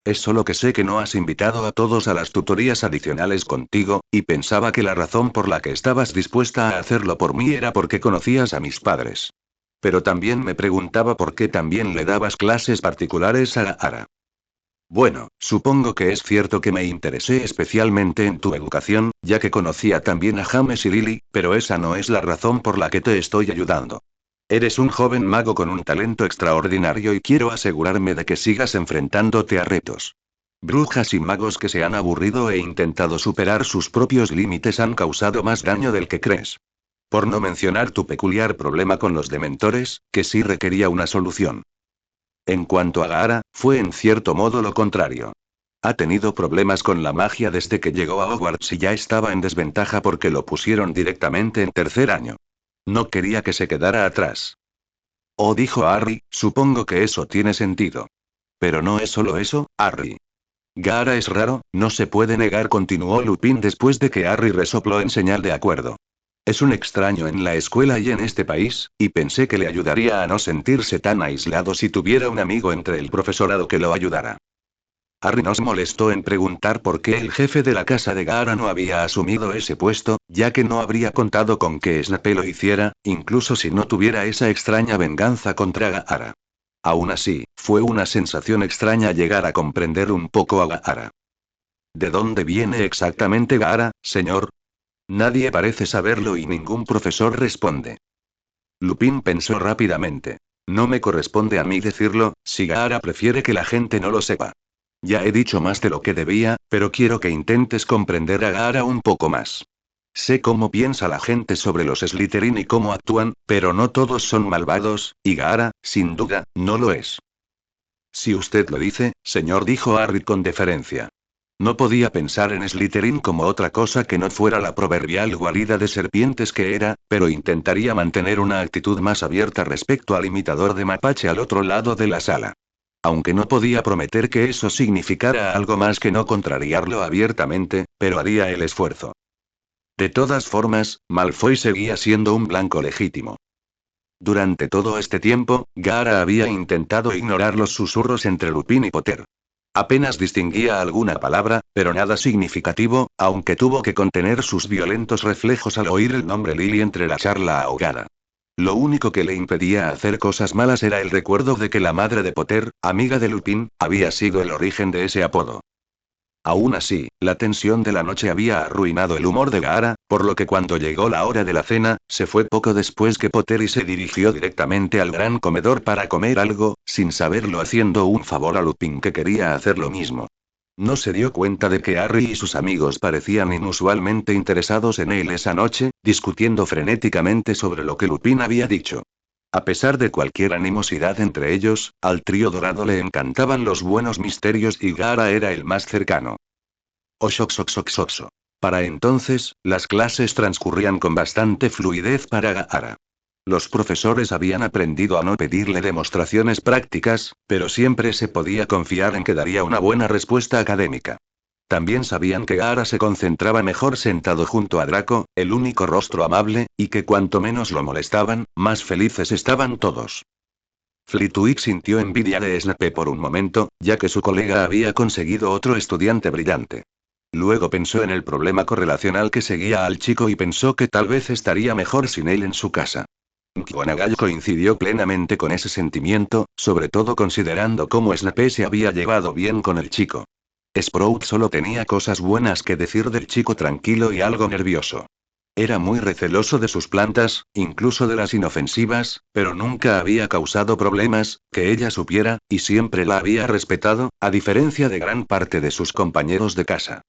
Es solo que sé que no has invitado a todos a las tutorías adicionales contigo, y pensaba que la razón por la que estabas dispuesta a hacerlo por mí era porque conocías a mis padres. Pero también me preguntaba por qué también le dabas clases particulares a Gaara. Bueno, supongo que es cierto que me interesé especialmente en tu educación, ya que conocía también a James y Lily, pero esa no es la razón por la que te estoy ayudando. Eres un joven mago con un talento extraordinario y quiero asegurarme de que sigas enfrentándote a retos. Brujas y magos que se han aburrido e intentado superar sus propios límites han causado más daño del que crees. Por no mencionar tu peculiar problema con los dementores, que sí requería una solución. En cuanto a Gaara, fue en cierto modo lo contrario. Ha tenido problemas con la magia desde que llegó a Hogwarts y ya estaba en desventaja porque lo pusieron directamente en tercer año. No quería que se quedara atrás. Oh, dijo Harry, supongo que eso tiene sentido. Pero no es solo eso, Harry. Gaara es raro, no se puede negar, continuó Lupin después de que Harry resopló en señal de acuerdo. Es un extraño en la escuela y en este país, y pensé que le ayudaría a no sentirse tan aislado si tuviera un amigo entre el profesorado que lo ayudara. Harry no se molestó en preguntar por qué el jefe de la casa de Gaara no había asumido ese puesto, ya que no habría contado con que Snape lo hiciera, incluso si no tuviera esa extraña venganza contra Gaara. Aún así, fue una sensación extraña llegar a comprender un poco a Gaara. ¿De dónde viene exactamente Gaara, señor? Nadie parece saberlo y ningún profesor responde. Lupin pensó rápidamente. No me corresponde a mí decirlo, si Gaara prefiere que la gente no lo sepa. Ya he dicho más de lo que debía, pero quiero que intentes comprender a Gaara un poco más. Sé cómo piensa la gente sobre los Slytherin y cómo actúan, pero no todos son malvados, y Gaara, sin duda, no lo es. Si usted lo dice, señor, dijo Harry con deferencia. No podía pensar en Slytherin como otra cosa que no fuera la proverbial guarida de serpientes que era, pero intentaría mantener una actitud más abierta respecto al imitador de mapache al otro lado de la sala. Aunque no podía prometer que eso significara algo más que no contrariarlo abiertamente, pero haría el esfuerzo. De todas formas, Malfoy seguía siendo un blanco legítimo. Durante todo este tiempo, Gaara había intentado ignorar los susurros entre Lupin y Potter. Apenas distinguía alguna palabra, pero nada significativo, aunque tuvo que contener sus violentos reflejos al oír el nombre Lily entre la charla ahogada. Lo único que le impedía hacer cosas malas era el recuerdo de que la madre de Potter, amiga de Lupin, había sido el origen de ese apodo. Aún así, la tensión de la noche había arruinado el humor de Gaara, por lo que cuando llegó la hora de la cena, se fue poco después que Potter y se dirigió directamente al gran comedor para comer algo, sin saberlo, haciendo un favor a Lupin que quería hacer lo mismo. No se dio cuenta de que Harry y sus amigos parecían inusualmente interesados en él esa noche, discutiendo frenéticamente sobre lo que Lupin había dicho. A pesar de cualquier animosidad entre ellos, al trío dorado le encantaban los buenos misterios y Gaara era el más cercano. Oxoxoxoxoxo. Para entonces, las clases transcurrían con bastante fluidez para Gaara. Los profesores habían aprendido a no pedirle demostraciones prácticas, pero siempre se podía confiar en que daría una buena respuesta académica. También sabían que Gaara se concentraba mejor sentado junto a Draco, el único rostro amable, y que cuanto menos lo molestaban, más felices estaban todos. Flitwick sintió envidia de Snape por un momento, ya que su colega había conseguido otro estudiante brillante. Luego pensó en el problema correlacional que seguía al chico y pensó que tal vez estaría mejor sin él en su casa. McGonagall coincidió plenamente con ese sentimiento, sobre todo considerando cómo Snape se había llevado bien con el chico. Sprout solo tenía cosas buenas que decir del chico tranquilo y algo nervioso. Era muy receloso de sus plantas, incluso de las inofensivas, pero nunca había causado problemas, que ella supiera, y siempre la había respetado, a diferencia de gran parte de sus compañeros de casa.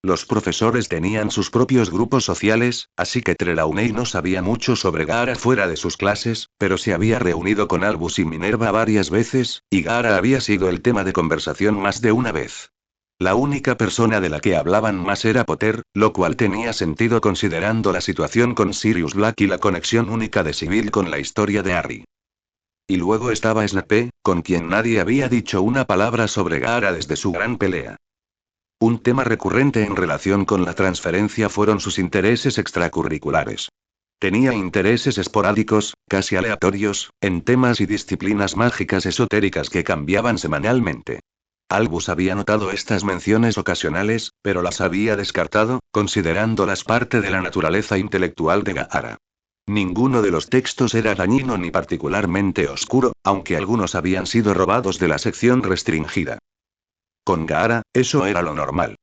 Los profesores tenían sus propios grupos sociales, así que Trelawney no sabía mucho sobre Gaara fuera de sus clases, pero se había reunido con Albus y Minerva varias veces, y Gaara había sido el tema de conversación más de una vez. La única persona de la que hablaban más era Potter, lo cual tenía sentido considerando la situación con Sirius Black y la conexión única de Sybil con la historia de Harry. Y luego estaba Snape, con quien nadie había dicho una palabra sobre Gaara desde su gran pelea. Un tema recurrente en relación con la transferencia fueron sus intereses extracurriculares. Tenía intereses esporádicos, casi aleatorios, en temas y disciplinas mágicas esotéricas que cambiaban semanalmente. Albus había notado estas menciones ocasionales, pero las había descartado, considerándolas parte de la naturaleza intelectual de Gaara. Ninguno de los textos era dañino ni particularmente oscuro, aunque algunos habían sido robados de la sección restringida. Con Gaara, eso era lo normal.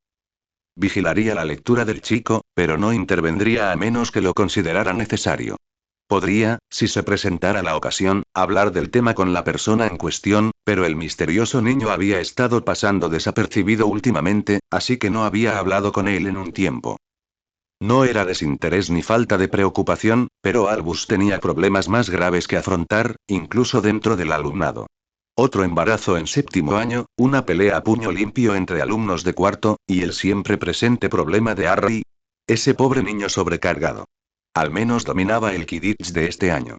Vigilaría la lectura del chico, pero no intervendría a menos que lo considerara necesario. Podría, si se presentara la ocasión, hablar del tema con la persona en cuestión, pero el misterioso niño había estado pasando desapercibido últimamente, así que no había hablado con él en un tiempo. No era desinterés ni falta de preocupación, pero Albus tenía problemas más graves que afrontar, incluso dentro del alumnado. Otro embarazo en séptimo año, una pelea a puño limpio entre alumnos de cuarto, y el siempre presente problema de Harry. Ese pobre niño sobrecargado. Al menos dominaba el Quidditch de este año.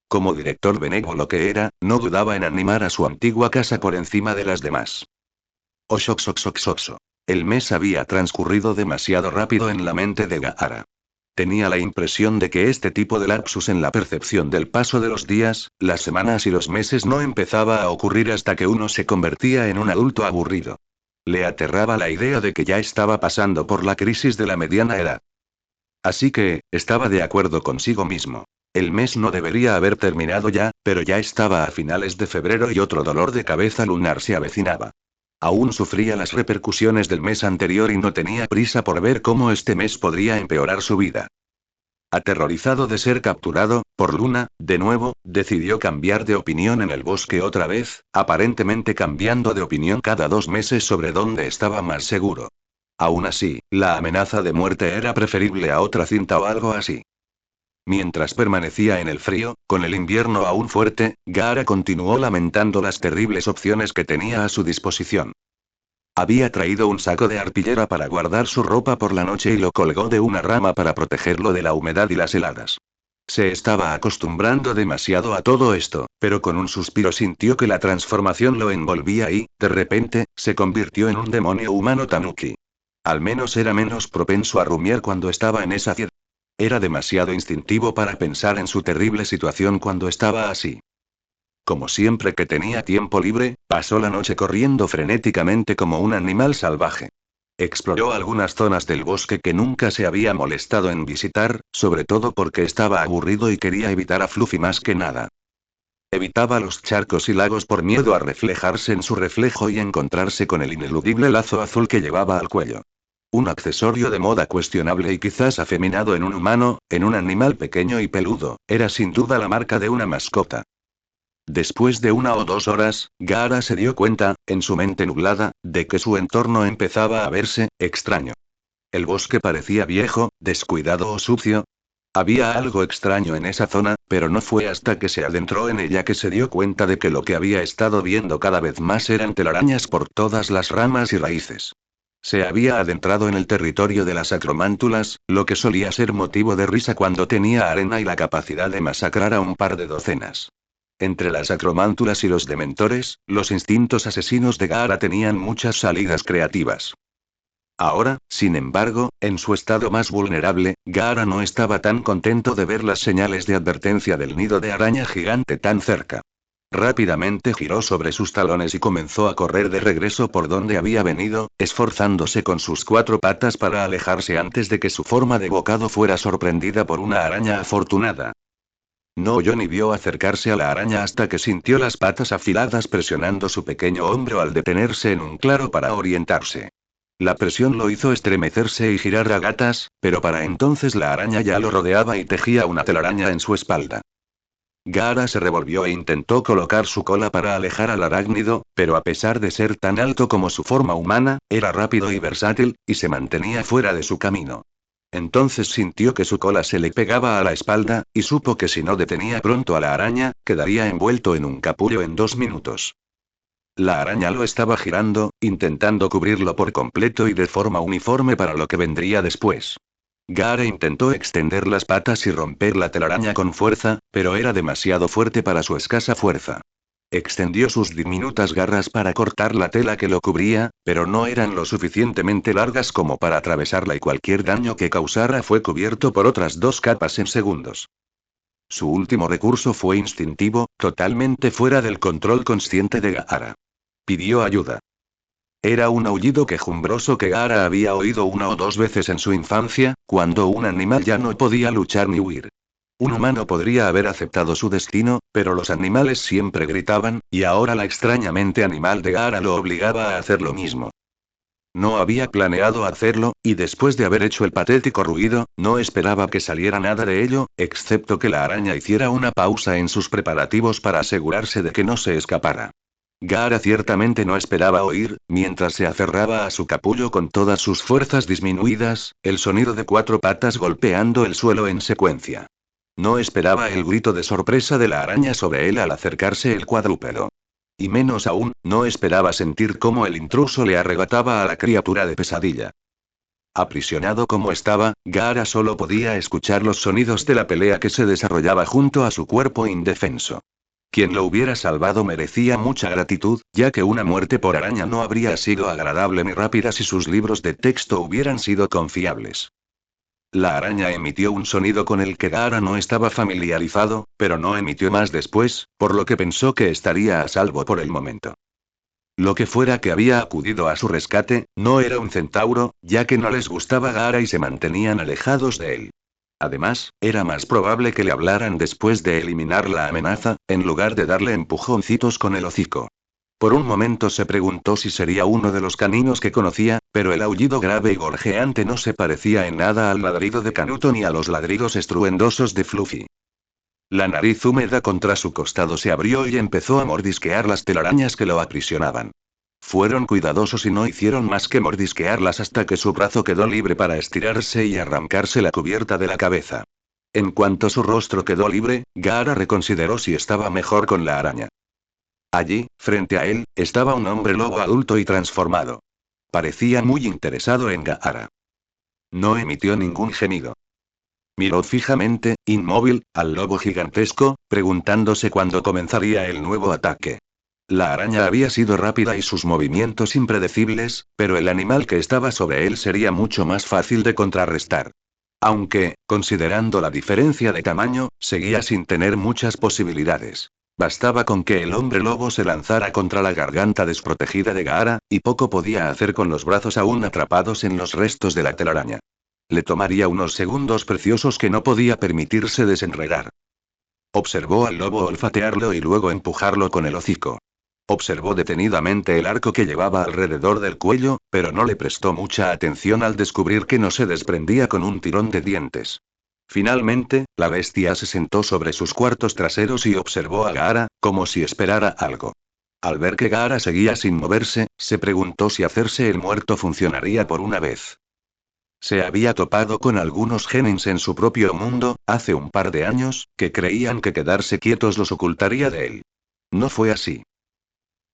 Como director benévolo que era, no dudaba en animar a su antigua casa por encima de las demás. Oxoxoxoxoxo. El mes había transcurrido demasiado rápido en la mente de Gaara. Tenía la impresión de que este tipo de lapsus en la percepción del paso de los días, las semanas y los meses no empezaba a ocurrir hasta que uno se convertía en un adulto aburrido. Le aterraba la idea de que ya estaba pasando por la crisis de la mediana edad. Así que, estaba de acuerdo consigo mismo. El mes no debería haber terminado ya, pero ya estaba a finales de febrero y otro dolor de cabeza lunar se avecinaba. Aún sufría las repercusiones del mes anterior y no tenía prisa por ver cómo este mes podría empeorar su vida. Aterrorizado de ser capturado, por Luna, de nuevo, decidió cambiar de opinión en el bosque otra vez, aparentemente cambiando de opinión cada 2 meses sobre dónde estaba más seguro. Aún así, la amenaza de muerte era preferible a otra cinta o algo así. Mientras permanecía en el frío, con el invierno aún fuerte, Gaara continuó lamentando las terribles opciones que tenía a su disposición. Había traído un saco de arpillera para guardar su ropa por la noche y lo colgó de una rama para protegerlo de la humedad y las heladas. Se estaba acostumbrando demasiado a todo esto, pero con un suspiro sintió que la transformación lo envolvía y, de repente, se convirtió en un demonio humano tanuki. Al menos era menos propenso a rumiar cuando estaba en esa ciudad. Era demasiado instintivo para pensar en su terrible situación cuando estaba así. Como siempre que tenía tiempo libre, pasó la noche corriendo frenéticamente como un animal salvaje. Exploró algunas zonas del bosque que nunca se había molestado en visitar, sobre todo porque estaba aburrido y quería evitar a Fluffy más que nada. Evitaba los charcos y lagos por miedo a reflejarse en su reflejo y encontrarse con el ineludible lazo azul que llevaba al cuello. Un accesorio de moda cuestionable y quizás afeminado en un humano, en un animal pequeño y peludo, era sin duda la marca de una mascota. Después de 1 o 2 horas, Gaara se dio cuenta, en su mente nublada, de que su entorno empezaba a verse extraño. El bosque parecía viejo, descuidado o sucio. Había algo extraño en esa zona, pero no fue hasta que se adentró en ella que se dio cuenta de que lo que había estado viendo cada vez más eran telarañas por todas las ramas y raíces. Se había adentrado en el territorio de las acromántulas, lo que solía ser motivo de risa cuando tenía arena y la capacidad de masacrar a un par de docenas. Entre las acromántulas y los dementores, los instintos asesinos de Gaara tenían muchas salidas creativas. Ahora, sin embargo, en su estado más vulnerable, Gaara no estaba tan contento de ver las señales de advertencia del nido de araña gigante tan cerca. Rápidamente giró sobre sus talones y comenzó a correr de regreso por donde había venido, esforzándose con sus 4 patas para alejarse antes de que su forma de bocado fuera sorprendida por una araña afortunada. No oyó ni vio acercarse a la araña hasta que sintió las patas afiladas presionando su pequeño hombro al detenerse en un claro para orientarse. La presión lo hizo estremecerse y girar a gatas, pero para entonces la araña ya lo rodeaba y tejía una telaraña en su espalda. Gaara se revolvió e intentó colocar su cola para alejar al arácnido, pero a pesar de ser tan alto como su forma humana, era rápido y versátil, y se mantenía fuera de su camino. Entonces sintió que su cola se le pegaba a la espalda, y supo que si no detenía pronto a la araña, quedaría envuelto en un capullo en 2 minutos. La araña lo estaba girando, intentando cubrirlo por completo y de forma uniforme para lo que vendría después. Gaara intentó extender las patas y romper la telaraña con fuerza, pero era demasiado fuerte para su escasa fuerza. Extendió sus diminutas garras para cortar la tela que lo cubría, pero no eran lo suficientemente largas como para atravesarla y cualquier daño que causara fue cubierto por otras 2 capas en segundos. Su último recurso fue instintivo, totalmente fuera del control consciente de Gaara. Pidió ayuda. Era un aullido quejumbroso que Gaara había oído una o dos veces en su infancia, cuando un animal ya no podía luchar ni huir. Un humano podría haber aceptado su destino, pero los animales siempre gritaban, y ahora la extraña mente animal de Gaara lo obligaba a hacer lo mismo. No había planeado hacerlo, y después de haber hecho el patético ruido, no esperaba que saliera nada de ello, excepto que la araña hiciera una pausa en sus preparativos para asegurarse de que no se escapara. Gaara ciertamente no esperaba oír, mientras se aferraba a su capullo con todas sus fuerzas disminuidas, el sonido de 4 patas golpeando el suelo en secuencia. No esperaba el grito de sorpresa de la araña sobre él al acercarse el cuadrúpedo. Y menos aún, no esperaba sentir cómo el intruso le arrebataba a la criatura de pesadilla. Aprisionado como estaba, Gaara solo podía escuchar los sonidos de la pelea que se desarrollaba junto a su cuerpo indefenso. Quien lo hubiera salvado merecía mucha gratitud, ya que una muerte por araña no habría sido agradable ni rápida si sus libros de texto hubieran sido confiables. La araña emitió un sonido con el que Gaara no estaba familiarizado, pero no emitió más después, por lo que pensó que estaría a salvo por el momento. Lo que fuera que había acudido a su rescate, no era un centauro, ya que no les gustaba Gaara y se mantenían alejados de él. Además, era más probable que le hablaran después de eliminar la amenaza, en lugar de darle empujoncitos con el hocico. Por un momento se preguntó si sería uno de los caninos que conocía, pero el aullido grave y gorjeante no se parecía en nada al ladrido de Canuto ni a los ladridos estruendosos de Fluffy. La nariz húmeda contra su costado se abrió y empezó a mordisquear las telarañas que lo aprisionaban. Fueron cuidadosos y no hicieron más que mordisquearlas hasta que su brazo quedó libre para estirarse y arrancarse la cubierta de la cabeza. En cuanto su rostro quedó libre, Gaara reconsideró si estaba mejor con la araña. Allí, frente a él, estaba un hombre lobo adulto y transformado. Parecía muy interesado en Gaara. No emitió ningún gemido. Miró fijamente, inmóvil, al lobo gigantesco, preguntándose cuándo comenzaría el nuevo ataque. La araña había sido rápida y sus movimientos impredecibles, pero el animal que estaba sobre él sería mucho más fácil de contrarrestar. Aunque, considerando la diferencia de tamaño, seguía sin tener muchas posibilidades. Bastaba con que el hombre lobo se lanzara contra la garganta desprotegida de Gaara, y poco podía hacer con los brazos aún atrapados en los restos de la telaraña. Le tomaría unos segundos preciosos que no podía permitirse desenredar. Observó al lobo olfatearlo y luego empujarlo con el hocico. Observó detenidamente el arco que llevaba alrededor del cuello, pero no le prestó mucha atención al descubrir que no se desprendía con un tirón de dientes. Finalmente, la bestia se sentó sobre sus cuartos traseros y observó a Gaara, como si esperara algo. Al ver que Gaara seguía sin moverse, se preguntó si hacerse el muerto funcionaría por una vez. Se había topado con algunos genins en su propio mundo, hace un par de años, que creían que quedarse quietos los ocultaría de él. No fue así.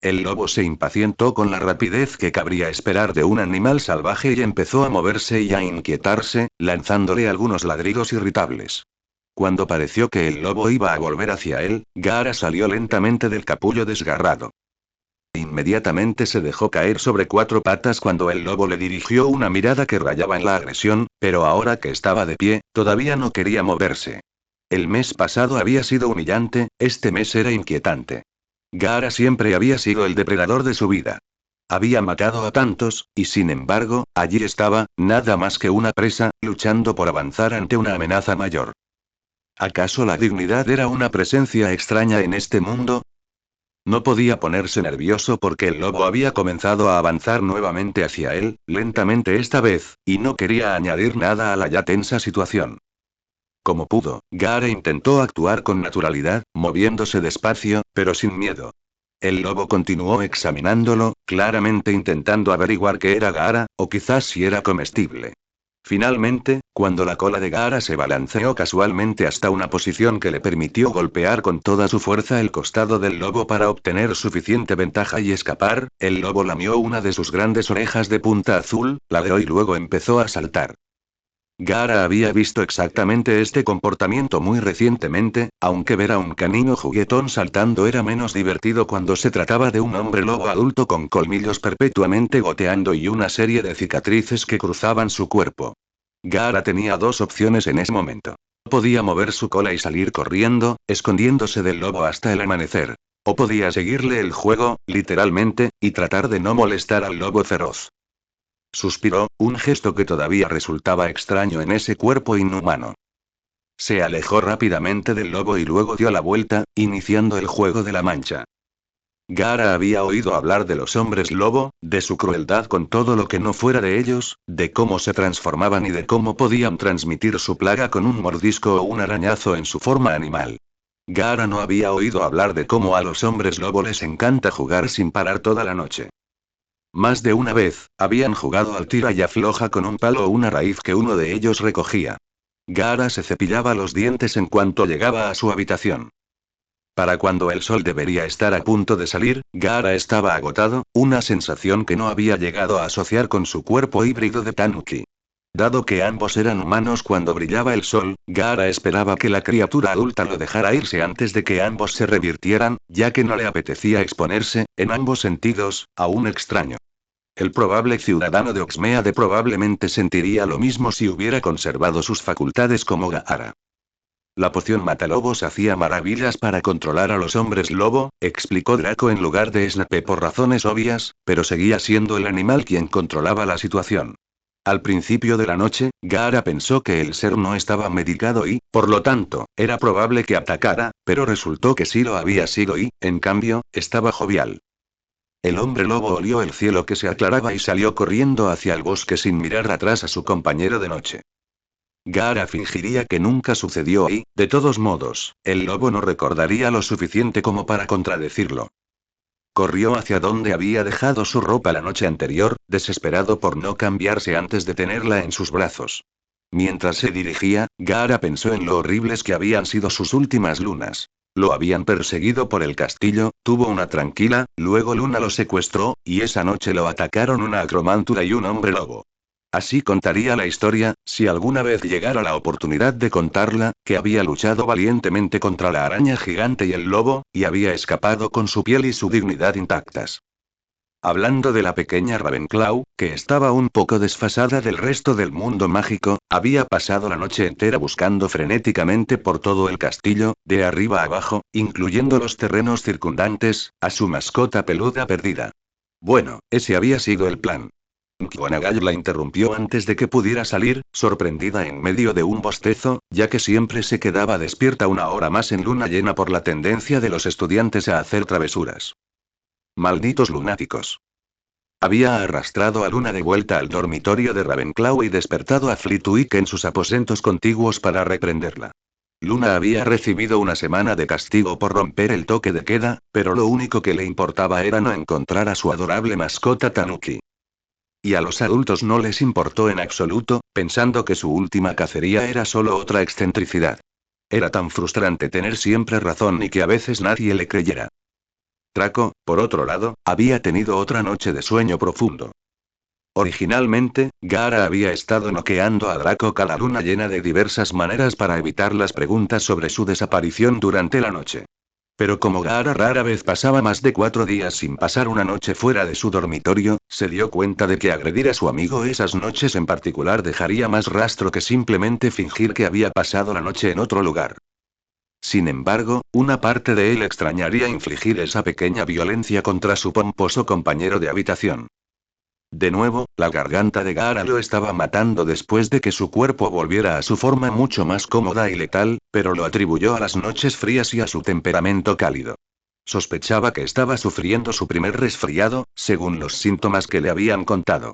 El lobo se impacientó con la rapidez que cabría esperar de un animal salvaje y empezó a moverse y a inquietarse, lanzándole algunos ladridos irritables. Cuando pareció que el lobo iba a volver hacia él, Gaara salió lentamente del capullo desgarrado. Inmediatamente se dejó caer sobre 4 patas cuando el lobo le dirigió una mirada que rayaba en la agresión, pero ahora que estaba de pie, todavía no quería moverse. El mes pasado había sido humillante, este mes era inquietante. Gaara siempre había sido el depredador de su vida. Había matado a tantos, y sin embargo, allí estaba, nada más que una presa, luchando por avanzar ante una amenaza mayor. ¿Acaso la dignidad era una presencia extraña en este mundo? No podía ponerse nervioso porque el lobo había comenzado a avanzar nuevamente hacia él, lentamente esta vez, y no quería añadir nada a la ya tensa situación. Como pudo, Gaara intentó actuar con naturalidad, moviéndose despacio, pero sin miedo. El lobo continuó examinándolo, claramente intentando averiguar qué era Gaara, o quizás si era comestible. Finalmente, cuando la cola de Gaara se balanceó casualmente hasta una posición que le permitió golpear con toda su fuerza el costado del lobo para obtener suficiente ventaja y escapar, el lobo lamió una de sus grandes orejas de punta azul, ladeó y luego empezó a saltar. Gaara había visto exactamente este comportamiento muy recientemente, aunque ver a un canino juguetón saltando era menos divertido cuando se trataba de un hombre lobo adulto con colmillos perpetuamente goteando y una serie de cicatrices que cruzaban su cuerpo. Gaara tenía 2 opciones en ese momento. Podía mover su cola y salir corriendo, escondiéndose del lobo hasta el amanecer. O podía seguirle el juego, literalmente, y tratar de no molestar al lobo feroz. Suspiró, un gesto que todavía resultaba extraño en ese cuerpo inhumano. Se alejó rápidamente del lobo y luego dio la vuelta, iniciando el juego de la mancha. Gaara había oído hablar de los hombres lobo, de su crueldad con todo lo que no fuera de ellos, de cómo se transformaban y de cómo podían transmitir su plaga con un mordisco o un arañazo en su forma animal. Gaara no había oído hablar de cómo a los hombres lobo les encanta jugar sin parar toda la noche. Más de una vez, habían jugado al tira y afloja con un palo o una raíz que uno de ellos recogía. Gaara se cepillaba los dientes en cuanto llegaba a su habitación. Para cuando el sol debería estar a punto de salir, Gaara estaba agotado, una sensación que no había llegado a asociar con su cuerpo híbrido de Tanuki. Dado que ambos eran humanos cuando brillaba el sol, Gaara esperaba que la criatura adulta lo dejara irse antes de que ambos se revirtieran, ya que no le apetecía exponerse, en ambos sentidos, a un extraño. El probable ciudadano de Oxmeade probablemente sentiría lo mismo si hubiera conservado sus facultades como Gaara. La poción matalobos hacía maravillas para controlar a los hombres lobo, explicó Draco en lugar de Snape por razones obvias, pero seguía siendo el animal quien controlaba la situación. Al principio de la noche, Gaara pensó que el ser no estaba medicado y, por lo tanto, era probable que atacara, pero resultó que sí lo había sido y, en cambio, estaba jovial. El hombre lobo olió el cielo que se aclaraba y salió corriendo hacia el bosque sin mirar atrás a su compañero de noche. Gaara fingiría que nunca sucedió y, de todos modos, el lobo no recordaría lo suficiente como para contradecirlo. Corrió hacia donde había dejado su ropa la noche anterior, desesperado por no cambiarse antes de tenerla en sus brazos. Mientras se dirigía, Gaara pensó en lo horribles que habían sido sus últimas lunas. Lo habían perseguido por el castillo, tuvo una tranquila, luego Luna lo secuestró, y esa noche lo atacaron una acromántula y un hombre lobo. Así contaría la historia, si alguna vez llegara la oportunidad de contarla, que había luchado valientemente contra la araña gigante y el lobo, y había escapado con su piel y su dignidad intactas. Hablando de la pequeña Ravenclaw, que estaba un poco desfasada del resto del mundo mágico, había pasado la noche entera buscando frenéticamente por todo el castillo, de arriba a abajo, incluyendo los terrenos circundantes, a su mascota peluda perdida. Bueno, ese había sido el plan. McGonagall la interrumpió antes de que pudiera salir, sorprendida en medio de un bostezo, ya que siempre se quedaba despierta una hora más en luna llena por la tendencia de los estudiantes a hacer travesuras. Malditos lunáticos. Había arrastrado a Luna de vuelta al dormitorio de Ravenclaw y despertado a Flitwick en sus aposentos contiguos para reprenderla. Luna había recibido una semana de castigo por romper el toque de queda, pero lo único que le importaba era no encontrar a su adorable mascota Tanuki. Y a los adultos no les importó en absoluto, pensando que su última cacería era solo otra excentricidad. Era tan frustrante tener siempre razón y que a veces nadie le creyera. Draco, por otro lado, había tenido otra noche de sueño profundo. Originalmente, Gaara había estado noqueando a Draco cada luna llena de diversas maneras para evitar las preguntas sobre su desaparición durante la noche. Pero como Gaara rara vez pasaba más de 4 días sin pasar una noche fuera de su dormitorio, se dio cuenta de que agredir a su amigo esas noches en particular dejaría más rastro que simplemente fingir que había pasado la noche en otro lugar. Sin embargo, una parte de él extrañaría infligir esa pequeña violencia contra su pomposo compañero de habitación. De nuevo, la garganta de Gaara lo estaba matando después de que su cuerpo volviera a su forma mucho más cómoda y letal, pero lo atribuyó a las noches frías y a su temperamento cálido. Sospechaba que estaba sufriendo su primer resfriado, según los síntomas que le habían contado.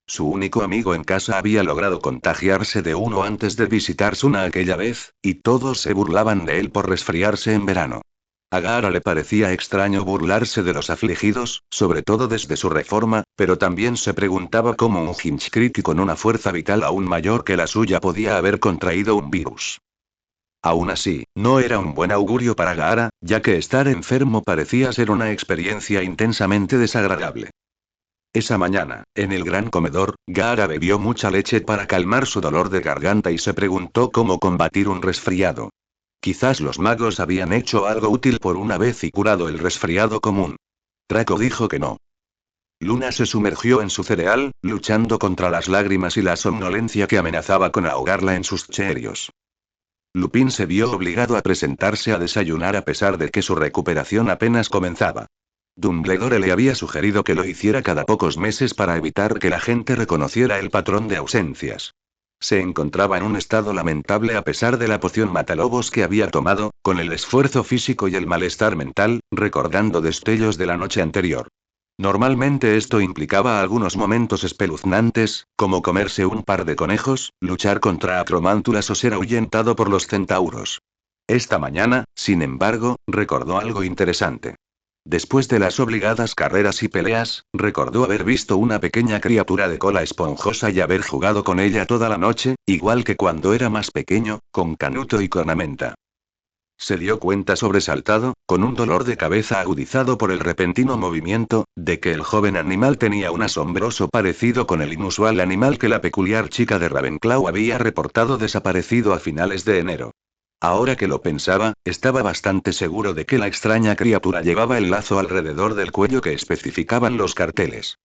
Su único amigo en casa había logrado contagiarse de uno antes de visitar Suna aquella vez, y todos se burlaban de él por resfriarse en verano. A Gaara le parecía extraño burlarse de los afligidos, sobre todo desde su reforma, pero también se preguntaba cómo un Hinchcriti con una fuerza vital aún mayor que la suya podía haber contraído un virus. Aún así, no era un buen augurio para Gaara, ya que estar enfermo parecía ser una experiencia intensamente desagradable. Esa mañana, en el gran comedor, Gaara bebió mucha leche para calmar su dolor de garganta y se preguntó cómo combatir un resfriado. Quizás los magos habían hecho algo útil por una vez y curado el resfriado común. Draco dijo que no. Luna se sumergió en su cereal, luchando contra las lágrimas y la somnolencia que amenazaba con ahogarla en sus cheerios. Lupin se vio obligado a presentarse a desayunar a pesar de que su recuperación apenas comenzaba. Dumbledore le había sugerido que lo hiciera cada pocos meses para evitar que la gente reconociera el patrón de ausencias. Se encontraba en un estado lamentable a pesar de la poción matalobos que había tomado, con el esfuerzo físico y el malestar mental, recordando destellos de la noche anterior. Normalmente esto implicaba algunos momentos espeluznantes, como comerse un par de conejos, luchar contra acromántulas o ser ahuyentado por los centauros. Esta mañana, sin embargo, recordó algo interesante. Después de las obligadas carreras y peleas, recordó haber visto una pequeña criatura de cola esponjosa y haber jugado con ella toda la noche, igual que cuando era más pequeño, con Canuto y Cornamenta. Se dio cuenta sobresaltado, con un dolor de cabeza agudizado por el repentino movimiento, de que el joven animal tenía un asombroso parecido con el inusual animal que la peculiar chica de Ravenclaw había reportado desaparecido a finales de enero. Ahora que lo pensaba, estaba bastante seguro de que la extraña criatura llevaba el lazo alrededor del cuello que especificaban los carteles.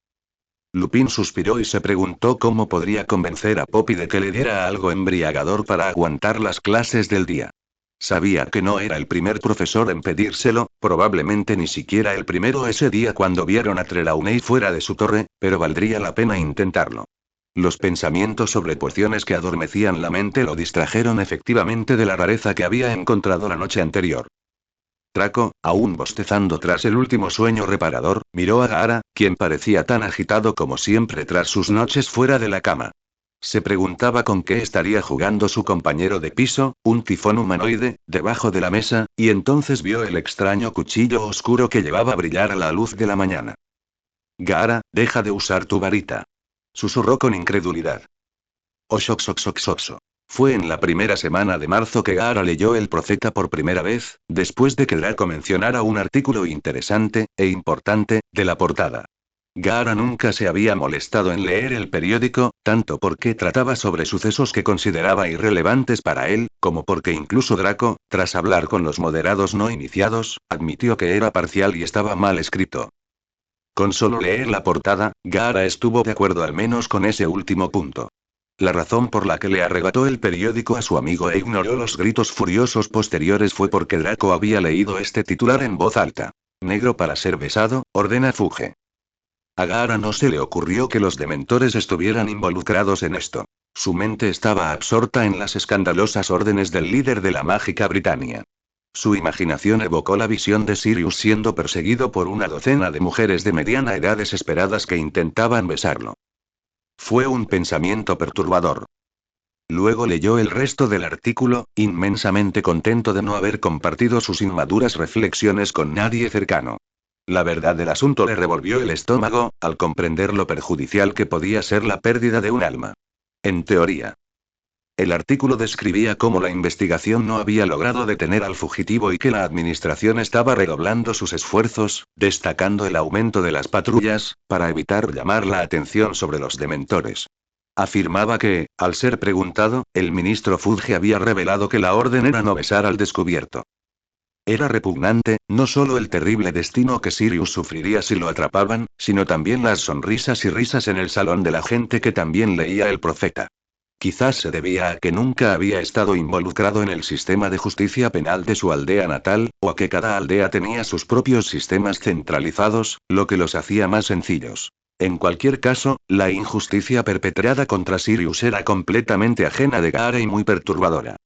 Lupin suspiró y se preguntó cómo podría convencer a Poppy de que le diera algo embriagador para aguantar las clases del día. Sabía que no era el primer profesor en pedírselo, probablemente ni siquiera el primero ese día cuando vieron a Trelawney fuera de su torre, pero valdría la pena intentarlo. Los pensamientos sobre pociones que adormecían la mente lo distrajeron efectivamente de la rareza que había encontrado la noche anterior. Draco, aún bostezando tras el último sueño reparador, miró a Gaara, quien parecía tan agitado como siempre tras sus noches fuera de la cama. Se preguntaba con qué estaría jugando su compañero de piso, un tifón humanoide, debajo de la mesa, y entonces vio el extraño cuchillo oscuro que llevaba a brillar a la luz de la mañana. Gaara, deja de usar tu varita. Susurró con incredulidad. Oxoxoxoxoxo. Fue en la primera semana de marzo que Gaara leyó El Profeta por primera vez, después de que Draco mencionara un artículo interesante, e importante, de la portada. Gaara nunca se había molestado en leer el periódico, tanto porque trataba sobre sucesos que consideraba irrelevantes para él, como porque incluso Draco, tras hablar con los moderados no iniciados, admitió que era parcial y estaba mal escrito. Con solo leer la portada, Gaara estuvo de acuerdo al menos con ese último punto. La razón por la que le arrebató el periódico a su amigo e ignoró los gritos furiosos posteriores fue porque Draco había leído este titular en voz alta. Negro para ser besado, ordena Fuge. A Gaara no se le ocurrió que los dementores estuvieran involucrados en esto. Su mente estaba absorta en las escandalosas órdenes del líder de la mágica Britania. Su imaginación evocó la visión de Sirius siendo perseguido por una docena de mujeres de mediana edad desesperadas que intentaban besarlo. Fue un pensamiento perturbador. Luego leyó el resto del artículo, inmensamente contento de no haber compartido sus inmaduras reflexiones con nadie cercano. La verdad del asunto le revolvió el estómago, al comprender lo perjudicial que podía ser la pérdida de un alma. En teoría. El artículo describía cómo la investigación no había logrado detener al fugitivo y que la administración estaba redoblando sus esfuerzos, destacando el aumento de las patrullas, para evitar llamar la atención sobre los dementores. Afirmaba que, al ser preguntado, el ministro Fudge había revelado que la orden era no besar al descubierto. Era repugnante, no solo el terrible destino que Sirius sufriría si lo atrapaban, sino también las sonrisas y risas en el salón de la gente que también leía El Profeta. Quizás se debía a que nunca había estado involucrado en el sistema de justicia penal de su aldea natal, o a que cada aldea tenía sus propios sistemas centralizados, lo que los hacía más sencillos. En cualquier caso, la injusticia perpetrada contra Sirius era completamente ajena de Gaara y muy perturbadora.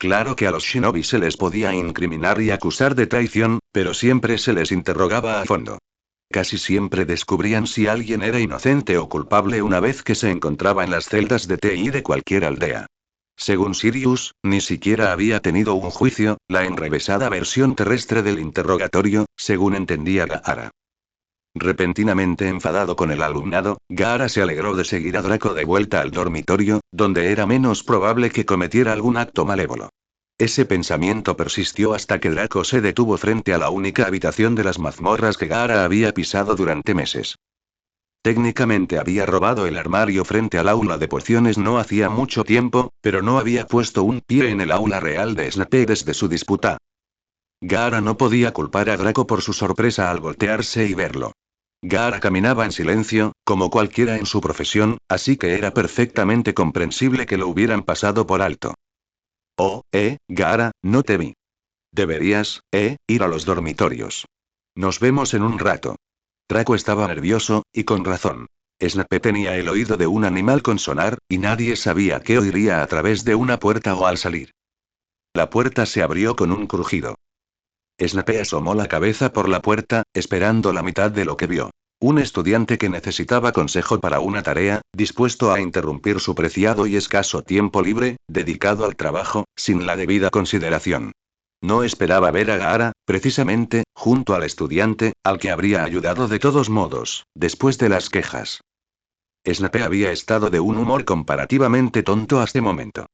Claro que a los shinobi se les podía incriminar y acusar de traición, pero siempre se les interrogaba a fondo. Casi siempre descubrían si alguien era inocente o culpable una vez que se encontraba en las celdas de TI de cualquier aldea. Según Sirius, ni siquiera había tenido un juicio, la enrevesada versión terrestre del interrogatorio, según entendía Gaara. Repentinamente enfadado con el alumnado, Gaara se alegró de seguir a Draco de vuelta al dormitorio, donde era menos probable que cometiera algún acto malévolo. Ese pensamiento persistió hasta que Draco se detuvo frente a la única habitación de las mazmorras que Gaara había pisado durante meses. Técnicamente había robado el armario frente al aula de pociones no hacía mucho tiempo, pero no había puesto un pie en el aula real de Snape desde su disputa. Gaara no podía culpar a Draco por su sorpresa al voltearse y verlo. Gaara caminaba en silencio, como cualquiera en su profesión, así que era perfectamente comprensible que lo hubieran pasado por alto. Gaara, no te vi. Deberías, ir a los dormitorios. Nos vemos en un rato. Draco estaba nervioso, y con razón. Snape tenía el oído de un animal con sonar, y nadie sabía qué oiría a través de una puerta o al salir. La puerta se abrió con un crujido. Snape asomó la cabeza por la puerta, esperando la mitad de lo que vio. Un estudiante que necesitaba consejo para una tarea, dispuesto a interrumpir su preciado y escaso tiempo libre, dedicado al trabajo, sin la debida consideración. No esperaba ver a Gaara, precisamente, junto al estudiante, al que habría ayudado de todos modos, después de las quejas. Snape había estado de un humor comparativamente tonto hasta el momento.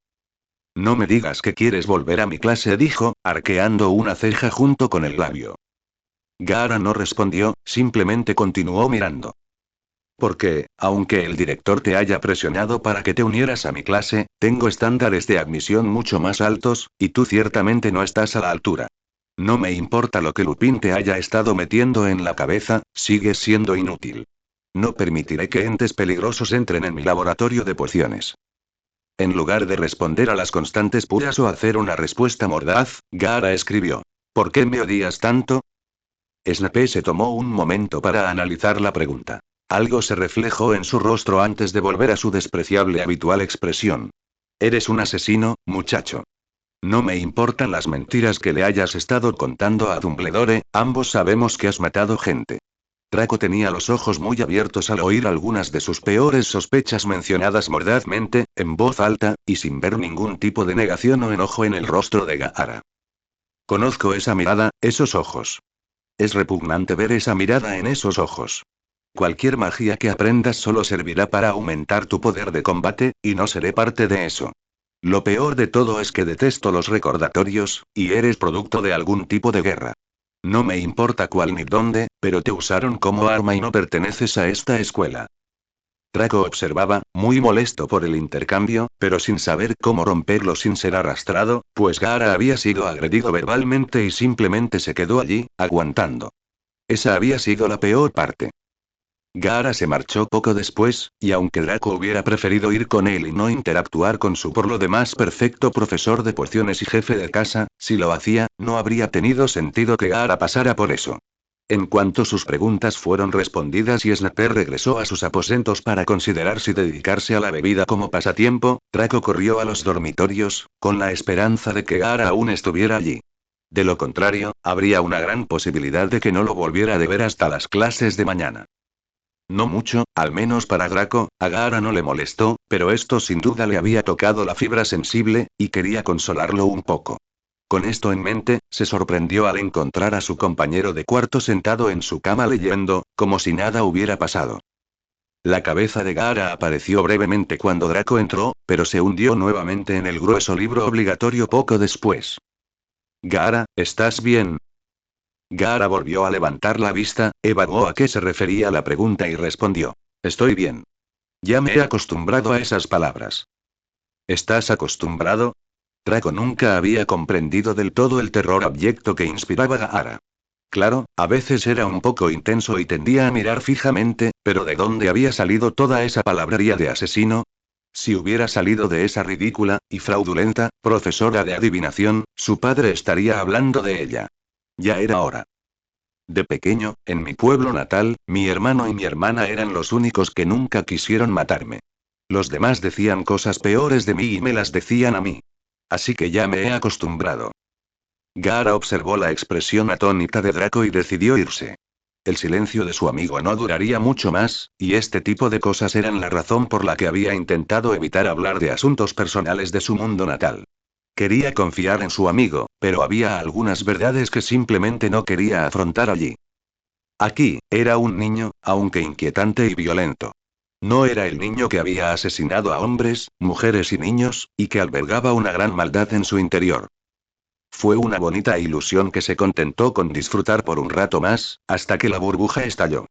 No me digas que quieres volver a mi clase, dijo, arqueando una ceja junto con el labio. Gaara no respondió, simplemente continuó mirando. Porque, aunque el director te haya presionado para que te unieras a mi clase, tengo estándares de admisión mucho más altos, y tú ciertamente no estás a la altura. No me importa lo que Lupin te haya estado metiendo en la cabeza, sigues siendo inútil. No permitiré que entes peligrosos entren en mi laboratorio de pociones. En lugar de responder a las constantes puras o hacer una respuesta mordaz, Gaara escribió. ¿Por qué me odias tanto? Snape se tomó un momento para analizar la pregunta. Algo se reflejó en su rostro antes de volver a su despreciable habitual expresión. Eres un asesino, muchacho. No me importan las mentiras que le hayas estado contando a Dumbledore, ambos sabemos que has matado gente. Draco tenía los ojos muy abiertos al oír algunas de sus peores sospechas mencionadas mordazmente, en voz alta, y sin ver ningún tipo de negación o enojo en el rostro de Gaara. Conozco esa mirada, esos ojos. Es repugnante ver esa mirada en esos ojos. Cualquier magia que aprendas solo servirá para aumentar tu poder de combate, y no seré parte de eso. Lo peor de todo es que detesto los recordatorios, y eres producto de algún tipo de guerra. No me importa cuál ni dónde, pero te usaron como arma y no perteneces a esta escuela. Draco observaba, muy molesto por el intercambio, pero sin saber cómo romperlo sin ser arrastrado, pues Gaara había sido agredido verbalmente y simplemente se quedó allí, aguantando. Esa había sido la peor parte. Gaara se marchó poco después, y aunque Draco hubiera preferido ir con él y no interactuar con su por lo demás perfecto profesor de pociones y jefe de casa, si lo hacía, no habría tenido sentido que Gaara pasara por eso. En cuanto sus preguntas fueron respondidas y Snape regresó a sus aposentos para considerar si dedicarse a la bebida como pasatiempo, Draco corrió a los dormitorios, con la esperanza de que Gaara aún estuviera allí. De lo contrario, habría una gran posibilidad de que no lo volviera a ver hasta las clases de mañana. No mucho, al menos para Draco, a Gaara no le molestó, pero esto sin duda le había tocado la fibra sensible, y quería consolarlo un poco. Con esto en mente, se sorprendió al encontrar a su compañero de cuarto sentado en su cama leyendo, como si nada hubiera pasado. La cabeza de Gaara apareció brevemente cuando Draco entró, pero se hundió nuevamente en el grueso libro obligatorio poco después. Gaara, ¿estás bien? Gaara volvió a levantar la vista, evaluó a qué se refería la pregunta y respondió. Estoy bien. Ya me he acostumbrado a esas palabras. ¿Estás acostumbrado? Draco nunca había comprendido del todo el terror abyecto que inspiraba Gaara. Claro, a veces era un poco intenso y tendía a mirar fijamente, pero ¿de dónde había salido toda esa palabrería de asesino? Si hubiera salido de esa ridícula, y fraudulenta, profesora de adivinación, su padre estaría hablando de ella. Ya era hora. De pequeño, en mi pueblo natal, mi hermano y mi hermana eran los únicos que nunca quisieron matarme. Los demás decían cosas peores de mí y me las decían a mí. Así que ya me he acostumbrado. Gaara observó la expresión atónita de Draco y decidió irse. El silencio de su amigo no duraría mucho más, y este tipo de cosas eran la razón por la que había intentado evitar hablar de asuntos personales de su mundo natal. Quería confiar en su amigo, pero había algunas verdades que simplemente no quería afrontar allí. Aquí, era un niño, aunque inquietante y violento. No era el niño que había asesinado a hombres, mujeres y niños, y que albergaba una gran maldad en su interior. Fue una bonita ilusión que se contentó con disfrutar por un rato más, hasta que la burbuja estalló.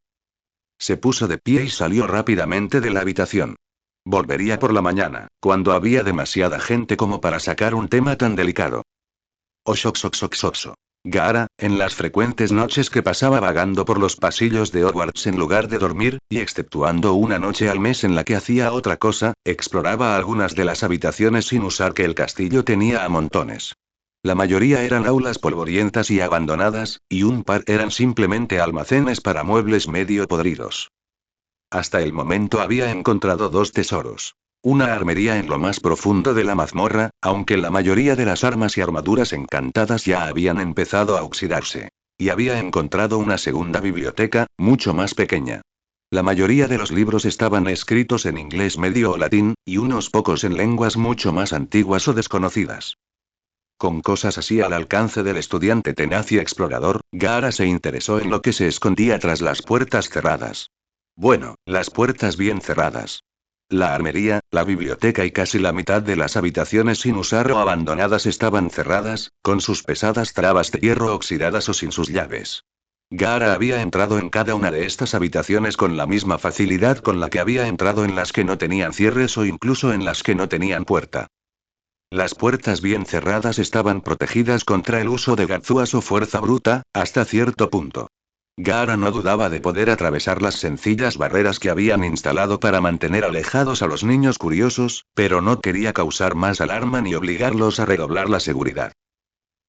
Se puso de pie y salió rápidamente de la habitación. Volvería por la mañana, cuando había demasiada gente como para sacar un tema tan delicado. Oxoxoxoxoxo. Gaara, en las frecuentes noches que pasaba vagando por los pasillos de Hogwarts en lugar de dormir, y exceptuando una noche al mes en la que hacía otra cosa, exploraba algunas de las habitaciones sin usar que el castillo tenía a montones. La mayoría eran aulas polvorientas y abandonadas, y un par eran simplemente almacenes para muebles medio podridos. Hasta el momento había encontrado dos tesoros. Una armería en lo más profundo de la mazmorra, aunque la mayoría de las armas y armaduras encantadas ya habían empezado a oxidarse. Y había encontrado una segunda biblioteca, mucho más pequeña. La mayoría de los libros estaban escritos en inglés medio o latín, y unos pocos en lenguas mucho más antiguas o desconocidas. Con cosas así al alcance del estudiante tenaz y explorador, Gaara se interesó en lo que se escondía tras las puertas cerradas. Bueno, las puertas bien cerradas. La armería, la biblioteca y casi la mitad de las habitaciones sin usar o abandonadas estaban cerradas, con sus pesadas trabas de hierro oxidadas o sin sus llaves. Gaara había entrado en cada una de estas habitaciones con la misma facilidad con la que había entrado en las que no tenían cierres o incluso en las que no tenían puerta. Las puertas bien cerradas estaban protegidas contra el uso de ganzúas o fuerza bruta, hasta cierto punto. Gaara no dudaba de poder atravesar las sencillas barreras que habían instalado para mantener alejados a los niños curiosos, pero no quería causar más alarma ni obligarlos a redoblar la seguridad.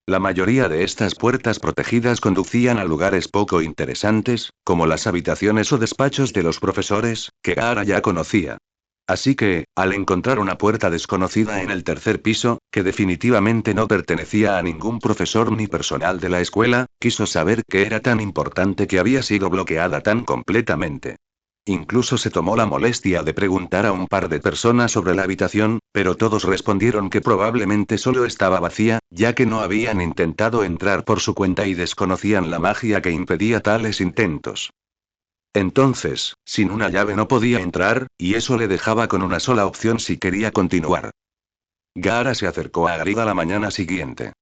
La mayoría de estas puertas protegidas conducían a lugares poco interesantes, como las habitaciones o despachos de los profesores, que Gaara ya conocía. Así que, al encontrar una puerta desconocida en el tercer piso, que definitivamente no pertenecía a ningún profesor ni personal de la escuela, quiso saber qué era tan importante que había sido bloqueada tan completamente. Incluso se tomó la molestia de preguntar a un par de personas sobre la habitación, pero todos respondieron que probablemente solo estaba vacía, ya que no habían intentado entrar por su cuenta y desconocían la magia que impedía tales intentos. Entonces, sin una llave no podía entrar, y eso le dejaba con una sola opción si quería continuar. Gaara se acercó a Hagrid a la mañana siguiente.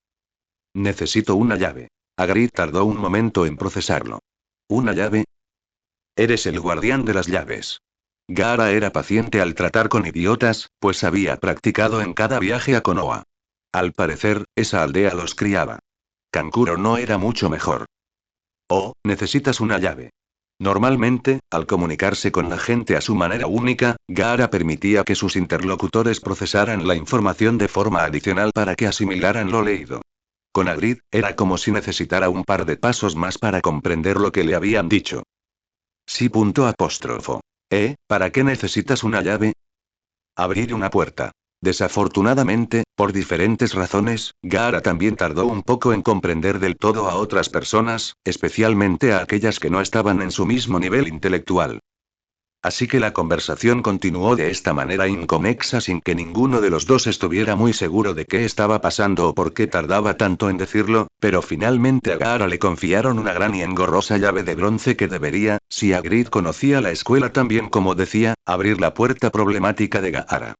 Necesito una llave. Hagrid tardó un momento en procesarlo. ¿Una llave? Eres el guardián de las llaves. Gaara era paciente al tratar con idiotas, pues había practicado en cada viaje a Konoha. Al parecer, esa aldea los criaba. Kankuro no era mucho mejor. Oh, necesitas una llave. Normalmente, al comunicarse con la gente a su manera única, Gaara permitía que sus interlocutores procesaran la información de forma adicional para que asimilaran lo leído. Con Hagrid, era como si necesitara un par de pasos más para comprender lo que le habían dicho. Sí. Apóstrofo. ¿Para qué necesitas una llave? Abrir una puerta. Desafortunadamente, por diferentes razones, Gaara también tardó un poco en comprender del todo a otras personas, especialmente a aquellas que no estaban en su mismo nivel intelectual. Así que la conversación continuó de esta manera inconexa sin que ninguno de los dos estuviera muy seguro de qué estaba pasando o por qué tardaba tanto en decirlo, pero finalmente a Gaara le confiaron una gran y engorrosa llave de bronce que debería, si Hagrid conocía la escuela tan bien como decía, abrir la puerta problemática de Gaara.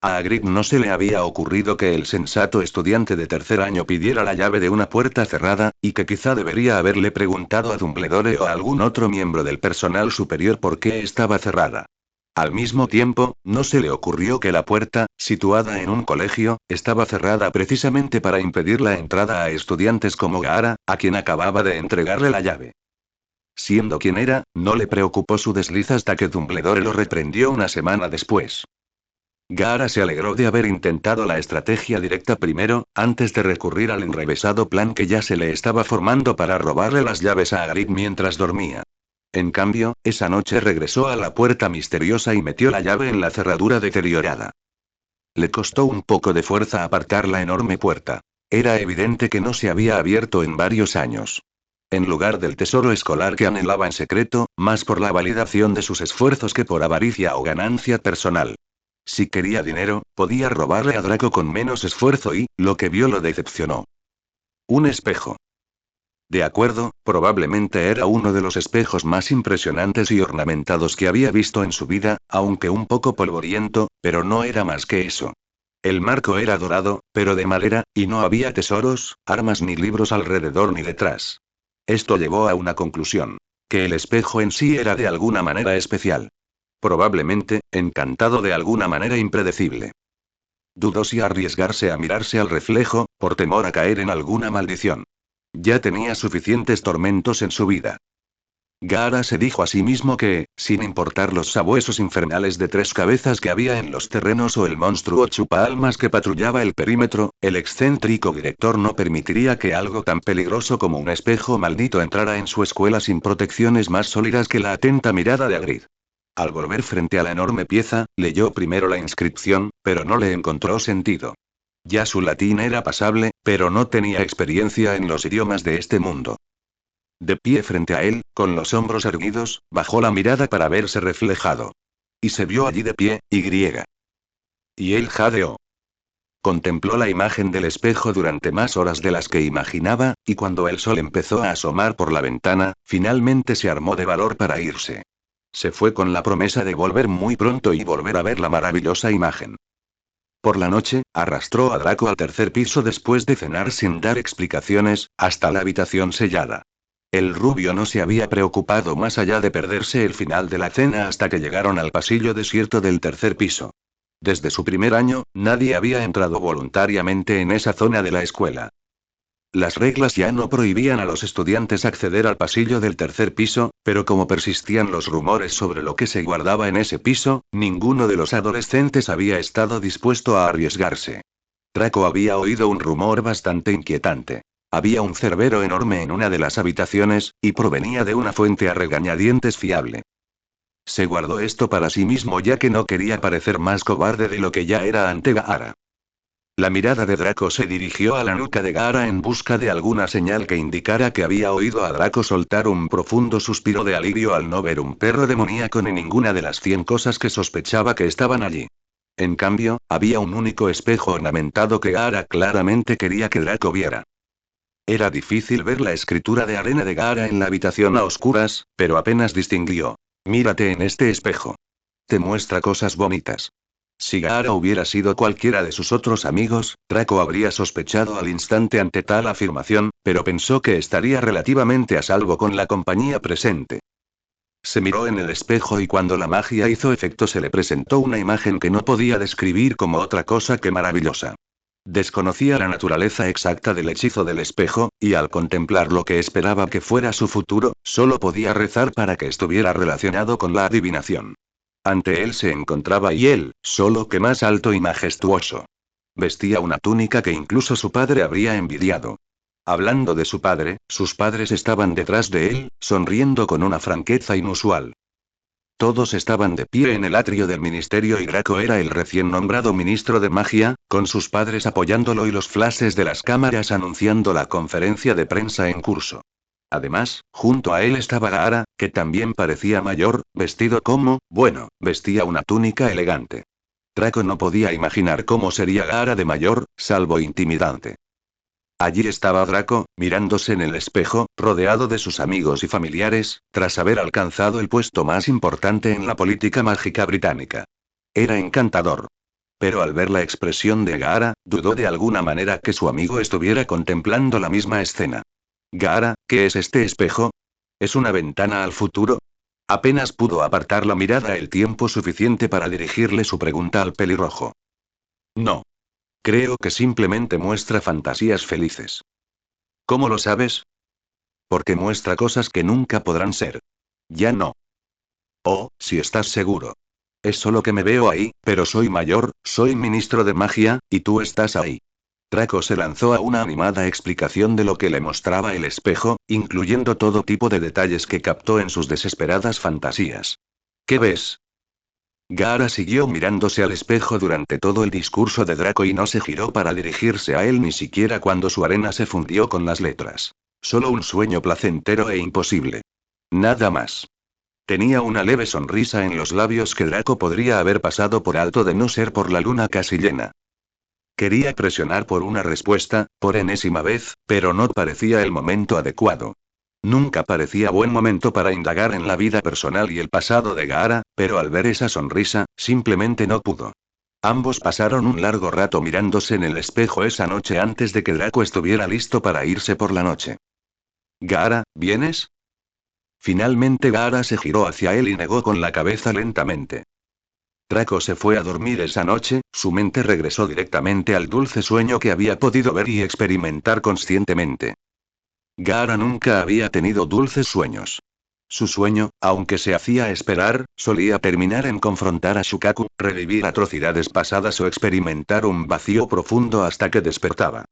A Hagrid no se le había ocurrido que el sensato estudiante de tercer año pidiera la llave de una puerta cerrada, y que quizá debería haberle preguntado a Dumbledore o a algún otro miembro del personal superior por qué estaba cerrada. Al mismo tiempo, no se le ocurrió que la puerta, situada en un colegio, estaba cerrada precisamente para impedir la entrada a estudiantes como Gaara, a quien acababa de entregarle la llave. Siendo quien era, no le preocupó su desliz hasta que Dumbledore lo reprendió una semana después. Gaara se alegró de haber intentado la estrategia directa primero, antes de recurrir al enrevesado plan que ya se le estaba formando para robarle las llaves a Hagrid mientras dormía. En cambio, esa noche regresó a la puerta misteriosa y metió la llave en la cerradura deteriorada. Le costó un poco de fuerza apartar la enorme puerta. Era evidente que no se había abierto en varios años. En lugar del tesoro escolar que anhelaba en secreto, más por la validación de sus esfuerzos que por avaricia o ganancia personal. Si quería dinero, podía robarle a Draco con menos esfuerzo y, lo que vio lo decepcionó. Un espejo. De acuerdo, probablemente era uno de los espejos más impresionantes y ornamentados que había visto en su vida, aunque un poco polvoriento, pero no era más que eso. El marco era dorado, pero de madera, y no había tesoros, armas ni libros alrededor ni detrás. Esto llevó a una conclusión. Que el espejo en sí era de alguna manera especial. Probablemente, encantado de alguna manera impredecible. Dudó si arriesgarse a mirarse al reflejo, por temor a caer en alguna maldición. Ya tenía suficientes tormentos en su vida. Gaara se dijo a sí mismo que, sin importar los sabuesos infernales de 3 cabezas que había en los terrenos o el monstruo chupaalmas que patrullaba el perímetro, el excéntrico director no permitiría que algo tan peligroso como un espejo maldito entrara en su escuela sin protecciones más sólidas que la atenta mirada de Hagrid. Al volver frente a la enorme pieza, leyó primero la inscripción, pero no le encontró sentido. Ya su latín era pasable, pero no tenía experiencia en los idiomas de este mundo. De pie frente a él, con los hombros erguidos, bajó la mirada para verse reflejado. Y se vio allí de pie, y él jadeó. Contempló la imagen del espejo durante más horas de las que imaginaba, y cuando el sol empezó a asomar por la ventana, finalmente se armó de valor para irse. Se fue con la promesa de volver muy pronto y volver a ver la maravillosa imagen. Por la noche, arrastró a Draco al tercer piso después de cenar sin dar explicaciones, hasta la habitación sellada. El rubio no se había preocupado más allá de perderse el final de la cena hasta que llegaron al pasillo desierto del tercer piso. Desde su primer año, nadie había entrado voluntariamente en esa zona de la escuela. Las reglas ya no prohibían a los estudiantes acceder al pasillo del tercer piso, pero como persistían los rumores sobre lo que se guardaba en ese piso, ninguno de los adolescentes había estado dispuesto a arriesgarse. Draco había oído un rumor bastante inquietante. Había un cerbero enorme en una de las habitaciones, y provenía de una fuente a regañadientes fiable. Se guardó esto para sí mismo ya que no quería parecer más cobarde de lo que ya era ante Gaara. La mirada de Draco se dirigió a la nuca de Gaara en busca de alguna señal que indicara que había oído a Draco soltar un profundo suspiro de alivio al no ver un perro demoníaco ni ninguna de las 100 cosas que sospechaba que estaban allí. En cambio, había un único espejo ornamentado que Gaara claramente quería que Draco viera. Era difícil ver la escritura de arena de Gaara en la habitación a oscuras, pero apenas distinguió. Mírate en este espejo. Te muestra cosas bonitas. Si Gaara hubiera sido cualquiera de sus otros amigos, Draco habría sospechado al instante ante tal afirmación, pero pensó que estaría relativamente a salvo con la compañía presente. Se miró en el espejo y cuando la magia hizo efecto se le presentó una imagen que no podía describir como otra cosa que maravillosa. Desconocía la naturaleza exacta del hechizo del espejo, y al contemplar lo que esperaba que fuera su futuro, solo podía rezar para que estuviera relacionado con la adivinación. Ante él se encontraba Hiel, solo que más alto y majestuoso. Vestía una túnica que incluso su padre habría envidiado. Hablando de su padre, sus padres estaban detrás de él, sonriendo con una franqueza inusual. Todos estaban de pie en el atrio del ministerio y Draco era el recién nombrado ministro de magia, con sus padres apoyándolo y los flashes de las cámaras anunciando la conferencia de prensa en curso. Además, junto a él estaba Gaara, que también parecía mayor, vestido vestía una túnica elegante. Draco no podía imaginar cómo sería Gaara de mayor, salvo intimidante. Allí estaba Draco, mirándose en el espejo, rodeado de sus amigos y familiares, tras haber alcanzado el puesto más importante en la política mágica británica. Era encantador. Pero al ver la expresión de Gaara, dudó de alguna manera que su amigo estuviera contemplando la misma escena. Gaara, ¿qué es este espejo? ¿Es una ventana al futuro? Apenas pudo apartar la mirada el tiempo suficiente para dirigirle su pregunta al pelirrojo. No. Creo que simplemente muestra fantasías felices. ¿Cómo lo sabes? Porque muestra cosas que nunca podrán ser. Ya no. Oh, si estás seguro. Es solo que me veo ahí, pero soy mayor, soy ministro de magia, y tú estás ahí. Draco se lanzó a una animada explicación de lo que le mostraba el espejo, incluyendo todo tipo de detalles que captó en sus desesperadas fantasías. ¿Qué ves? Gaara siguió mirándose al espejo durante todo el discurso de Draco y no se giró para dirigirse a él ni siquiera cuando su arena se fundió con las letras. Solo un sueño placentero e imposible. Nada más. Tenía una leve sonrisa en los labios que Draco podría haber pasado por alto de no ser por la luna casi llena. Quería presionar por una respuesta, por enésima vez, pero no parecía el momento adecuado. Nunca parecía buen momento para indagar en la vida personal y el pasado de Gaara, pero al ver esa sonrisa, simplemente no pudo. Ambos pasaron un largo rato mirándose en el espejo esa noche antes de que Draco estuviera listo para irse por la noche. Gaara, ¿vienes? Finalmente Gaara se giró hacia él y negó con la cabeza lentamente. Draco se fue a dormir esa noche, su mente regresó directamente al dulce sueño que había podido ver y experimentar conscientemente. Gaara nunca había tenido dulces sueños. Su sueño, aunque se hacía esperar, solía terminar en confrontar a Shukaku, revivir atrocidades pasadas o experimentar un vacío profundo hasta que despertaba.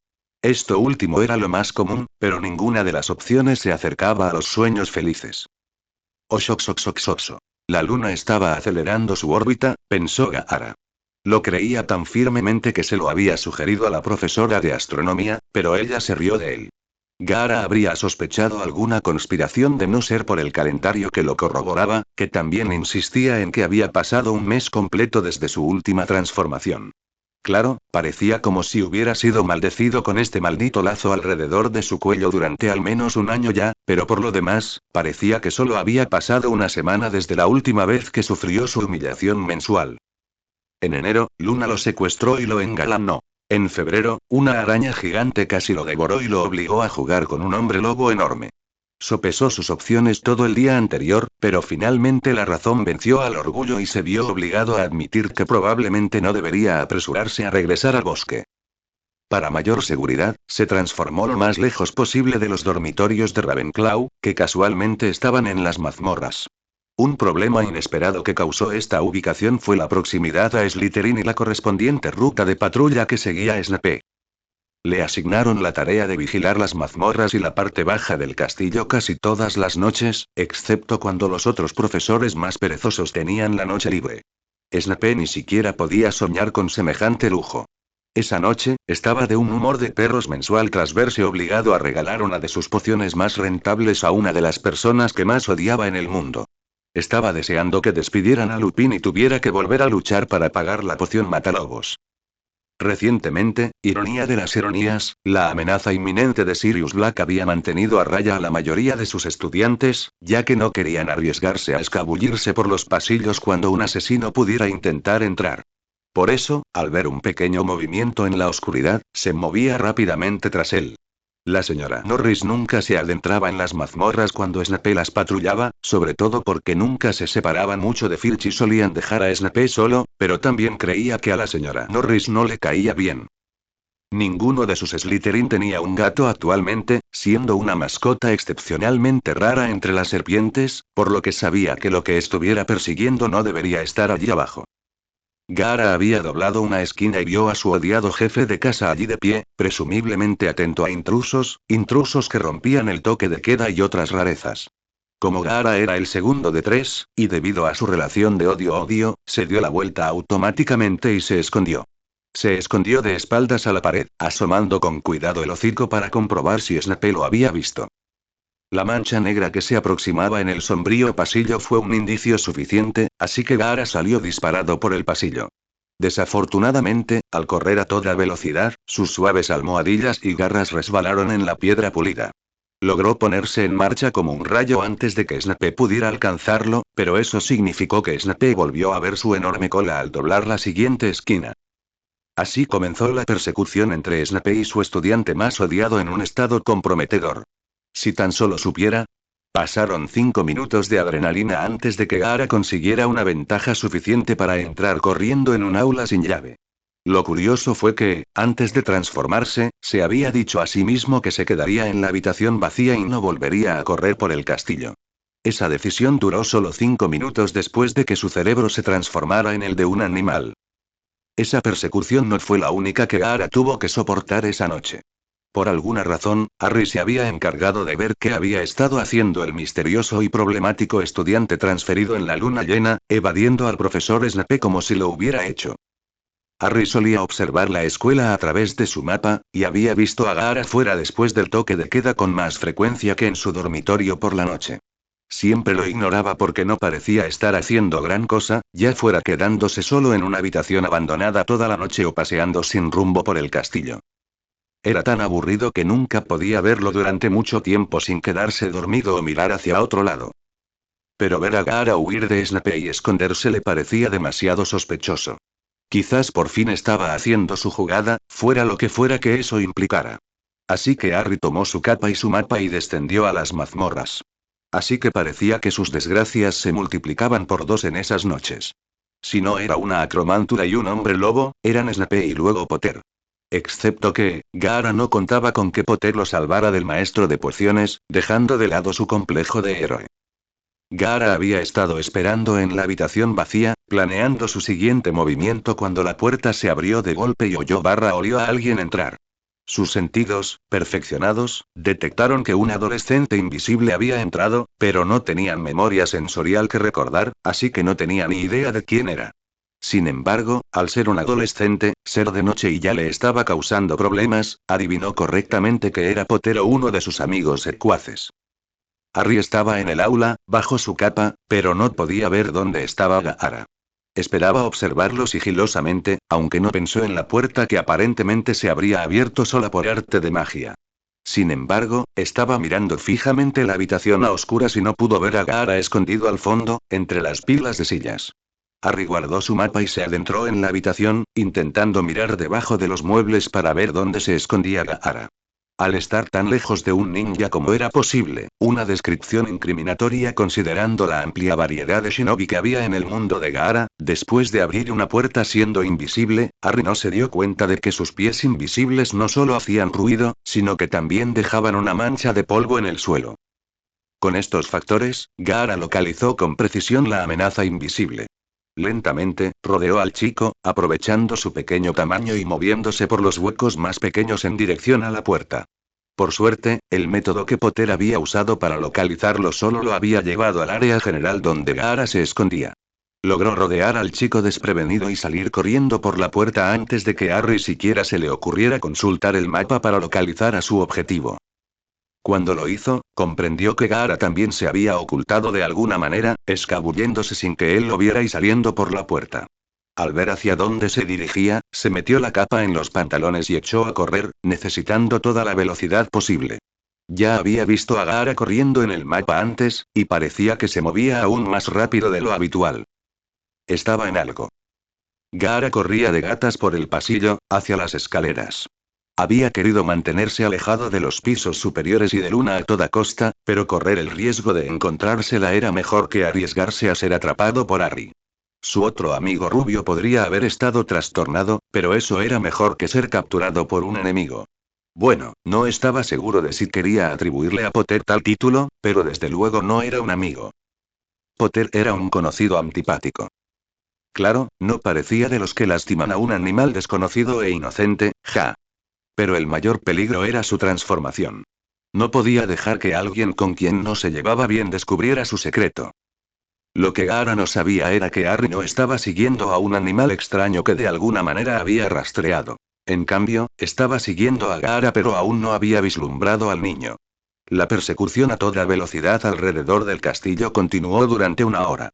Esto último era lo más común, pero ninguna de las opciones se acercaba a los sueños felices. Oxoxoxoxoxo. La luna estaba acelerando su órbita, pensó Gaara. Lo creía tan firmemente que se lo había sugerido a la profesora de astronomía, pero ella se rió de él. Gaara habría sospechado alguna conspiración de no ser por el calendario que lo corroboraba, que también insistía en que había pasado un mes completo desde su última transformación. Claro, parecía como si hubiera sido maldecido con este maldito lazo alrededor de su cuello durante al menos un año ya, pero por lo demás, parecía que solo había pasado una semana desde la última vez que sufrió su humillación mensual. En enero, Luna lo secuestró y lo engalanó. En febrero, una araña gigante casi lo devoró y lo obligó a jugar con un hombre lobo enorme. Sopesó sus opciones todo el día anterior, pero finalmente la razón venció al orgullo y se vio obligado a admitir que probablemente no debería apresurarse a regresar al bosque. Para mayor seguridad, se transformó lo más lejos posible de los dormitorios de Ravenclaw, que casualmente estaban en las mazmorras. Un problema inesperado que causó esta ubicación fue la proximidad a Slytherin y la correspondiente ruta de patrulla que seguía a Snape. Le asignaron la tarea de vigilar las mazmorras y la parte baja del castillo casi todas las noches, excepto cuando los otros profesores más perezosos tenían la noche libre. Snape ni siquiera podía soñar con semejante lujo. Esa noche, estaba de un humor de perros mensual tras verse obligado a regalar una de sus pociones más rentables a una de las personas que más odiaba en el mundo. Estaba deseando que despidieran a Lupin y tuviera que volver a luchar para pagar la poción matalobos. Recientemente, ironía de las ironías, la amenaza inminente de Sirius Black había mantenido a raya a la mayoría de sus estudiantes, ya que no querían arriesgarse a escabullirse por los pasillos cuando un asesino pudiera intentar entrar. Por eso, al ver un pequeño movimiento en la oscuridad, se movía rápidamente tras él. La señora Norris nunca se adentraba en las mazmorras cuando Snape las patrullaba, sobre todo porque nunca se separaban mucho de Filch y solían dejar a Snape solo, pero también creía que a la señora Norris no le caía bien. Ninguno de sus Slytherin tenía un gato actualmente, siendo una mascota excepcionalmente rara entre las serpientes, por lo que sabía que lo que estuviera persiguiendo no debería estar allí abajo. Gaara había doblado una esquina y vio a su odiado jefe de casa allí de pie, presumiblemente atento a intrusos que rompían el toque de queda y otras rarezas. Como Gaara era el segundo de tres, y debido a su relación de odio-odio, se dio la vuelta automáticamente y se escondió. Se escondió de espaldas a la pared, asomando con cuidado el hocico para comprobar si Snape lo había visto. La mancha negra que se aproximaba en el sombrío pasillo fue un indicio suficiente, así que Gaara salió disparado por el pasillo. Desafortunadamente, al correr a toda velocidad, sus suaves almohadillas y garras resbalaron en la piedra pulida. Logró ponerse en marcha como un rayo antes de que Snape pudiera alcanzarlo, pero eso significó que Snape volvió a ver su enorme cola al doblar la siguiente esquina. Así comenzó la persecución entre Snape y su estudiante más odiado en un estado comprometedor. Si tan solo supiera. Pasaron 5 minutos de adrenalina antes de que Gaara consiguiera una ventaja suficiente para entrar corriendo en un aula sin llave. Lo curioso fue que, antes de transformarse, se había dicho a sí mismo que se quedaría en la habitación vacía y no volvería a correr por el castillo. Esa decisión duró solo 5 minutos después de que su cerebro se transformara en el de un animal. Esa persecución no fue la única que Gaara tuvo que soportar esa noche. Por alguna razón, Harry se había encargado de ver qué había estado haciendo el misterioso y problemático estudiante transferido en la luna llena, evadiendo al profesor Snape como si lo hubiera hecho. Harry solía observar la escuela a través de su mapa, y había visto a Gaara fuera después del toque de queda con más frecuencia que en su dormitorio por la noche. Siempre lo ignoraba porque no parecía estar haciendo gran cosa, ya fuera quedándose solo en una habitación abandonada toda la noche o paseando sin rumbo por el castillo. Era tan aburrido que nunca podía verlo durante mucho tiempo sin quedarse dormido o mirar hacia otro lado. Pero ver a Gaara huir de Snape y esconderse le parecía demasiado sospechoso. Quizás por fin estaba haciendo su jugada, fuera lo que fuera que eso implicara. Así que Harry tomó su capa y su mapa y descendió a las mazmorras. Así que parecía que sus desgracias se multiplicaban por 2 en esas noches. Si no era una acromántula y un hombre lobo, eran Snape y luego Potter. Excepto que, Gaara no contaba con que Potter lo salvara del maestro de pociones, dejando de lado su complejo de héroe. Gaara había estado esperando en la habitación vacía, planeando su siguiente movimiento cuando la puerta se abrió de golpe y olió a alguien entrar. Sus sentidos, perfeccionados, detectaron que un adolescente invisible había entrado, pero no tenían memoria sensorial que recordar, así que no tenía ni idea de quién era. Sin embargo, al ser un adolescente, ser de noche y ya le estaba causando problemas, adivinó correctamente que era Potter o uno de sus amigos secuaces. Harry estaba en el aula, bajo su capa, pero no podía ver dónde estaba Gaara. Esperaba observarlo sigilosamente, aunque no pensó en la puerta que aparentemente se habría abierto sola por arte de magia. Sin embargo, estaba mirando fijamente la habitación a oscuras y no pudo ver a Gaara escondido al fondo, entre las pilas de sillas. Harry guardó su mapa y se adentró en la habitación, intentando mirar debajo de los muebles para ver dónde se escondía Gaara. Al estar tan lejos de un ninja como era posible, una descripción incriminatoria considerando la amplia variedad de shinobi que había en el mundo de Gaara, después de abrir una puerta siendo invisible, Harry no se dio cuenta de que sus pies invisibles no solo hacían ruido, sino que también dejaban una mancha de polvo en el suelo. Con estos factores, Gaara localizó con precisión la amenaza invisible. Lentamente, rodeó al chico, aprovechando su pequeño tamaño y moviéndose por los huecos más pequeños en dirección a la puerta. Por suerte, el método que Potter había usado para localizarlo solo lo había llevado al área general donde Gaara se escondía. Logró rodear al chico desprevenido y salir corriendo por la puerta antes de que a Harry siquiera se le ocurriera consultar el mapa para localizar a su objetivo. Cuando lo hizo, comprendió que Gaara también se había ocultado de alguna manera, escabulléndose sin que él lo viera y saliendo por la puerta. Al ver hacia dónde se dirigía, se metió la capa en los pantalones y echó a correr, necesitando toda la velocidad posible. Ya había visto a Gaara corriendo en el mapa antes, y parecía que se movía aún más rápido de lo habitual. Estaba en algo. Gaara corría de gatas por el pasillo, hacia las escaleras. Había querido mantenerse alejado de los pisos superiores y de Luna a toda costa, pero correr el riesgo de encontrársela era mejor que arriesgarse a ser atrapado por Harry. Su otro amigo rubio podría haber estado trastornado, pero eso era mejor que ser capturado por un enemigo. Bueno, no estaba seguro de si quería atribuirle a Potter tal título, pero desde luego no era un amigo. Potter era un conocido antipático. Claro, no parecía de los que lastiman a un animal desconocido e inocente, ja. Pero el mayor peligro era su transformación. No podía dejar que alguien con quien no se llevaba bien descubriera su secreto. Lo que Gaara no sabía era que Harry no estaba siguiendo a un animal extraño que de alguna manera había rastreado. En cambio, estaba siguiendo a Gaara pero aún no había vislumbrado al niño. La persecución a toda velocidad alrededor del castillo continuó durante una hora.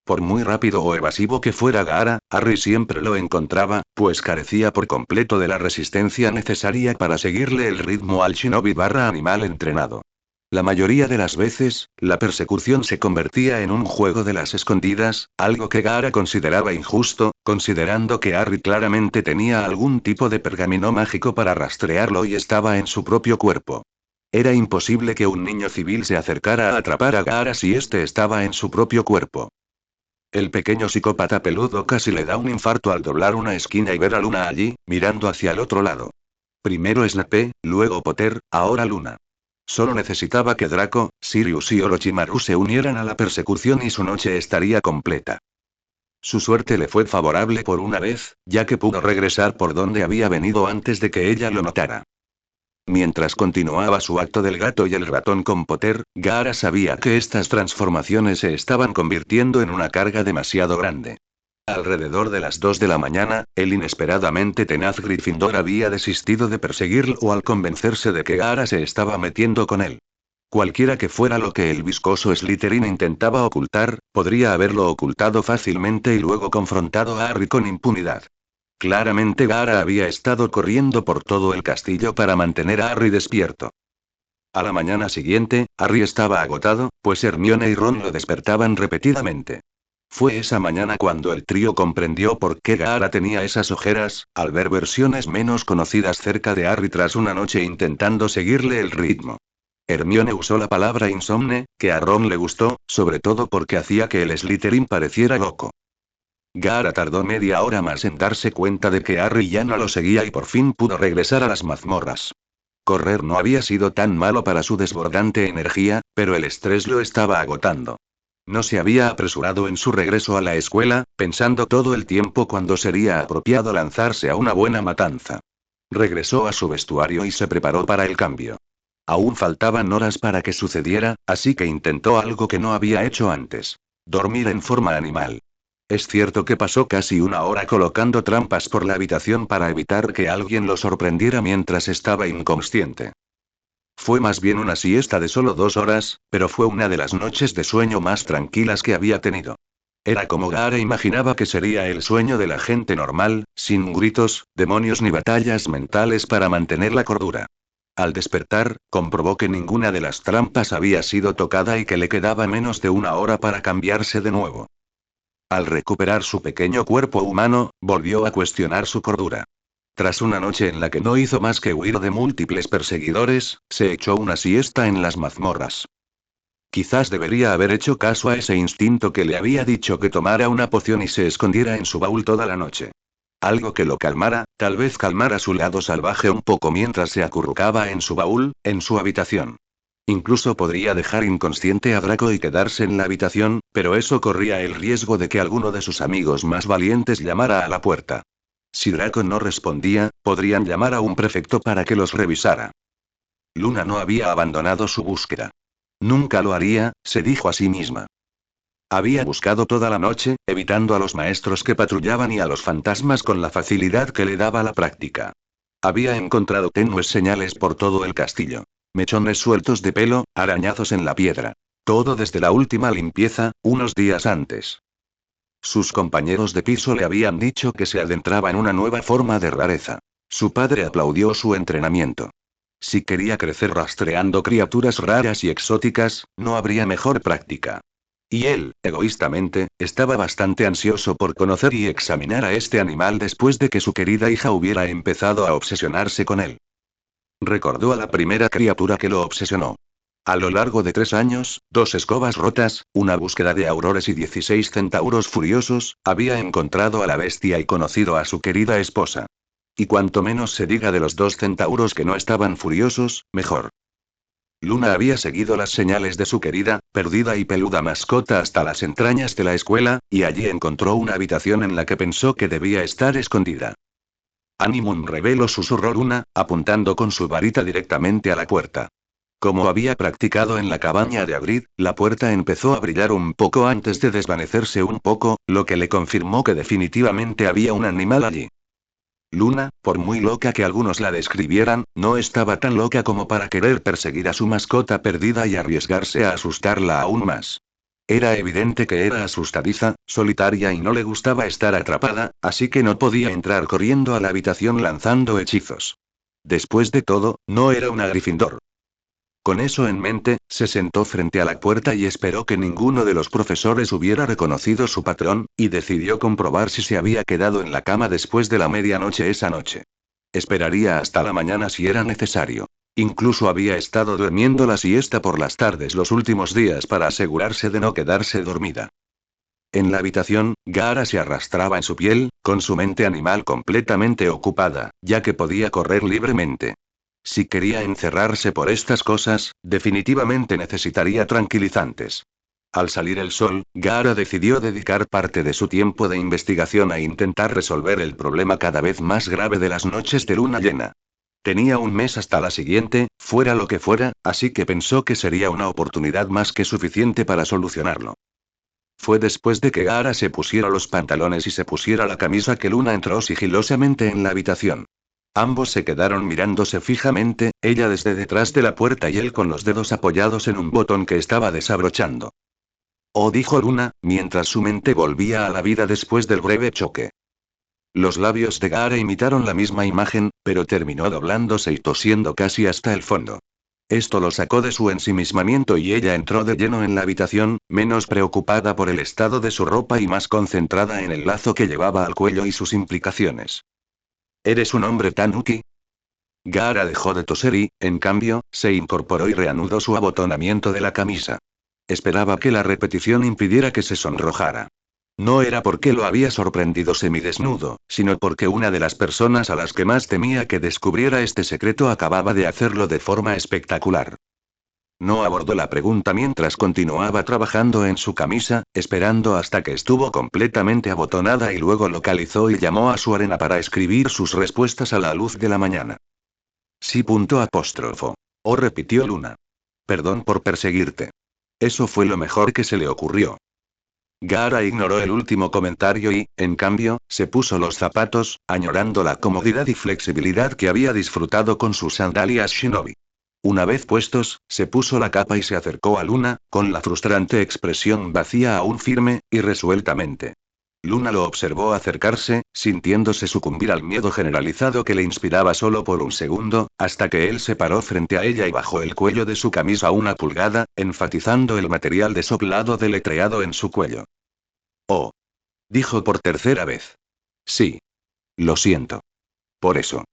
Por muy rápido o evasivo que fuera Gaara, Harry siempre lo encontraba, pues carecía por completo de la resistencia necesaria para seguirle el ritmo al shinobi/animal entrenado. La mayoría de las veces, la persecución se convertía en un juego de las escondidas, algo que Gaara consideraba injusto, considerando que Harry claramente tenía algún tipo de pergamino mágico para rastrearlo y estaba en su propio cuerpo. Era imposible que un niño civil se acercara a atrapar a Gaara si éste estaba en su propio cuerpo. El pequeño psicópata peludo casi le da un infarto al doblar una esquina y ver a Luna allí, mirando hacia el otro lado. Primero Snape, luego Potter, ahora Luna. Solo necesitaba que Draco, Sirius y Orochimaru se unieran a la persecución y su noche estaría completa. Su suerte le fue favorable por una vez, ya que pudo regresar por donde había venido antes de que ella lo notara. Mientras continuaba su acto del gato y el ratón con Potter, Gaara sabía que estas transformaciones se estaban convirtiendo en una carga demasiado grande. Alrededor de las 2 de la mañana, el inesperadamente tenaz Gryffindor había desistido de perseguirlo al convencerse de que Gaara se estaba metiendo con él. Cualquiera que fuera lo que el viscoso Slytherin intentaba ocultar, podría haberlo ocultado fácilmente y luego confrontado a Harry con impunidad. Claramente Gaara había estado corriendo por todo el castillo para mantener a Harry despierto. A la mañana siguiente, Harry estaba agotado, pues Hermione y Ron lo despertaban repetidamente. Fue esa mañana cuando el trío comprendió por qué Gaara tenía esas ojeras, al ver versiones menos conocidas cerca de Harry tras una noche intentando seguirle el ritmo. Hermione usó la palabra insomne, que a Ron le gustó, sobre todo porque hacía que el Slytherin pareciera loco. Gaara tardó media hora más en darse cuenta de que Harry ya no lo seguía y por fin pudo regresar a las mazmorras. Correr no había sido tan malo para su desbordante energía, pero el estrés lo estaba agotando. No se había apresurado en su regreso a la escuela, pensando todo el tiempo cuándo sería apropiado lanzarse a una buena matanza. Regresó a su vestuario y se preparó para el cambio. Aún faltaban horas para que sucediera, así que intentó algo que no había hecho antes. Dormir en forma animal. Es cierto que pasó casi una hora colocando trampas por la habitación para evitar que alguien lo sorprendiera mientras estaba inconsciente. Fue más bien una siesta de solo 2 horas, pero fue una de las noches de sueño más tranquilas que había tenido. Era como Gaara imaginaba que sería el sueño de la gente normal, sin gritos, demonios ni batallas mentales para mantener la cordura. Al despertar, comprobó que ninguna de las trampas había sido tocada y que le quedaba menos de una hora para cambiarse de nuevo. Al recuperar su pequeño cuerpo humano, volvió a cuestionar su cordura. Tras una noche en la que no hizo más que huir de múltiples perseguidores, se echó una siesta en las mazmorras. Quizás debería haber hecho caso a ese instinto que le había dicho que tomara una poción y se escondiera en su baúl toda la noche. Algo que lo calmara, tal vez calmara su lado salvaje un poco mientras se acurrucaba en su baúl, en su habitación. Incluso podría dejar inconsciente a Draco y quedarse en la habitación, pero eso corría el riesgo de que alguno de sus amigos más valientes llamara a la puerta. Si Draco no respondía, podrían llamar a un prefecto para que los revisara. Luna no había abandonado su búsqueda. Nunca lo haría, se dijo a sí misma. Había buscado toda la noche, evitando a los maestros que patrullaban y a los fantasmas con la facilidad que le daba la práctica. Había encontrado tenues señales por todo el castillo. Mechones sueltos de pelo, arañazos en la piedra. Todo desde la última limpieza, unos días antes. Sus compañeros de piso le habían dicho que se adentraba en una nueva forma de rareza. Su padre aplaudió su entrenamiento. Si quería crecer rastreando criaturas raras y exóticas, no habría mejor práctica. Y él, egoístamente, estaba bastante ansioso por conocer y examinar a este animal después de que su querida hija hubiera empezado a obsesionarse con él. Recordó a la primera criatura que lo obsesionó. A lo largo de 3 años, 2 escobas rotas, una búsqueda de aurores y 16 centauros furiosos, había encontrado a la bestia y conocido a su querida esposa. Y cuanto menos se diga de los 2 centauros que no estaban furiosos, mejor. Luna había seguido las señales de su querida, perdida y peluda mascota hasta las entrañas de la escuela, y allí encontró una habitación en la que pensó que debía estar escondida. Animum Revelo, susurró Luna, apuntando con su varita directamente a la puerta. Como había practicado en la cabaña de Hagrid, la puerta empezó a brillar un poco antes de desvanecerse un poco, lo que le confirmó que definitivamente había un animal allí. Luna, por muy loca que algunos la describieran, no estaba tan loca como para querer perseguir a su mascota perdida y arriesgarse a asustarla aún más. Era evidente que era asustadiza, solitaria y no le gustaba estar atrapada, así que no podía entrar corriendo a la habitación lanzando hechizos. Después de todo, no era una Gryffindor. Con eso en mente, se sentó frente a la puerta y esperó que ninguno de los profesores hubiera reconocido su patrón, y decidió comprobar si se había quedado en la cama después de la medianoche esa noche. Esperaría hasta la mañana si era necesario. Incluso había estado durmiendo la siesta por las tardes los últimos días para asegurarse de no quedarse dormida. En la habitación, Gaara se arrastraba en su piel, con su mente animal completamente ocupada, ya que podía correr libremente. Si quería encerrarse por estas cosas, definitivamente necesitaría tranquilizantes. Al salir el sol, Gaara decidió dedicar parte de su tiempo de investigación a intentar resolver el problema cada vez más grave de las noches de luna llena. Tenía un mes hasta la siguiente, fuera lo que fuera, así que pensó que sería una oportunidad más que suficiente para solucionarlo. Fue después de que Gaara se pusiera los pantalones y se pusiera la camisa que Luna entró sigilosamente en la habitación. Ambos se quedaron mirándose fijamente, ella desde detrás de la puerta y él con los dedos apoyados en un botón que estaba desabrochando. Oh, dijo Luna, mientras su mente volvía a la vida después del breve choque. Los labios de Gaara imitaron la misma imagen, pero terminó doblándose y tosiendo casi hasta el fondo. Esto lo sacó de su ensimismamiento y ella entró de lleno en la habitación, menos preocupada por el estado de su ropa y más concentrada en el lazo que llevaba al cuello y sus implicaciones. ¿Eres un hombre tanuki? Gaara dejó de toser y, en cambio, se incorporó y reanudó su abotonamiento de la camisa. Esperaba que la repetición impidiera que se sonrojara. No era porque lo había sorprendido semidesnudo, sino porque una de las personas a las que más temía que descubriera este secreto acababa de hacerlo de forma espectacular. No abordó la pregunta mientras continuaba trabajando en su camisa, esperando hasta que estuvo completamente abotonada y luego localizó y llamó a su arena para escribir sus respuestas a la luz de la mañana. Sí. Apóstrofo. Oh, repitió Luna. Perdón por perseguirte. Eso fue lo mejor que se le ocurrió. Gaara ignoró el último comentario y, en cambio, se puso los zapatos, añorando la comodidad y flexibilidad que había disfrutado con sus sandalias shinobi. Una vez puestos, se puso la capa y se acercó a Luna, con la frustrante expresión vacía aún firme, y resueltamente. Luna lo observó acercarse, sintiéndose sucumbir al miedo generalizado que le inspiraba solo por un segundo, hasta que él se paró frente a ella y bajó el cuello de su camisa 1 pulgada, enfatizando el material desoplado deletreado en su cuello. Oh. Dijo por tercera vez. Sí. Lo siento. Por eso.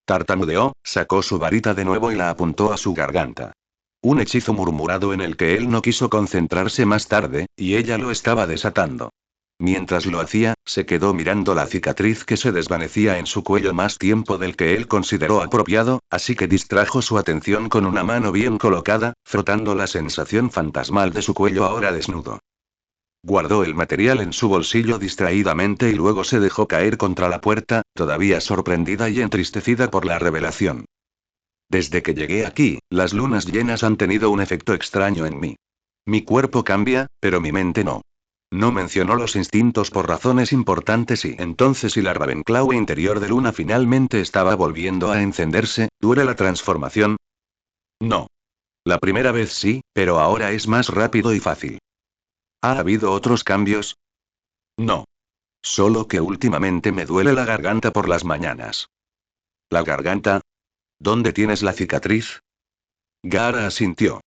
Tartamudeó, sacó su varita de nuevo y la apuntó a su garganta. Un hechizo murmurado en el que él no quiso concentrarse más tarde, y ella lo estaba desatando. Mientras lo hacía, se quedó mirando la cicatriz que se desvanecía en su cuello más tiempo del que él consideró apropiado, así que distrajo su atención con una mano bien colocada, frotando la sensación fantasmal de su cuello ahora desnudo. Guardó el material en su bolsillo distraídamente y luego se dejó caer contra la puerta, todavía sorprendida y entristecida por la revelación. Desde que llegué aquí, las lunas llenas han tenido un efecto extraño en mí. Mi cuerpo cambia, pero mi mente no. No mencionó los instintos por razones importantes y entonces si la Ravenclaw interior de Luna finalmente estaba volviendo a encenderse, ¿dura la transformación? No. La primera vez sí, pero ahora es más rápido y fácil. ¿Ha habido otros cambios? No. Solo que últimamente me duele la garganta por las mañanas. ¿La garganta? ¿Dónde tienes la cicatriz? Gaara asintió.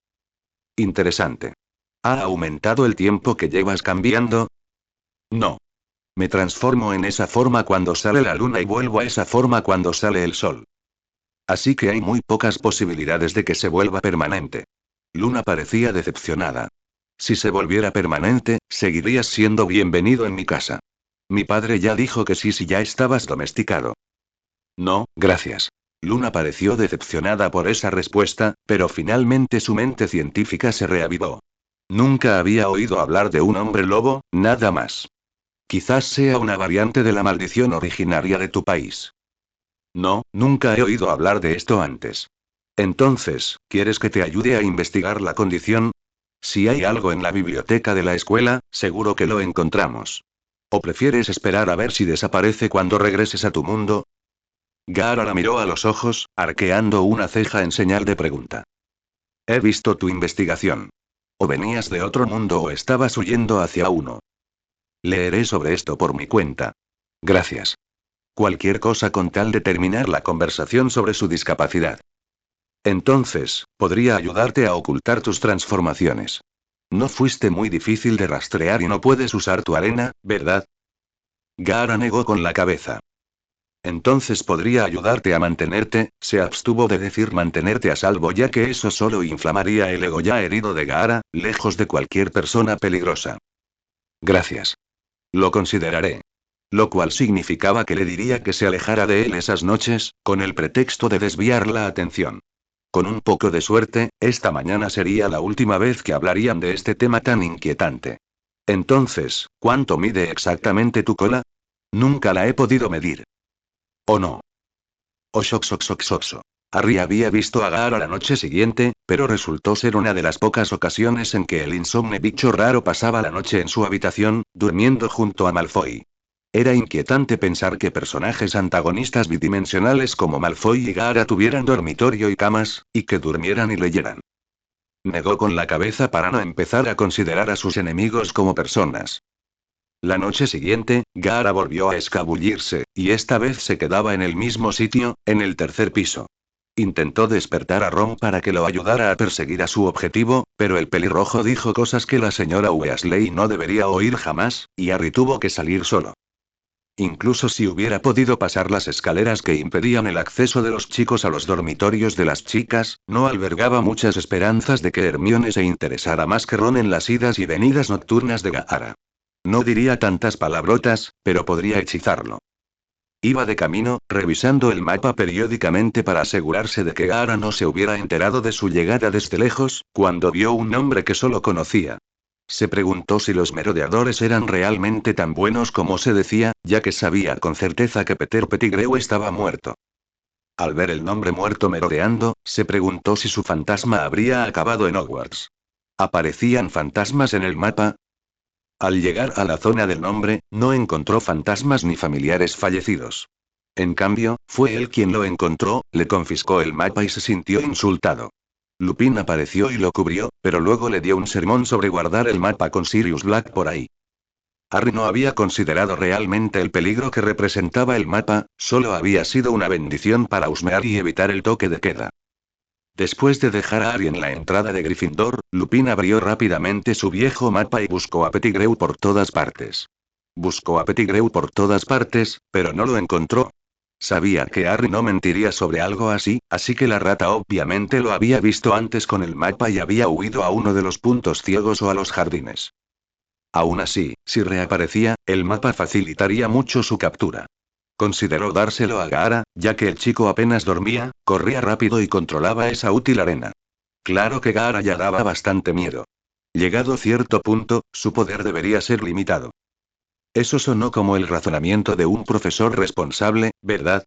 Interesante. ¿Ha aumentado el tiempo que llevas cambiando? No. Me transformo en esa forma cuando sale la luna y vuelvo a esa forma cuando sale el sol. Así que hay muy pocas posibilidades de que se vuelva permanente. Luna parecía decepcionada. Si se volviera permanente, seguirías siendo bienvenido en mi casa. Mi padre ya dijo que sí si ya estabas domesticado. No, gracias. Luna pareció decepcionada por esa respuesta, pero finalmente su mente científica se reavivó. Nunca había oído hablar de un hombre lobo, nada más. Quizás sea una variante de la maldición originaria de tu país. No, nunca he oído hablar de esto antes. Entonces, ¿quieres que te ayude a investigar la condición? Si hay algo en la biblioteca de la escuela, seguro que lo encontramos. ¿O prefieres esperar a ver si desaparece cuando regreses a tu mundo? Gaara la miró a los ojos, arqueando una ceja en señal de pregunta. He visto tu investigación. O venías de otro mundo o estabas huyendo hacia uno. Leeré sobre esto por mi cuenta. Gracias. Cualquier cosa con tal de terminar la conversación sobre su discapacidad. Entonces, podría ayudarte a ocultar tus transformaciones. No fuiste muy difícil de rastrear y no puedes usar tu arena, ¿verdad? Gaara negó con la cabeza. Entonces podría ayudarte a mantenerte, se abstuvo de decir mantenerte a salvo ya que eso solo inflamaría el ego ya herido de Gaara, lejos de cualquier persona peligrosa. Gracias. Lo consideraré. Lo cual significaba que le diría que se alejara de él esas noches, con el pretexto de desviar la atención. Con un poco de suerte, esta mañana sería la última vez que hablarían de este tema tan inquietante. Entonces, ¿cuánto mide exactamente tu cola? Nunca la he podido medir. ¿O no? Oxoxoxoxoxo. Harry había visto a Gaara la noche siguiente, pero resultó ser una de las pocas ocasiones en que el insomne bicho raro pasaba la noche en su habitación, durmiendo junto a Malfoy. Era inquietante pensar que personajes antagonistas bidimensionales como Malfoy y Gaara tuvieran dormitorio y camas, y que durmieran y leyeran. Negó con la cabeza para no empezar a considerar a sus enemigos como personas. La noche siguiente, Gaara volvió a escabullirse, y esta vez se quedaba en el mismo sitio, en el tercer piso. Intentó despertar a Ron para que lo ayudara a perseguir a su objetivo, pero el pelirrojo dijo cosas que la señora Weasley no debería oír jamás, y Harry tuvo que salir solo. Incluso si hubiera podido pasar las escaleras que impedían el acceso de los chicos a los dormitorios de las chicas, no albergaba muchas esperanzas de que Hermione se interesara más que Ron en las idas y venidas nocturnas de Gaara. No diría tantas palabrotas, pero podría hechizarlo. Iba de camino, revisando el mapa periódicamente para asegurarse de que Gaara no se hubiera enterado de su llegada desde lejos, cuando vio un nombre que solo conocía. Se preguntó si los merodeadores eran realmente tan buenos como se decía, ya que sabía con certeza que Peter Pettigrew estaba muerto. Al ver el nombre muerto merodeando, se preguntó si su fantasma habría acabado en Hogwarts. ¿Aparecían fantasmas en el mapa? Al llegar a la zona del nombre, no encontró fantasmas ni familiares fallecidos. En cambio, fue él quien lo encontró, le confiscó el mapa y se sintió insultado. Lupin apareció y lo cubrió, pero luego le dio un sermón sobre guardar el mapa con Sirius Black por ahí. Harry no había considerado realmente el peligro que representaba el mapa, solo había sido una bendición para husmear y evitar el toque de queda. Después de dejar a Harry en la entrada de Gryffindor, Lupin abrió rápidamente su viejo mapa y buscó a Pettigrew por todas partes. Buscó a Pettigrew por todas partes, pero no lo encontró. Sabía que Harry no mentiría sobre algo así que la rata obviamente lo había visto antes con el mapa y había huido a uno de los puntos ciegos o a los jardines. Aún así, si reaparecía, el mapa facilitaría mucho su captura. Consideró dárselo a Gaara, ya que el chico apenas dormía, corría rápido y controlaba esa útil arena. Claro que Gaara ya daba bastante miedo. Llegado cierto punto, su poder debería ser limitado. Eso sonó como el razonamiento de un profesor responsable, ¿verdad?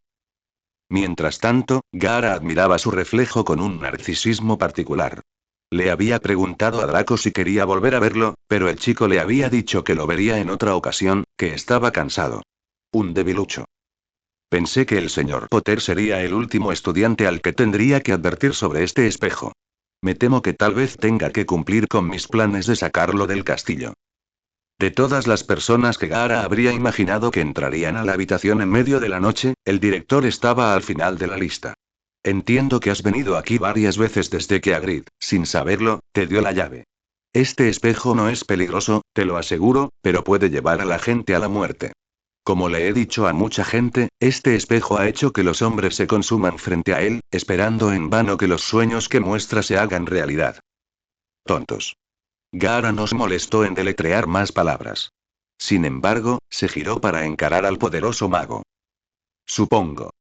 Mientras tanto, Gaara admiraba su reflejo con un narcisismo particular. Le había preguntado a Draco si quería volver a verlo, pero el chico le había dicho que lo vería en otra ocasión, que estaba cansado. Un debilucho. Pensé que el señor Potter sería el último estudiante al que tendría que advertir sobre este espejo. Me temo que tal vez tenga que cumplir con mis planes de sacarlo del castillo. De todas las personas que Gaara habría imaginado que entrarían a la habitación en medio de la noche, el director estaba al final de la lista. Entiendo que has venido aquí varias veces desde que Hagrid, sin saberlo, te dio la llave. Este espejo no es peligroso, te lo aseguro, pero puede llevar a la gente a la muerte. Como le he dicho a mucha gente, este espejo ha hecho que los hombres se consuman frente a él, esperando en vano que los sueños que muestra se hagan realidad. Tontos. Gaara no se molestó en deletrear más palabras. Sin embargo, se giró para encarar al poderoso mago. Supongo.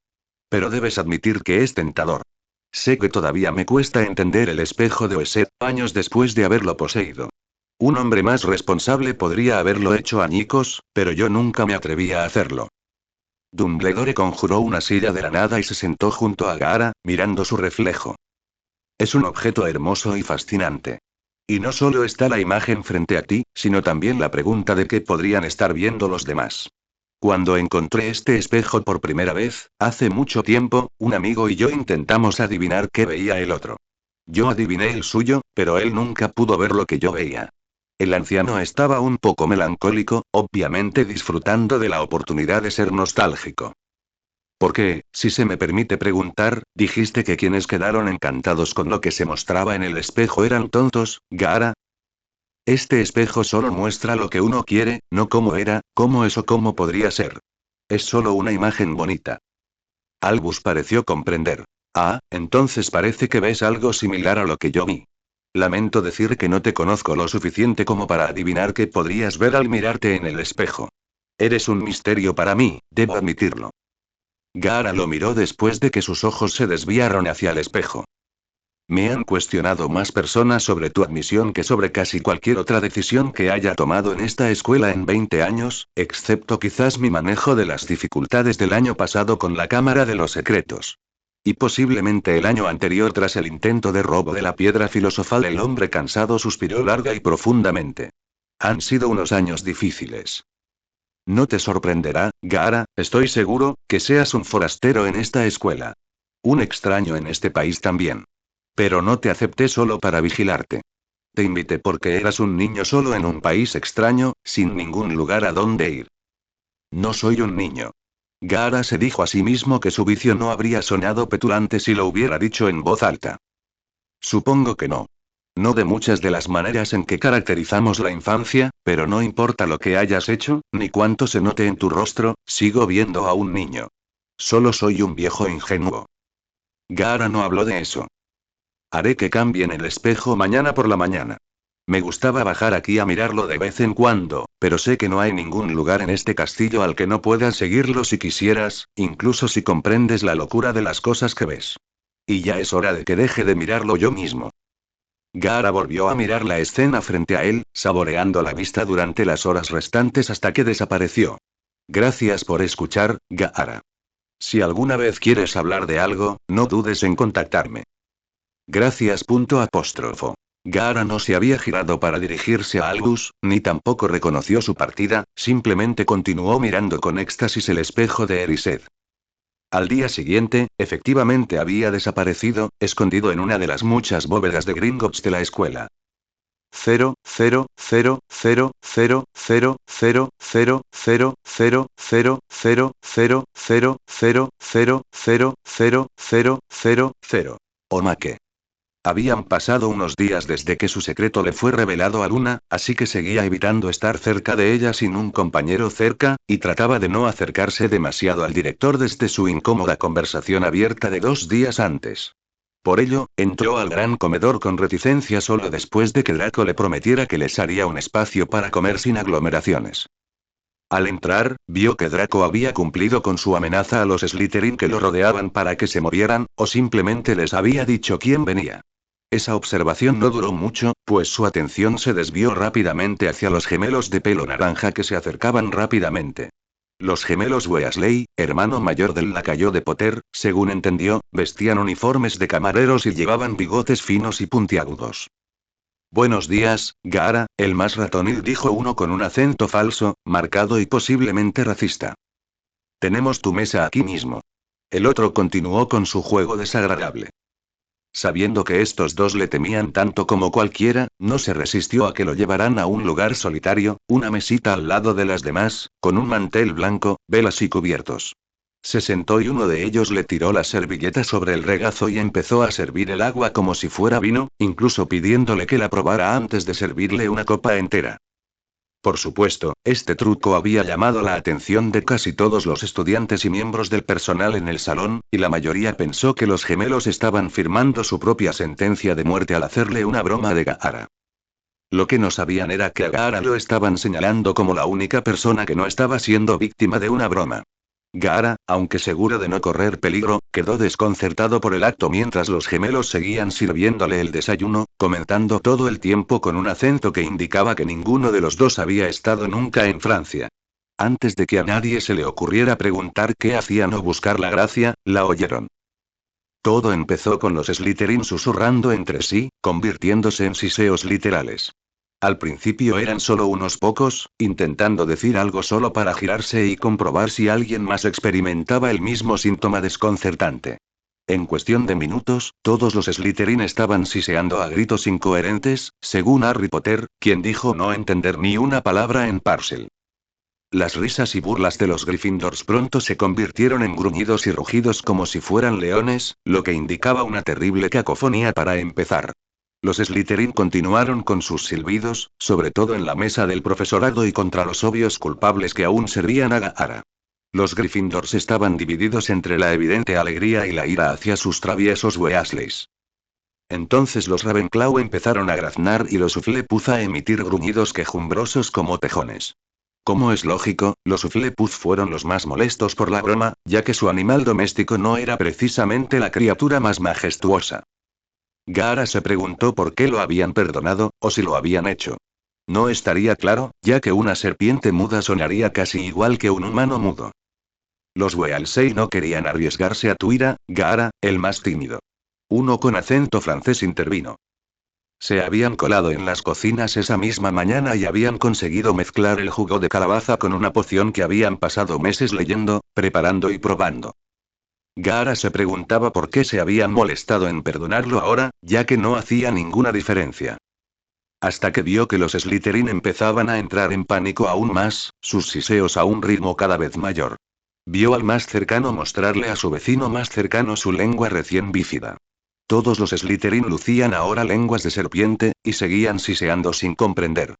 Pero debes admitir que es tentador. Sé que todavía me cuesta entender el espejo de Oeset, años después de haberlo poseído. Un hombre más responsable podría haberlo hecho añicos, pero yo nunca me atreví a hacerlo. Dumbledore conjuró una silla de la nada y se sentó junto a Gaara, mirando su reflejo. Es un objeto hermoso y fascinante. Y no solo está la imagen frente a ti, sino también la pregunta de qué podrían estar viendo los demás. Cuando encontré este espejo por primera vez, hace mucho tiempo, un amigo y yo intentamos adivinar qué veía el otro. Yo adiviné el suyo, pero él nunca pudo ver lo que yo veía. El anciano estaba un poco melancólico, obviamente disfrutando de la oportunidad de ser nostálgico. Porque, si se me permite preguntar, dijiste que quienes quedaron encantados con lo que se mostraba en el espejo eran tontos, Gaara. Este espejo solo muestra lo que uno quiere, no cómo era, cómo es o cómo podría ser. Es solo una imagen bonita. Albus pareció comprender. Ah, entonces parece que ves algo similar a lo que yo vi. Lamento decir que no te conozco lo suficiente como para adivinar qué podrías ver al mirarte en el espejo. Eres un misterio para mí, debo admitirlo. Gaara lo miró después de que sus ojos se desviaron hacia el espejo. Me han cuestionado más personas sobre tu admisión que sobre casi cualquier otra decisión que haya tomado en esta escuela en 20 años, excepto quizás mi manejo de las dificultades del año pasado con la Cámara de los Secretos. Y posiblemente el año anterior tras el intento de robo de la piedra filosofal. El hombre cansado suspiró larga y profundamente. Han sido unos años difíciles. No te sorprenderá, Gaara, estoy seguro, que seas un forastero en esta escuela. Un extraño en este país también. Pero no te acepté solo para vigilarte. Te invité porque eras un niño solo en un país extraño, sin ningún lugar a donde ir. No soy un niño. Gaara se dijo a sí mismo que su vicio no habría sonado petulante si lo hubiera dicho en voz alta. Supongo que no. No de muchas de las maneras en que caracterizamos la infancia, pero no importa lo que hayas hecho, ni cuánto se note en tu rostro, sigo viendo a un niño. Solo soy un viejo ingenuo. Gaara no habló de eso. Haré que cambien el espejo mañana por la mañana. Me gustaba bajar aquí a mirarlo de vez en cuando, Pero sé que no hay ningún lugar en este castillo al que no puedas seguirlo si quisieras, incluso si comprendes la locura de las cosas que ves. Y ya es hora de que deje de mirarlo yo mismo. Gaara volvió a mirar la escena frente a él, saboreando la vista durante las horas restantes hasta que desapareció. Gracias por escuchar, Gaara. Si alguna vez quieres hablar de algo, no dudes en contactarme. Gracias. Apóstrofo. Gaara no se había girado para dirigirse a Albus, ni tampoco reconoció su partida, simplemente continuó mirando con éxtasis el espejo de Erised. Al día siguiente, efectivamente había desaparecido, escondido en una de las muchas bóvedas de Gringotts de la escuela. 0, Omake. Habían pasado unos días desde que su secreto le fue revelado a Luna, así que seguía evitando estar cerca de ella sin un compañero cerca, y trataba de no acercarse demasiado al director desde su incómoda conversación abierta de 2 días antes. Por ello, entró al gran comedor con reticencia solo después de que Draco le prometiera que les haría un espacio para comer sin aglomeraciones. Al entrar, vio que Draco había cumplido con su amenaza a los Slytherin que lo rodeaban para que se movieran, o simplemente les había dicho quién venía. Esa observación no duró mucho, pues su atención se desvió rápidamente hacia los gemelos de pelo naranja que se acercaban rápidamente. Los gemelos Weasley, hermano mayor del lacayo de Potter, según entendió, vestían uniformes de camareros y llevaban bigotes finos y puntiagudos. Buenos días, Gaara, el más ratonil, dijo uno con un acento falso, marcado y posiblemente racista. Tenemos tu mesa aquí mismo. El otro continuó con su juego desagradable. Sabiendo que estos dos le temían tanto como cualquiera, no se resistió a que lo llevaran a un lugar solitario, una mesita al lado de las demás, con un mantel blanco, velas y cubiertos. Se sentó y uno de ellos le tiró la servilleta sobre el regazo y empezó a servir el agua como si fuera vino, incluso pidiéndole que la probara antes de servirle una copa entera. Por supuesto, este truco había llamado la atención de casi todos los estudiantes y miembros del personal en el salón, y la mayoría pensó que los gemelos estaban firmando su propia sentencia de muerte al hacerle una broma de Gaara. Lo que no sabían era que a Gaara lo estaban señalando como la única persona que no estaba siendo víctima de una broma. Gaara, aunque seguro de no correr peligro, quedó desconcertado por el acto mientras los gemelos seguían sirviéndole el desayuno, comentando todo el tiempo con un acento que indicaba que ninguno de los dos había estado nunca en Francia. Antes de que a nadie se le ocurriera preguntar qué hacían o buscar la gracia, la oyeron. Todo empezó con los Slytherin susurrando entre sí, convirtiéndose en siseos literales. Al principio eran solo unos pocos, intentando decir algo solo para girarse y comprobar si alguien más experimentaba el mismo síntoma desconcertante. En cuestión de minutos, todos los Slytherin estaban siseando a gritos incoherentes, según Harry Potter, quien dijo no entender ni una palabra en Parcel. Las risas y burlas de los Gryffindors pronto se convirtieron en gruñidos y rugidos como si fueran leones, lo que indicaba una terrible cacofonía para empezar. Los Slytherin continuaron con sus silbidos, sobre todo en la mesa del profesorado y contra los obvios culpables que aún servían a Gaara. Los Gryffindors estaban divididos entre la evidente alegría y la ira hacia sus traviesos Weasleys. Entonces los Ravenclaw empezaron a graznar y los Hufflepuff a emitir gruñidos quejumbrosos como tejones. Como es lógico, los Hufflepuff fueron los más molestos por la broma, ya que su animal doméstico no era precisamente la criatura más majestuosa. Gaara se preguntó por qué lo habían perdonado, o si lo habían hecho. No estaría claro, ya que una serpiente muda sonaría casi igual que un humano mudo. Los Weasley no querían arriesgarse a tu ira, Gaara, el más tímido. Uno con acento francés intervino. Se habían colado en las cocinas esa misma mañana y habían conseguido mezclar el jugo de calabaza con una poción que habían pasado meses leyendo, preparando y probando. Gaara se preguntaba por qué se habían molestado en perdonarlo ahora, ya que no hacía ninguna diferencia. Hasta que vio que los Slytherin empezaban a entrar en pánico aún más, sus siseos a un ritmo cada vez mayor. Vio al más cercano mostrarle a su vecino más cercano su lengua recién bífida. Todos los Slytherin lucían ahora lenguas de serpiente, y seguían siseando sin comprender.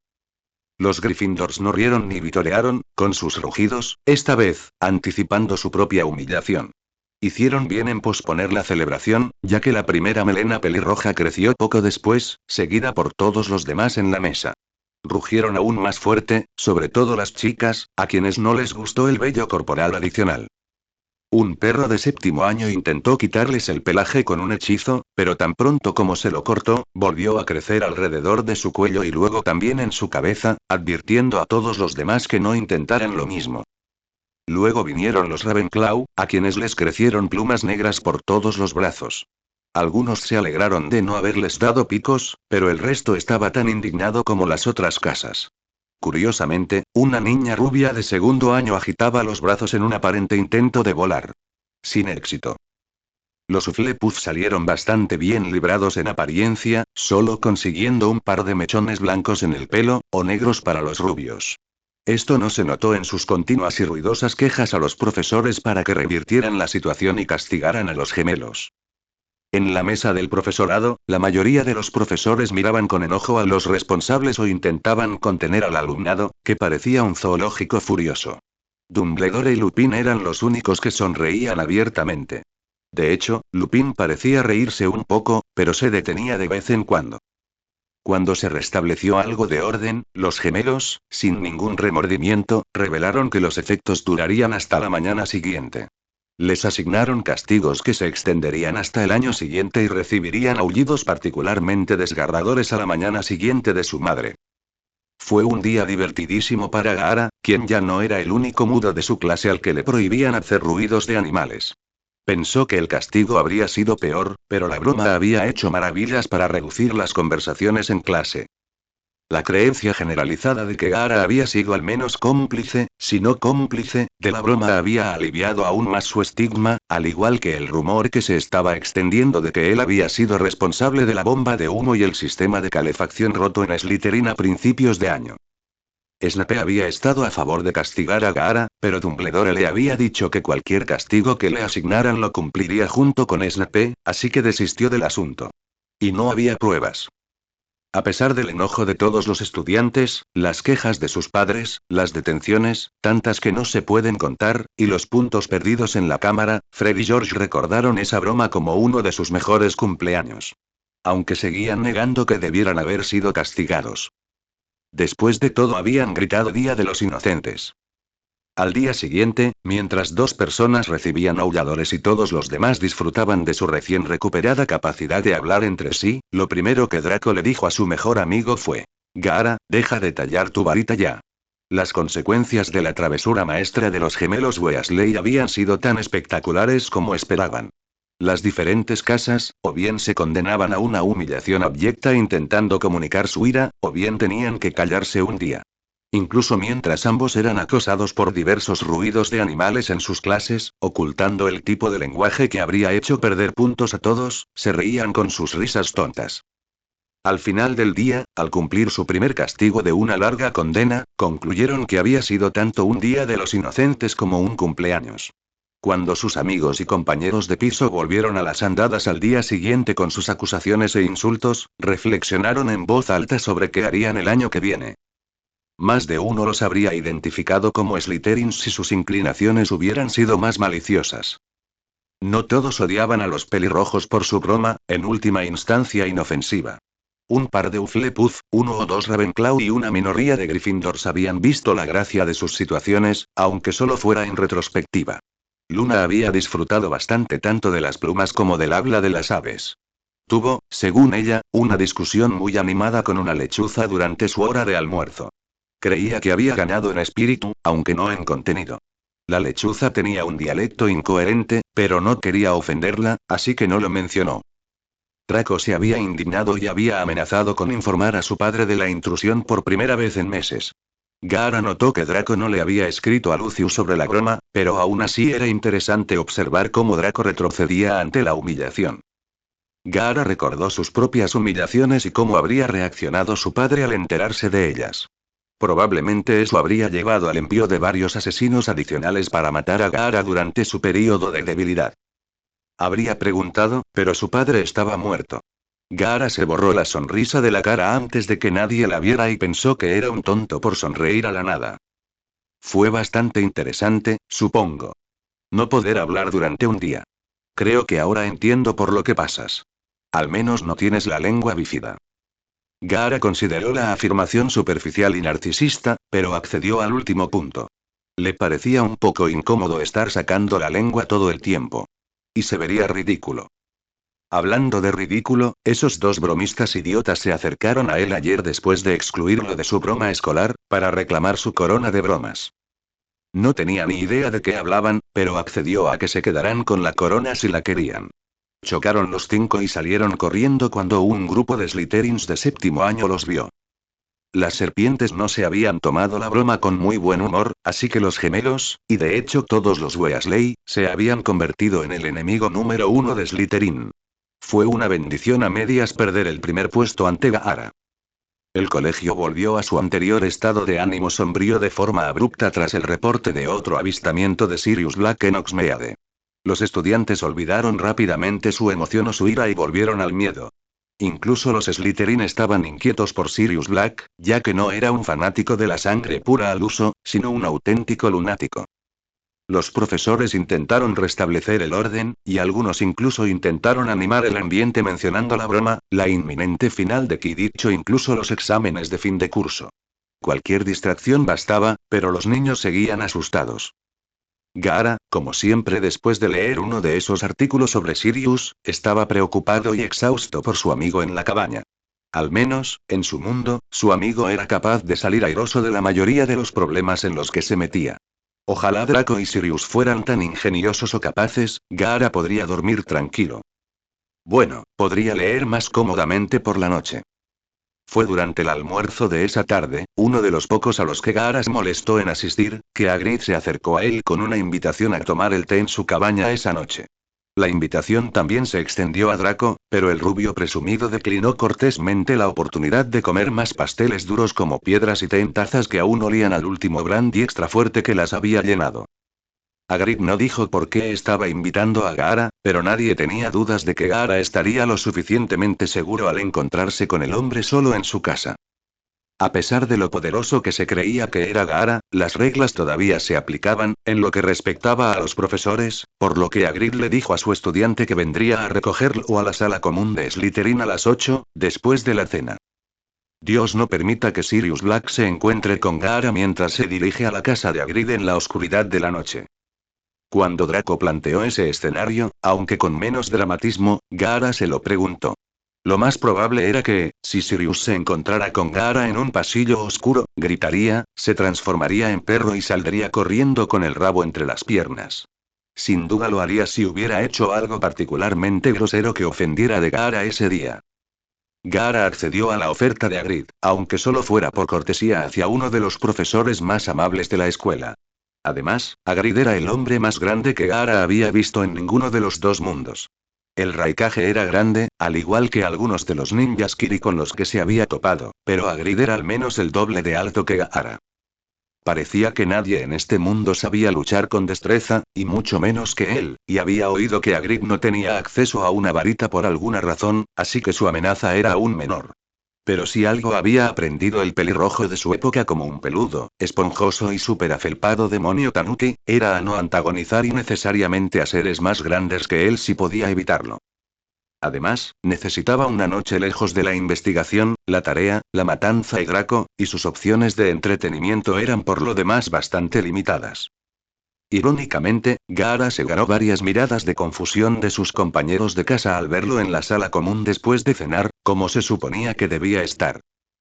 Los Gryffindors no rieron ni vitorearon, con sus rugidos, esta vez, anticipando su propia humillación. Hicieron bien en posponer la celebración, ya que la primera melena pelirroja creció poco después, seguida por todos los demás en la mesa. Rugieron aún más fuerte, sobre todo las chicas, a quienes no les gustó el vello corporal adicional. Un perro de 7º año intentó quitarles el pelaje con un hechizo, pero tan pronto como se lo cortó, volvió a crecer alrededor de su cuello y luego también en su cabeza, advirtiendo a todos los demás que no intentaran lo mismo. Luego vinieron los Ravenclaw, a quienes les crecieron plumas negras por todos los brazos. Algunos se alegraron de no haberles dado picos, pero el resto estaba tan indignado como las otras casas. Curiosamente, una niña rubia de 2º año agitaba los brazos en un aparente intento de volar. Sin éxito. Los Hufflepuff salieron bastante bien librados en apariencia, solo consiguiendo un par de mechones blancos en el pelo, o negros para los rubios. Esto no se notó en sus continuas y ruidosas quejas a los profesores para que revirtieran la situación y castigaran a los gemelos. En la mesa del profesorado, la mayoría de los profesores miraban con enojo a los responsables o intentaban contener al alumnado, que parecía un zoológico furioso. Dumbledore y Lupin eran los únicos que sonreían abiertamente. De hecho, Lupin parecía reírse un poco, pero se detenía de vez en cuando. Cuando se restableció algo de orden, los gemelos, sin ningún remordimiento, revelaron que los efectos durarían hasta la mañana siguiente. Les asignaron castigos que se extenderían hasta el año siguiente y recibirían aullidos particularmente desgarradores a la mañana siguiente de su madre. Fue un día divertidísimo para Gaara, quien ya no era el único mudo de su clase al que le prohibían hacer ruidos de animales. Pensó que el castigo habría sido peor, pero la broma había hecho maravillas para reducir las conversaciones en clase. La creencia generalizada de que Gaara había sido al menos cómplice, si no cómplice, de la broma había aliviado aún más su estigma, al igual que el rumor que se estaba extendiendo de que él había sido responsable de la bomba de humo y el sistema de calefacción roto en Slytherin a principios de año. Snape había estado a favor de castigar a Gaara, pero Dumbledore le había dicho que cualquier castigo que le asignaran lo cumpliría junto con Snape, así que desistió del asunto. Y no había pruebas. A pesar del enojo de todos los estudiantes, las quejas de sus padres, las detenciones, tantas que no se pueden contar, y los puntos perdidos en la cámara, Fred y George recordaron esa broma como uno de sus mejores cumpleaños. Aunque seguían negando que debieran haber sido castigados. Después de todo habían gritado Día de los Inocentes. Al día siguiente, mientras 2 personas recibían aulladores y todos los demás disfrutaban de su recién recuperada capacidad de hablar entre sí, lo primero que Draco le dijo a su mejor amigo fue: Gaara, deja de tallar tu varita ya. Las consecuencias de la travesura maestra de los gemelos Weasley habían sido tan espectaculares como esperaban. Las diferentes casas, o bien se condenaban a una humillación abyecta intentando comunicar su ira, o bien tenían que callarse un día. Incluso mientras ambos eran acosados por diversos ruidos de animales en sus clases, ocultando el tipo de lenguaje que habría hecho perder puntos a todos, se reían con sus risas tontas. Al final del día, al cumplir su primer castigo de una larga condena, concluyeron que había sido tanto un día de los inocentes como un cumpleaños. Cuando sus amigos y compañeros de piso volvieron a las andadas al día siguiente con sus acusaciones e insultos, reflexionaron en voz alta sobre qué harían el año que viene. Más de uno los habría identificado como Slytherins si sus inclinaciones hubieran sido más maliciosas. No todos odiaban a los pelirrojos por su broma, en última instancia inofensiva. Un par de Hufflepuff, 1 o 2 Ravenclaw y una minoría de Gryffindors habían visto la gracia de sus situaciones, aunque solo fuera en retrospectiva. Luna había disfrutado bastante tanto de las plumas como del habla de las aves. Tuvo, según ella, una discusión muy animada con una lechuza durante su hora de almuerzo. Creía que había ganado en espíritu, aunque no en contenido. La lechuza tenía un dialecto incoherente, pero no quería ofenderla, así que no lo mencionó. Draco se había indignado y había amenazado con informar a su padre de la intrusión por primera vez en meses. Gaara notó que Draco no le había escrito a Lucius sobre la broma, pero aún así era interesante observar cómo Draco retrocedía ante la humillación. Gaara recordó sus propias humillaciones y cómo habría reaccionado su padre al enterarse de ellas. Probablemente eso habría llevado al envío de varios asesinos adicionales para matar a Gaara durante su período de debilidad. Habría preguntado, pero su padre estaba muerto. Gaara se borró la sonrisa de la cara antes de que nadie la viera y pensó que era un tonto por sonreír a la nada. Fue bastante interesante, supongo. No poder hablar durante un día. Creo que ahora entiendo por lo que pasas. Al menos no tienes la lengua bífida. Gaara consideró la afirmación superficial y narcisista, pero accedió al último punto. Le parecía un poco incómodo estar sacando la lengua todo el tiempo. Y se vería ridículo. Hablando de ridículo, esos dos bromistas idiotas se acercaron a él ayer después de excluirlo de su broma escolar, para reclamar su corona de bromas. No tenía ni idea de qué hablaban, pero accedió a que se quedaran con la corona si la querían. Chocaron los cinco y salieron corriendo cuando un grupo de Slytherins de séptimo año los vio. Las serpientes no se habían tomado la broma con muy buen humor, así que los gemelos, y de hecho todos los Weasley, se habían convertido en el enemigo número uno de Slytherin. Fue una bendición a medias perder el primer puesto ante Gaara. El colegio volvió a su anterior estado de ánimo sombrío de forma abrupta tras el reporte de otro avistamiento de Sirius Black en Hogsmeade. Los estudiantes olvidaron rápidamente su emoción o su ira y volvieron al miedo. Incluso los Slytherin estaban inquietos por Sirius Black, ya que no era un fanático de la sangre pura al uso, sino un auténtico lunático. Los profesores intentaron restablecer el orden, y algunos incluso intentaron animar el ambiente mencionando la broma, la inminente final de Quidditch o incluso los exámenes de fin de curso. Cualquier distracción bastaba, pero los niños seguían asustados. Gaara, como siempre después de leer uno de esos artículos sobre Sirius, estaba preocupado y exhausto por su amigo en la cabaña. Al menos, en su mundo, su amigo era capaz de salir airoso de la mayoría de los problemas en los que se metía. Ojalá Draco y Sirius fueran tan ingeniosos o capaces, Gaara podría dormir tranquilo. Bueno, podría leer más cómodamente por la noche. Fue durante el almuerzo de esa tarde, uno de los pocos a los que Gaara se molestó en asistir, que Hagrid se acercó a él con una invitación a tomar el té en su cabaña esa noche. La invitación también se extendió a Draco, pero el rubio presumido declinó cortésmente la oportunidad de comer más pasteles duros como piedras y té en tazas que aún olían al último brandy extra fuerte que las había llenado. Hagrid no dijo por qué estaba invitando a Gaara, pero nadie tenía dudas de que Gaara estaría lo suficientemente seguro al encontrarse con el hombre solo en su casa. A pesar de lo poderoso que se creía que era Gaara, las reglas todavía se aplicaban, en lo que respectaba a los profesores, por lo que Hagrid le dijo a su estudiante que vendría a recogerlo a la sala común de Slytherin a las 8, después de la cena. Dios no permita que Sirius Black se encuentre con Gaara mientras se dirige a la casa de Hagrid en la oscuridad de la noche. Cuando Draco planteó ese escenario, aunque con menos dramatismo, Gaara se lo preguntó. Lo más probable era que, si Sirius se encontrara con Gaara en un pasillo oscuro, gritaría, se transformaría en perro y saldría corriendo con el rabo entre las piernas. Sin duda lo haría si hubiera hecho algo particularmente grosero que ofendiera de Gaara ese día. Gaara accedió a la oferta de Hagrid, aunque solo fuera por cortesía hacia uno de los profesores más amables de la escuela. Además, Hagrid era el hombre más grande que Gaara había visto en ninguno de los dos mundos. El Raikage era grande, al igual que algunos de los ninjas Kiri con los que se había topado, pero Hagrid era al menos el doble de alto que Gaara. Parecía que nadie en este mundo sabía luchar con destreza, y mucho menos que él, y había oído que Hagrid no tenía acceso a una varita por alguna razón, así que su amenaza era aún menor. Pero si algo había aprendido el pelirrojo de su época como un peludo, esponjoso y superafelpado demonio Tanuki, era a no antagonizar innecesariamente a seres más grandes que él si podía evitarlo. Además, necesitaba una noche lejos de la investigación, la tarea, la matanza y Draco, y sus opciones de entretenimiento eran por lo demás bastante limitadas. Irónicamente, Gaara se ganó varias miradas de confusión de sus compañeros de casa al verlo en la sala común después de cenar, como se suponía que debía estar.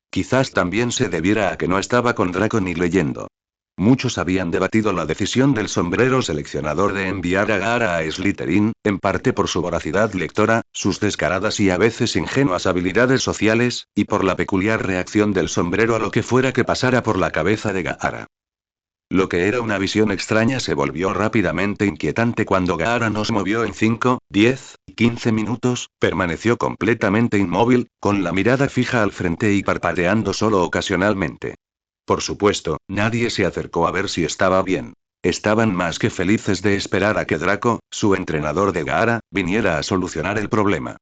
Quizás también se debiera a que no estaba con Draco ni leyendo. Muchos habían debatido la decisión del sombrero seleccionador de enviar a Gaara a Slytherin, en parte por su voracidad lectora, sus descaradas y a veces ingenuas habilidades sociales, y por la peculiar reacción del sombrero a lo que fuera que pasara por la cabeza de Gaara. Lo que era una visión extraña se volvió rápidamente inquietante cuando Gaara no se movió en 5, 10, 15 minutos, permaneció completamente inmóvil, con la mirada fija al frente y parpadeando solo ocasionalmente. Por supuesto, nadie se acercó a ver si estaba bien. Estaban más que felices de esperar a que Draco, su entrenador de Gaara, viniera a solucionar el problema.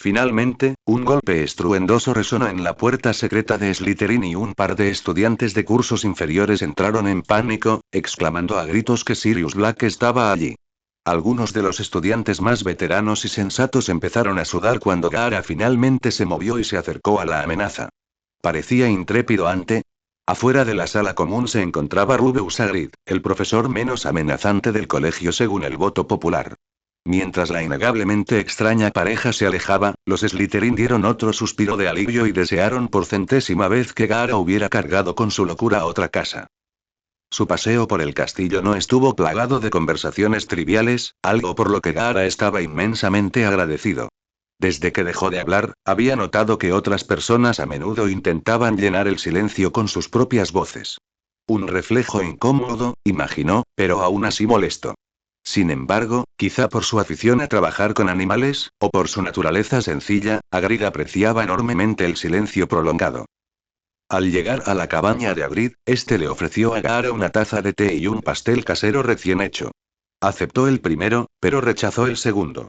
Finalmente, un golpe estruendoso resonó en la puerta secreta de Slytherin y un par de estudiantes de cursos inferiores entraron en pánico, exclamando a gritos que Sirius Black estaba allí. Algunos de los estudiantes más veteranos y sensatos empezaron a sudar cuando Gaara finalmente se movió y se acercó a la amenaza. Parecía intrépido ante. Afuera de la sala común se encontraba Rubeus Hagrid, el profesor menos amenazante del colegio según el voto popular. Mientras la innegablemente extraña pareja se alejaba, los Slytherin dieron otro suspiro de alivio y desearon por centésima vez que Gaara hubiera cargado con su locura a otra casa. Su paseo por el castillo no estuvo plagado de conversaciones triviales, algo por lo que Gaara estaba inmensamente agradecido. Desde que dejó de hablar, había notado que otras personas a menudo intentaban llenar el silencio con sus propias voces. Un reflejo incómodo, imaginó, pero aún así molesto. Sin embargo, quizá por su afición a trabajar con animales, o por su naturaleza sencilla, Hagrid apreciaba enormemente el silencio prolongado. Al llegar a la cabaña de Hagrid, este le ofreció a Gaara una taza de té y un pastel casero recién hecho. Aceptó el primero, pero rechazó el segundo.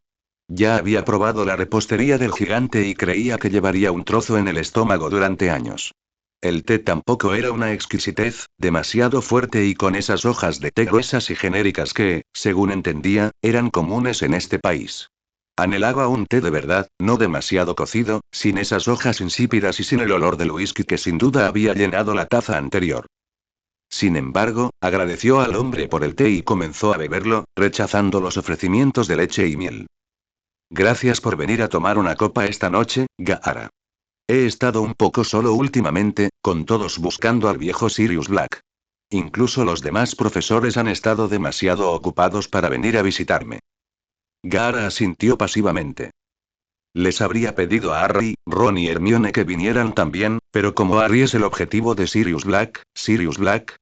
Ya había probado la repostería del gigante y creía que llevaría un trozo en el estómago durante años. El té tampoco era una exquisitez, demasiado fuerte y con esas hojas de té gruesas y genéricas que, según entendía, eran comunes en este país. Anhelaba un té de verdad, no demasiado cocido, sin esas hojas insípidas y sin el olor del whisky que sin duda había llenado la taza anterior. Sin embargo, agradeció al hombre por el té y comenzó a beberlo, rechazando los ofrecimientos de leche y miel. Gracias por venir a tomar una copa esta noche, Gaara. He estado un poco solo últimamente, con todos buscando al viejo Sirius Black. Incluso los demás profesores han estado demasiado ocupados para venir a visitarme. Gaara asintió pasivamente. Les habría pedido a Harry, Ron y Hermione que vinieran también, pero como Harry es el objetivo de Sirius Black,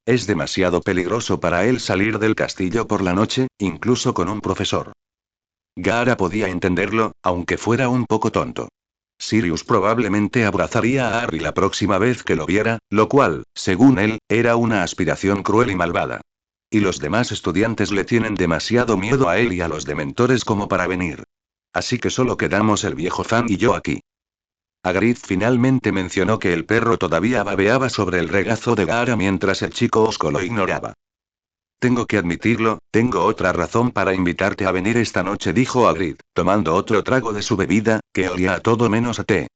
es demasiado peligroso para él salir del castillo por la noche, incluso con un profesor. Gaara podía entenderlo, aunque fuera un poco tonto. Sirius probablemente abrazaría a Harry la próxima vez que lo viera, lo cual, según él, era una aspiración cruel y malvada. Y los demás estudiantes le tienen demasiado miedo a él y a los dementores como para venir. Así que solo quedamos el viejo Fan y yo aquí. Hagrid finalmente mencionó que el perro todavía babeaba sobre el regazo de Gaara mientras el chico osco lo ignoraba. Tengo que admitirlo, tengo otra razón para invitarte a venir esta noche, dijo Hagrid, tomando otro trago de su bebida, que olía a todo menos a té.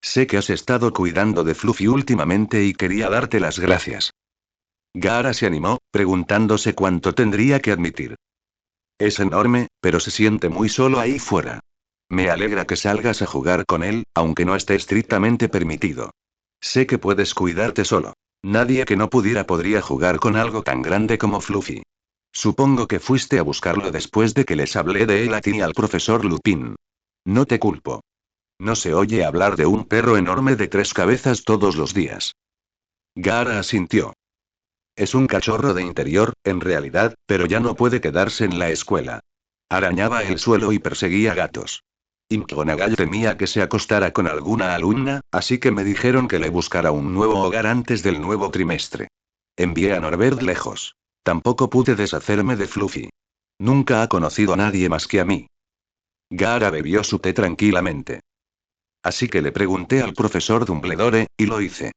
Sé que has estado cuidando de Fluffy últimamente y quería darte las gracias. Gaara se animó, preguntándose cuánto tendría que admitir. Es enorme, pero se siente muy solo ahí fuera. Me alegra que salgas a jugar con él, aunque no esté estrictamente permitido. Sé que puedes cuidarte solo. Nadie que no pudiera podría jugar con algo tan grande como Fluffy. Supongo que fuiste a buscarlo después de que les hablé de él a ti y al profesor Lupin. No te culpo. No se oye hablar de un perro enorme de 3 cabezas todos los días. Gaara asintió. Es un cachorro de interior, en realidad, pero ya no puede quedarse en la escuela. Arañaba el suelo y perseguía gatos. McGonagall temía que se acostara con alguna alumna, así que me dijeron que le buscara un nuevo hogar antes del nuevo trimestre. Envié a Norbert lejos. Tampoco pude deshacerme de Fluffy. Nunca ha conocido a nadie más que a mí. Gaara bebió su té tranquilamente. Así que le pregunté al profesor Dumbledore, y lo hice.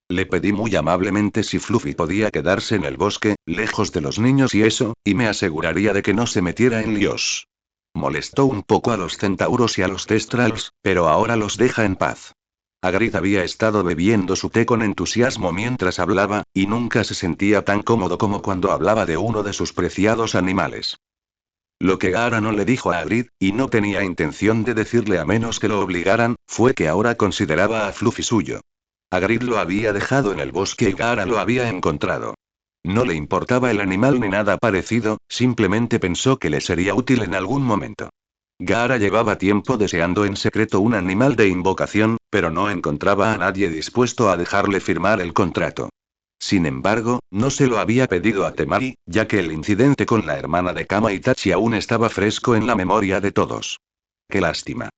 Le pedí muy amablemente si Fluffy podía quedarse en el bosque, lejos de los niños y eso, y me aseguraría de que no se metiera en líos. Molestó un poco a los centauros y a los testrals, pero ahora los deja en paz. Hagrid había estado bebiendo su té con entusiasmo mientras hablaba, y nunca se sentía tan cómodo como cuando hablaba de uno de sus preciados animales. Lo que Gaara no le dijo a Hagrid, y no tenía intención de decirle a menos que lo obligaran, fue que ahora consideraba a Fluffy suyo. Hagrid lo había dejado en el bosque y Gaara lo había encontrado. No le importaba el animal ni nada parecido, simplemente pensó que le sería útil en algún momento. Gaara llevaba tiempo deseando en secreto un animal de invocación, pero no encontraba a nadie dispuesto a dejarle firmar el contrato. Sin embargo, no se lo había pedido a Temari, ya que el incidente con la hermana de Kama Itachi aún estaba fresco en la memoria de todos. Qué lástima.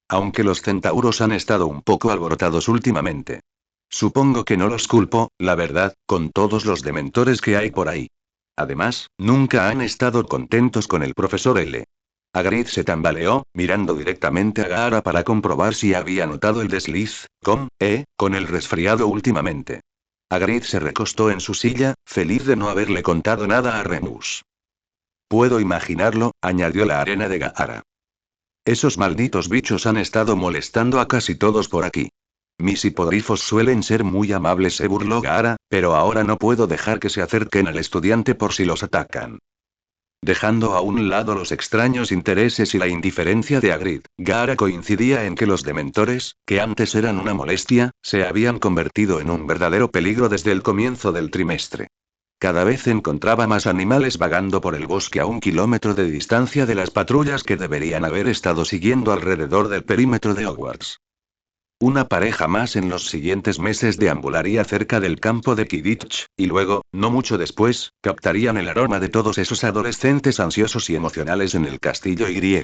Aunque los centauros han estado un poco alborotados últimamente. Supongo que no los culpo, la verdad, con todos los dementores que hay por ahí. Además, nunca han estado contentos con el profesor L. Hagrid se tambaleó, mirando directamente a Gaara para comprobar si había notado el desliz, con el resfriado últimamente. Hagrid se recostó en su silla, feliz de no haberle contado nada a Remus. Puedo imaginarlo, añadió la arena de Gaara. Esos malditos bichos han estado molestando a casi todos por aquí. Mis hipogrifos suelen ser muy amables, se burló Gaara, pero ahora no puedo dejar que se acerquen al estudiante por si los atacan. Dejando a un lado los extraños intereses y la indiferencia de Hagrid, Gaara coincidía en que los dementores, que antes eran una molestia, se habían convertido en un verdadero peligro desde el comienzo del trimestre. Cada vez encontraba más animales vagando por el bosque a 1 kilómetro de distancia de las patrullas que deberían haber estado siguiendo alrededor del perímetro de Hogwarts. Una pareja más en los siguientes meses deambularía cerca del campo de Quidditch, y luego, no mucho después, captarían el aroma de todos esos adolescentes ansiosos y emocionales en el castillo Y.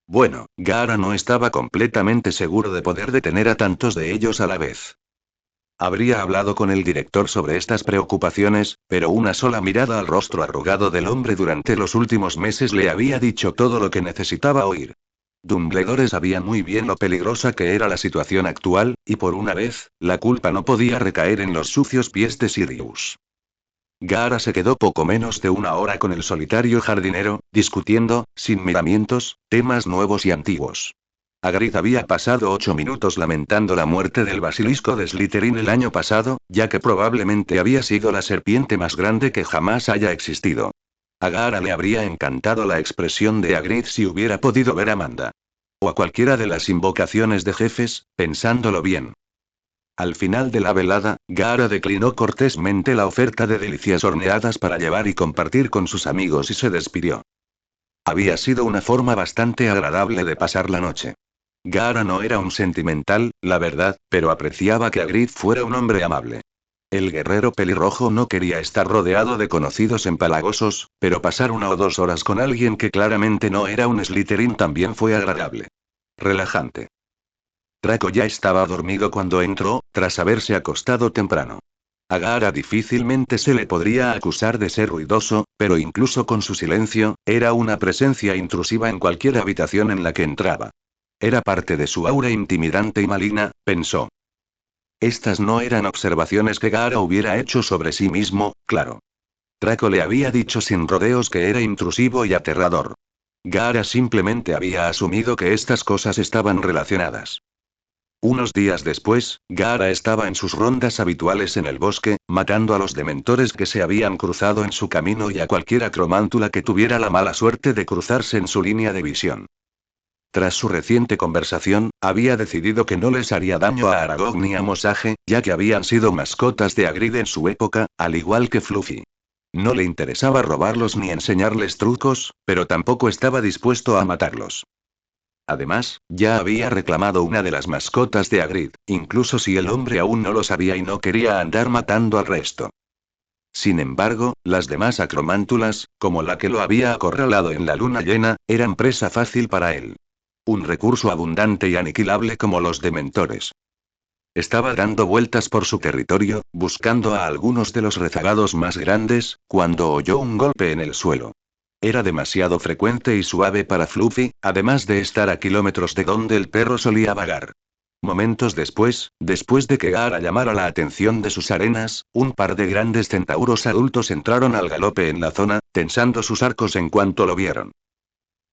Bueno, Gaara no estaba completamente seguro de poder detener a tantos de ellos a la vez. Habría hablado con el director sobre estas preocupaciones, pero una sola mirada al rostro arrugado del hombre durante los últimos meses le había dicho todo lo que necesitaba oír. Dumbledore sabía muy bien lo peligrosa que era la situación actual, y por una vez, la culpa no podía recaer en los sucios pies de Sirius. Gaara se quedó poco menos de una hora con el solitario jardinero, discutiendo, sin miramientos, temas nuevos y antiguos. Hagrid había pasado 8 minutos lamentando la muerte del basilisco de Slytherin el año pasado, ya que probablemente había sido la serpiente más grande que jamás haya existido. A Gaara le habría encantado la expresión de Hagrid si hubiera podido ver a Amanda. O a cualquiera de las invocaciones de jefes, pensándolo bien. Al final de la velada, Gaara declinó cortésmente la oferta de delicias horneadas para llevar y compartir con sus amigos y se despidió. Había sido una forma bastante agradable de pasar la noche. Gaara no era un sentimental, la verdad, pero apreciaba que Hagrid fuera un hombre amable. El guerrero pelirrojo no quería estar rodeado de conocidos empalagosos, pero pasar 1 o 2 horas con alguien que claramente no era un Slytherin también fue agradable. Relajante. Draco ya estaba dormido cuando entró, tras haberse acostado temprano. A Gaara difícilmente se le podría acusar de ser ruidoso, pero incluso con su silencio, era una presencia intrusiva en cualquier habitación en la que entraba. Era parte de su aura intimidante y maligna, pensó. Estas no eran observaciones que Gaara hubiera hecho sobre sí mismo, claro. Draco le había dicho sin rodeos que era intrusivo y aterrador. Gaara simplemente había asumido que estas cosas estaban relacionadas. Unos días después, Gaara estaba en sus rondas habituales en el bosque, matando a los dementores que se habían cruzado en su camino y a cualquier acromántula que tuviera la mala suerte de cruzarse en su línea de visión. Tras su reciente conversación, había decidido que no les haría daño a Aragog ni a Mosage, ya que habían sido mascotas de Hagrid en su época, al igual que Fluffy. No le interesaba robarlos ni enseñarles trucos, pero tampoco estaba dispuesto a matarlos. Además, ya había reclamado una de las mascotas de Hagrid, incluso si el hombre aún no lo sabía y no quería andar matando al resto. Sin embargo, las demás acromántulas, como la que lo había acorralado en la luna llena, eran presa fácil para él. Un recurso abundante y aniquilable como los dementores. Estaba dando vueltas por su territorio, buscando a algunos de los rezagados más grandes, cuando oyó un golpe en el suelo. Era demasiado frecuente y suave para Fluffy, además de estar a kilómetros de donde el perro solía vagar. Momentos después, después de que Gaara llamara la atención de sus arenas, un par de grandes centauros adultos entraron al galope en la zona, tensando sus arcos en cuanto lo vieron.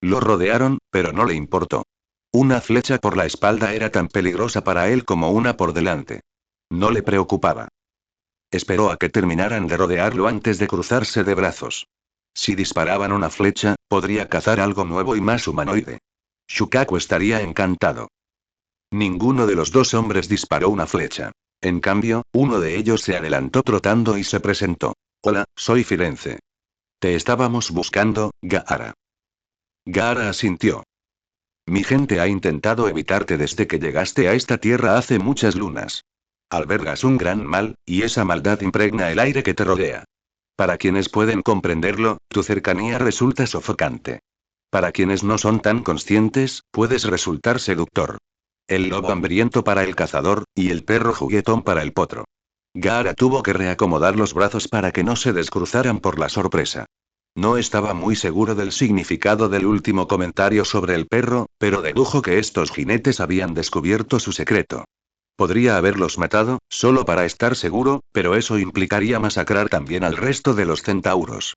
Lo rodearon, pero no le importó. Una flecha por la espalda era tan peligrosa para él como una por delante. No le preocupaba. Esperó a que terminaran de rodearlo antes de cruzarse de brazos. Si disparaban una flecha, podría cazar algo nuevo y más humanoide. Shukaku estaría encantado. Ninguno de los dos hombres disparó una flecha. En cambio, uno de ellos se adelantó trotando y se presentó. Hola, soy Firenze. Te estábamos buscando, Gaara. Gaara asintió. Mi gente ha intentado evitarte desde que llegaste a esta tierra hace muchas lunas. Albergas un gran mal, y esa maldad impregna el aire que te rodea. Para quienes pueden comprenderlo, tu cercanía resulta sofocante. Para quienes no son tan conscientes, puedes resultar seductor. El lobo hambriento para el cazador, y el perro juguetón para el potro. Gaara tuvo que reacomodar los brazos para que no se descruzaran por la sorpresa. No estaba muy seguro del significado del último comentario sobre el perro, pero dedujo que estos jinetes habían descubierto su secreto. Podría haberlos matado, solo para estar seguro, pero eso implicaría masacrar también al resto de los centauros.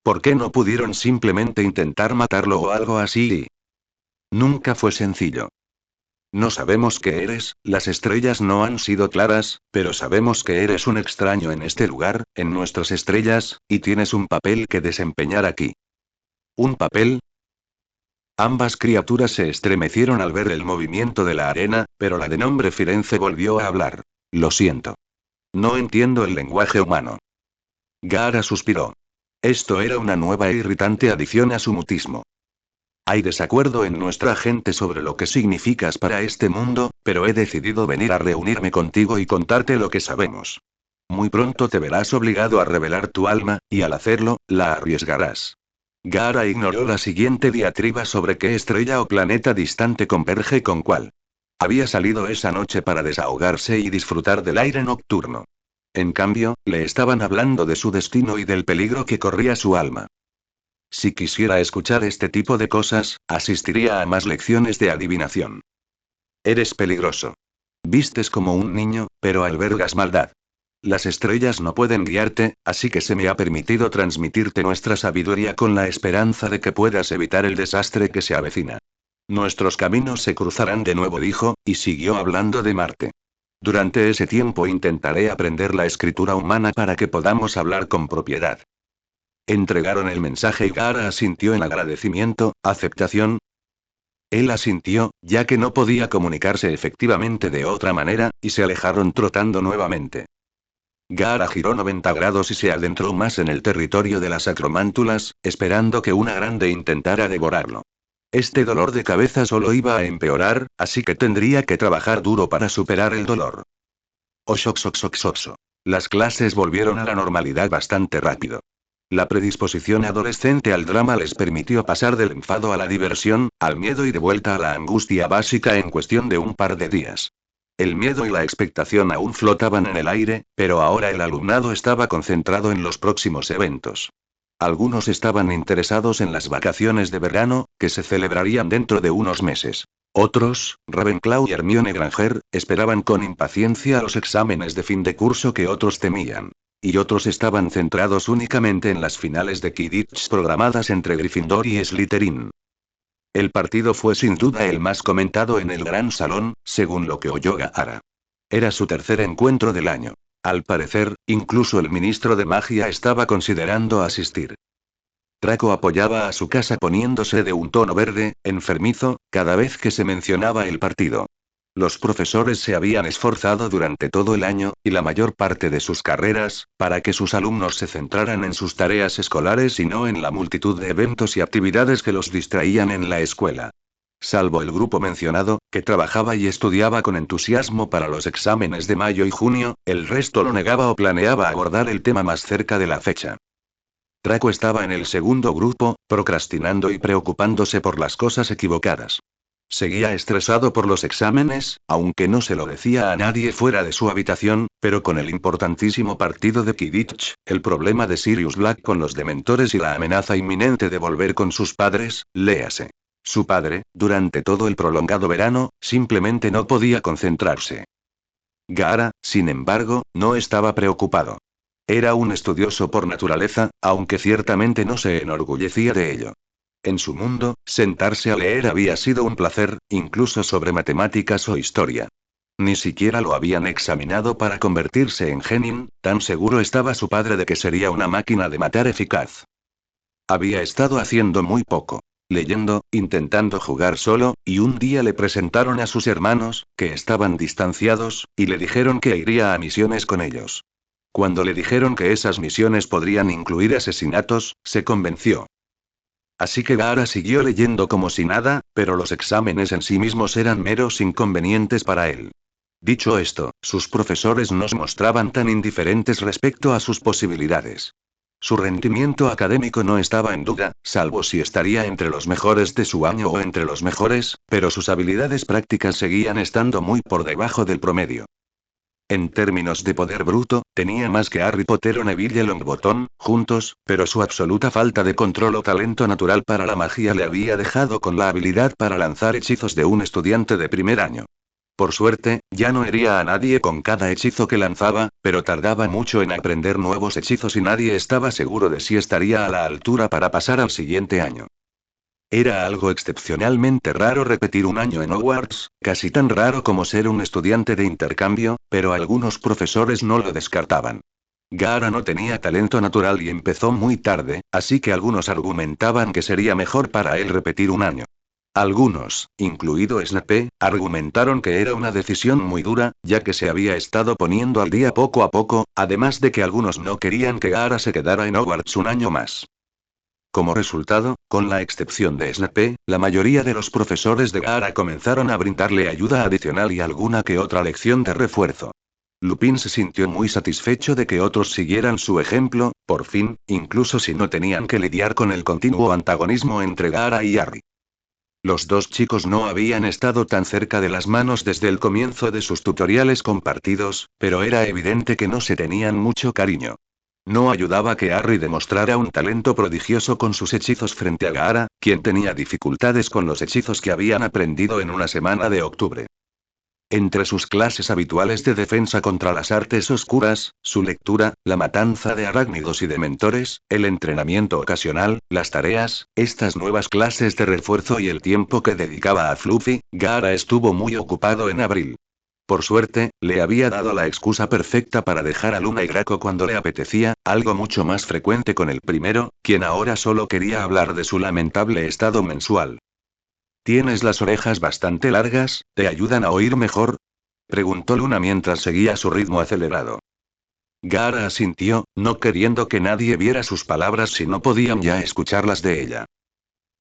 ¿Por qué no pudieron simplemente intentar matarlo o algo así? Nunca fue sencillo. No sabemos qué eres, las estrellas no han sido claras, pero sabemos que eres un extraño en este lugar, en nuestras estrellas, y tienes un papel que desempeñar aquí. ¿Un papel? Ambas criaturas se estremecieron al ver el movimiento de la arena, pero la de nombre Firenze volvió a hablar. Lo siento. No entiendo el lenguaje humano. Gaara suspiró. Esto era una nueva e irritante adición a su mutismo. Hay desacuerdo en nuestra gente sobre lo que significas para este mundo, pero he decidido venir a reunirme contigo y contarte lo que sabemos. Muy pronto te verás obligado a revelar tu alma, y al hacerlo, la arriesgarás. Gaara ignoró la siguiente diatriba sobre qué estrella o planeta distante converge con cuál. Había salido esa noche para desahogarse y disfrutar del aire nocturno. En cambio, le estaban hablando de su destino y del peligro que corría su alma. Si quisiera escuchar este tipo de cosas, asistiría a más lecciones de adivinación. Eres peligroso. Vistes como un niño, pero albergas maldad. Las estrellas no pueden guiarte, así que se me ha permitido transmitirte nuestra sabiduría con la esperanza de que puedas evitar el desastre que se avecina. Nuestros caminos se cruzarán de nuevo, dijo, y siguió hablando de Marte. Durante ese tiempo intentaré aprender la escritura humana para que podamos hablar con propiedad. Entregaron el mensaje y Gaara asintió en agradecimiento, aceptación. Él asintió, ya que no podía comunicarse efectivamente de otra manera, y se alejaron trotando nuevamente. Gaara giró 90 grados y se adentró más en el territorio de las acromántulas, esperando que una grande intentara devorarlo. Este dolor de cabeza solo iba a empeorar, así que tendría que trabajar duro para superar el dolor. Oxoxoxoxoxo. Las clases volvieron a la normalidad bastante rápido. La predisposición adolescente al drama les permitió pasar del enfado a la diversión, al miedo y de vuelta a la angustia básica en cuestión de un par de días. El miedo y la expectación aún flotaban en el aire, pero ahora el alumnado estaba concentrado en los próximos eventos. Algunos estaban interesados en las vacaciones de verano, que se celebrarían dentro de unos meses. Otros, Ravenclaw y Hermione Granger, esperaban con impaciencia los exámenes de fin de curso que otros temían. Y otros estaban centrados únicamente en las finales de Quidditch programadas entre Gryffindor y Slytherin. El partido fue sin duda el más comentado en el gran salón, según lo que oyó Gaara. Era su tercer encuentro del año. Al parecer, incluso el ministro de magia estaba considerando asistir. Draco apoyaba a su casa poniéndose de un tono verde, enfermizo, cada vez que se mencionaba el partido. Los profesores se habían esforzado durante todo el año, y la mayor parte de sus carreras, para que sus alumnos se centraran en sus tareas escolares y no en la multitud de eventos y actividades que los distraían en la escuela. Salvo el grupo mencionado, que trabajaba y estudiaba con entusiasmo para los exámenes de mayo y junio, el resto lo negaba o planeaba abordar el tema más cerca de la fecha. Draco estaba en el segundo grupo, procrastinando y preocupándose por las cosas equivocadas. Seguía estresado por los exámenes, aunque no se lo decía a nadie fuera de su habitación, pero con el importantísimo partido de Quidditch, el problema de Sirius Black con los dementores y la amenaza inminente de volver con sus padres, léase. Su padre, durante todo el prolongado verano, simplemente no podía concentrarse. Gaara, sin embargo, no estaba preocupado. Era un estudioso por naturaleza, aunque ciertamente no se enorgullecía de ello. En su mundo, sentarse a leer había sido un placer, incluso sobre matemáticas o historia. Ni siquiera lo habían examinado para convertirse en genin, tan seguro estaba su padre de que sería una máquina de matar eficaz. Había estado haciendo muy poco. Leyendo, intentando jugar solo, y un día le presentaron a sus hermanos, que estaban distanciados, y le dijeron que iría a misiones con ellos. Cuando le dijeron que esas misiones podrían incluir asesinatos, se convenció. Así que Gaara siguió leyendo como si nada, pero los exámenes en sí mismos eran meros inconvenientes para él. Dicho esto, sus profesores no se mostraban tan indiferentes respecto a sus posibilidades. Su rendimiento académico no estaba en duda, salvo si estaría entre los mejores de su año o entre los mejores, pero sus habilidades prácticas seguían estando muy por debajo del promedio. En términos de poder bruto, tenía más que Harry Potter o Neville Longbottom, juntos, pero su absoluta falta de control o talento natural para la magia le había dejado con la habilidad para lanzar hechizos de un estudiante de primer año. Por suerte, ya no hería a nadie con cada hechizo que lanzaba, pero tardaba mucho en aprender nuevos hechizos y nadie estaba seguro de si estaría a la altura para pasar al siguiente año. Era algo excepcionalmente raro repetir un año en Hogwarts, casi tan raro como ser un estudiante de intercambio, pero algunos profesores no lo descartaban. Gaara no tenía talento natural y empezó muy tarde, así que algunos argumentaban que sería mejor para él repetir un año. Algunos, incluido Snape, argumentaron que era una decisión muy dura, ya que se había estado poniendo al día poco a poco, además de que algunos no querían que Gaara se quedara en Hogwarts un año más. Como resultado, con la excepción de Snape, la mayoría de los profesores de Gaara comenzaron a brindarle ayuda adicional y alguna que otra lección de refuerzo. Lupin se sintió muy satisfecho de que otros siguieran su ejemplo, por fin, incluso si no tenían que lidiar con el continuo antagonismo entre Gaara y Harry. Los dos chicos no habían estado tan cerca de las manos desde el comienzo de sus tutoriales compartidos, pero era evidente que no se tenían mucho cariño. No ayudaba que Harry demostrara un talento prodigioso con sus hechizos frente a Gaara, quien tenía dificultades con los hechizos que habían aprendido en una semana de octubre. Entre sus clases habituales de defensa contra las artes oscuras, su lectura, la matanza de arácnidos y de mentores, el entrenamiento ocasional, las tareas, estas nuevas clases de refuerzo y el tiempo que dedicaba a Fluffy, Gaara estuvo muy ocupado en abril. Por suerte, le había dado la excusa perfecta para dejar a Luna y Draco cuando le apetecía, algo mucho más frecuente con el primero, quien ahora solo quería hablar de su lamentable estado mensual. ¿Tienes las orejas bastante largas? ¿Te ayudan a oír mejor? Preguntó Luna mientras seguía su ritmo acelerado. Gaara asintió, no queriendo que nadie viera sus palabras si no podían ya escucharlas de ella.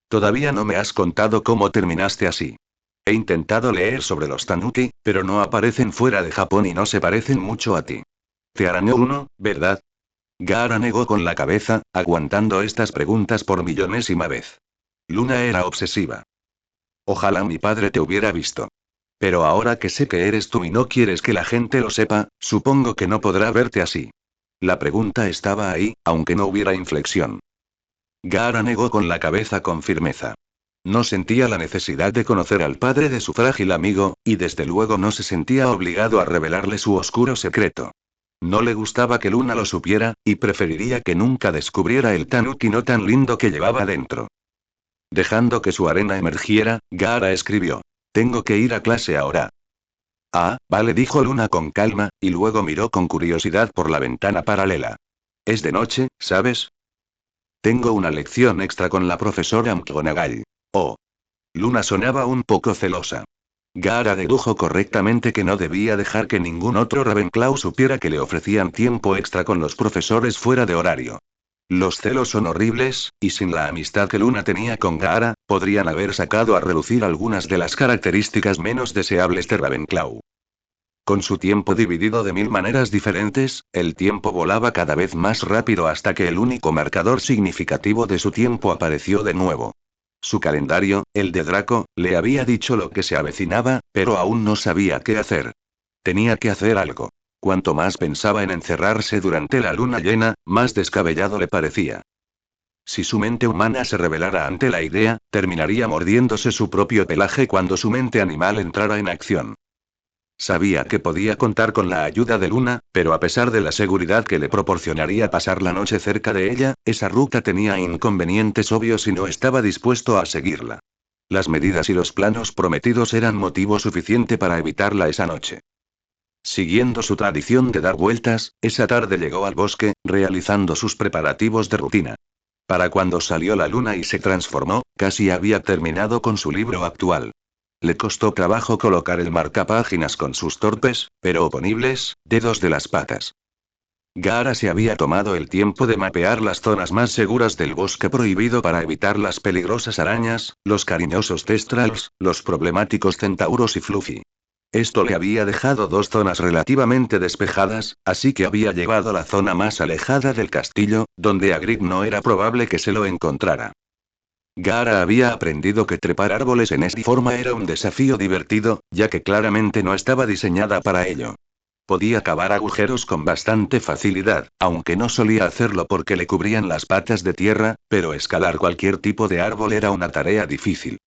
Todavía no me has contado cómo terminaste así. He intentado leer sobre los Tanuki, pero no aparecen fuera de Japón y no se parecen mucho a ti. Te arañó uno, ¿verdad? Gaara negó con la cabeza, aguantando estas preguntas por millonésima vez. Luna era obsesiva. Ojalá mi padre te hubiera visto. Pero ahora que sé que eres tú y no quieres que la gente lo sepa, supongo que no podrá verte así. La pregunta estaba ahí, aunque no hubiera inflexión. Gaara negó con la cabeza con firmeza. No sentía la necesidad de conocer al padre de su frágil amigo, y desde luego no se sentía obligado a revelarle su oscuro secreto. No le gustaba que Luna lo supiera, y preferiría que nunca descubriera el tanuki no tan lindo que llevaba dentro. Dejando que su arena emergiera, Gaara escribió. Tengo que ir a clase ahora. Ah, vale, dijo Luna con calma, y luego miró con curiosidad por la ventana paralela. Es de noche, ¿sabes? Tengo una lección extra con la profesora McGonagall. Oh. Luna sonaba un poco celosa. Gaara dedujo correctamente que no debía dejar que ningún otro Ravenclaw supiera que le ofrecían tiempo extra con los profesores fuera de horario. Los celos son horribles, y sin la amistad que Luna tenía con Gaara, podrían haber sacado a relucir algunas de las características menos deseables de Ravenclaw. Con su tiempo dividido de mil maneras diferentes, el tiempo volaba cada vez más rápido hasta que el único marcador significativo de su tiempo apareció de nuevo. Su calendario, el de Draco, le había dicho lo que se avecinaba, pero aún no sabía qué hacer. Tenía que hacer algo. Cuanto más pensaba en encerrarse durante la luna llena, más descabellado le parecía. Si su mente humana se rebelara ante la idea, terminaría mordiéndose su propio pelaje cuando su mente animal entrara en acción. Sabía que podía contar con la ayuda de Luna, pero a pesar de la seguridad que le proporcionaría pasar la noche cerca de ella, esa ruta tenía inconvenientes obvios y no estaba dispuesto a seguirla. Las medidas y los planos prometidos eran motivo suficiente para evitarla esa noche. Siguiendo su tradición de dar vueltas, esa tarde llegó al bosque, realizando sus preparativos de rutina. Para cuando salió la luna y se transformó, casi había terminado con su libro actual. Le costó trabajo colocar el marcapáginas con sus torpes, pero oponibles, dedos de las patas. Gaara se había tomado el tiempo de mapear las zonas más seguras del bosque prohibido para evitar las peligrosas arañas, los cariñosos testrals, los problemáticos centauros y Fluffy. Esto le había dejado dos zonas relativamente despejadas, así que había llevado la zona más alejada del castillo, donde a Grip no era probable que se lo encontrara. Gaara había aprendido que trepar árboles en esta forma era un desafío divertido, ya que claramente no estaba diseñada para ello. Podía cavar agujeros con bastante facilidad, aunque no solía hacerlo porque le cubrían las patas de tierra, pero escalar cualquier tipo de árbol era una tarea difícil.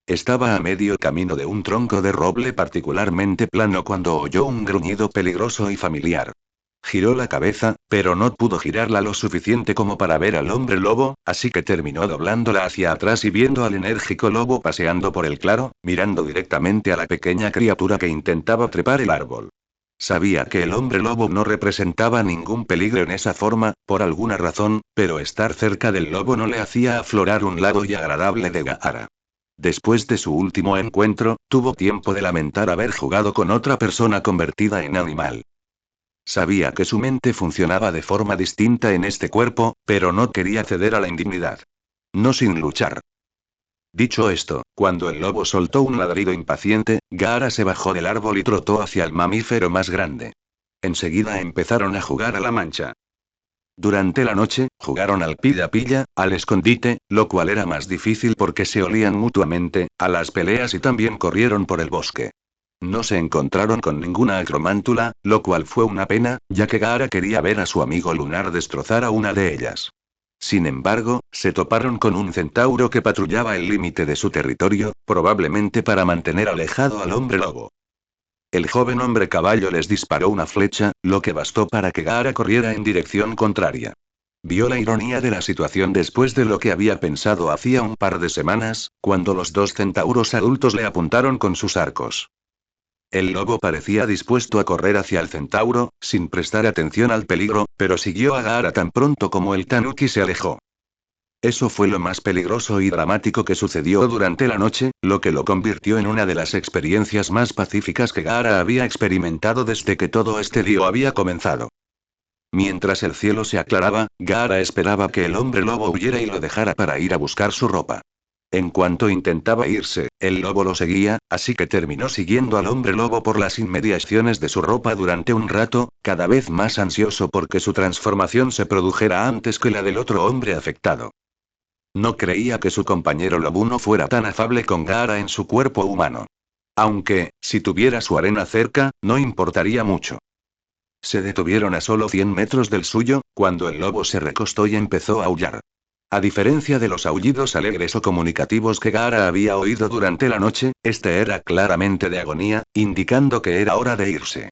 Estaba a medio camino de un tronco de roble particularmente plano cuando oyó un gruñido peligroso y familiar. Giró la cabeza, pero no pudo girarla lo suficiente como para ver al hombre lobo, así que terminó doblándola hacia atrás y viendo al enérgico lobo paseando por el claro, mirando directamente a la pequeña criatura que intentaba trepar el árbol. Sabía que el hombre lobo no representaba ningún peligro en esa forma, por alguna razón, pero estar cerca del lobo no le hacía aflorar un lado y agradable de Gaara. Después de su último encuentro, tuvo tiempo de lamentar haber jugado con otra persona convertida en animal. Sabía que su mente funcionaba de forma distinta en este cuerpo, pero no quería ceder a la indignidad. No sin luchar. Dicho esto, cuando el lobo soltó un ladrido impaciente, Gaara se bajó del árbol y trotó hacia el mamífero más grande. Enseguida empezaron a jugar a la mancha. Durante la noche, jugaron al pilla-pilla, al escondite, lo cual era más difícil porque se olían mutuamente, a las peleas y también corrieron por el bosque. No se encontraron con ninguna acromántula, lo cual fue una pena, ya que Gaara quería ver a su amigo lunar destrozar a una de ellas. Sin embargo, se toparon con un centauro que patrullaba el límite de su territorio, probablemente para mantener alejado al hombre lobo. El joven hombre caballo les disparó una flecha, lo que bastó para que Gaara corriera en dirección contraria. Vio la ironía de la situación después de lo que había pensado hacía un par de semanas, cuando los dos centauros adultos le apuntaron con sus arcos. El lobo parecía dispuesto a correr hacia el centauro, sin prestar atención al peligro, pero siguió a Gaara tan pronto como el tanuki se alejó. Eso fue lo más peligroso y dramático que sucedió durante la noche, lo que lo convirtió en una de las experiencias más pacíficas que Gaara había experimentado desde que todo este lío había comenzado. Mientras el cielo se aclaraba, Gaara esperaba que el hombre lobo huyera y lo dejara para ir a buscar su ropa. En cuanto intentaba irse, el lobo lo seguía, así que terminó siguiendo al hombre lobo por las inmediaciones de su ropa durante un rato, cada vez más ansioso porque su transformación se produjera antes que la del otro hombre afectado. No creía que su compañero lobuno fuera tan afable con Gaara en su cuerpo humano. Aunque, si tuviera su arena cerca, no importaría mucho. Se detuvieron a solo 100 metros del suyo, cuando el lobo se recostó y empezó a aullar. A diferencia de los aullidos alegres o comunicativos que Gaara había oído durante la noche, este era claramente de agonía, indicando que era hora de irse.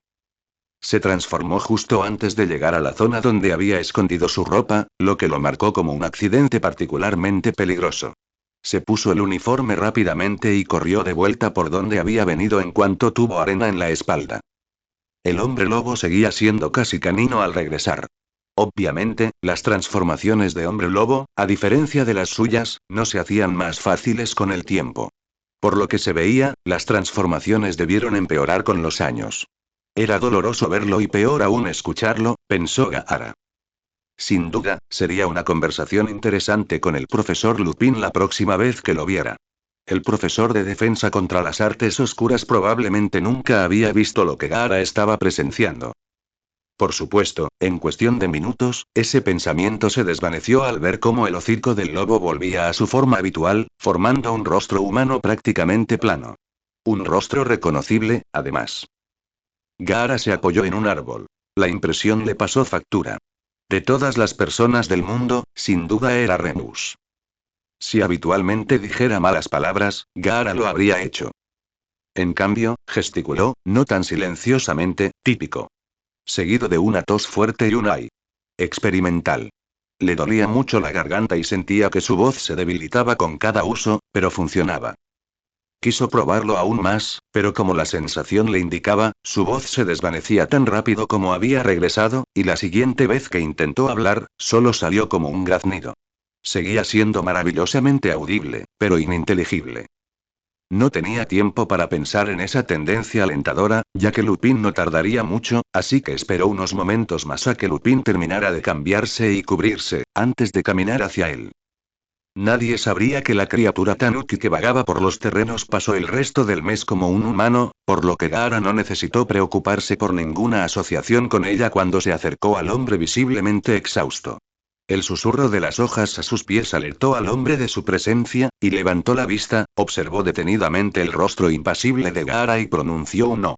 Se transformó justo antes de llegar a la zona donde había escondido su ropa, lo que lo marcó como un accidente particularmente peligroso. Se puso el uniforme rápidamente y corrió de vuelta por donde había venido en cuanto tuvo arena en la espalda. El hombre lobo seguía siendo casi canino al regresar. Obviamente, las transformaciones de hombre lobo, a diferencia de las suyas, no se hacían más fáciles con el tiempo. Por lo que se veía, las transformaciones debieron empeorar con los años. Era doloroso verlo y peor aún escucharlo, pensó Gaara. Sin duda, sería una conversación interesante con el profesor Lupin la próxima vez que lo viera. El profesor de defensa contra las artes oscuras probablemente nunca había visto lo que Gaara estaba presenciando. Por supuesto, en cuestión de minutos, ese pensamiento se desvaneció al ver cómo el hocico del lobo volvía a su forma habitual, formando un rostro humano prácticamente plano. Un rostro reconocible, además. Gaara se apoyó en un árbol. La impresión le pasó factura. De todas las personas del mundo, sin duda era Remus. Si habitualmente dijera malas palabras, Gaara lo habría hecho. En cambio, gesticuló, no tan silenciosamente, típico. Seguido de una tos fuerte y un ay. Experimental. Le dolía mucho la garganta y sentía que su voz se debilitaba con cada uso, pero funcionaba. Quiso probarlo aún más, pero como la sensación le indicaba, su voz se desvanecía tan rápido como había regresado, y la siguiente vez que intentó hablar, solo salió como un graznido. Seguía siendo maravillosamente audible, pero ininteligible. No tenía tiempo para pensar en esa tendencia alentadora, ya que Lupin no tardaría mucho, así que esperó unos momentos más a que Lupin terminara de cambiarse y cubrirse, antes de caminar hacia él. Nadie sabría que la criatura Tanuki que vagaba por los terrenos pasó el resto del mes como un humano, por lo que Gaara no necesitó preocuparse por ninguna asociación con ella cuando se acercó al hombre visiblemente exhausto. El susurro de las hojas a sus pies alertó al hombre de su presencia, y levantó la vista, observó detenidamente el rostro impasible de Gaara y pronunció un no.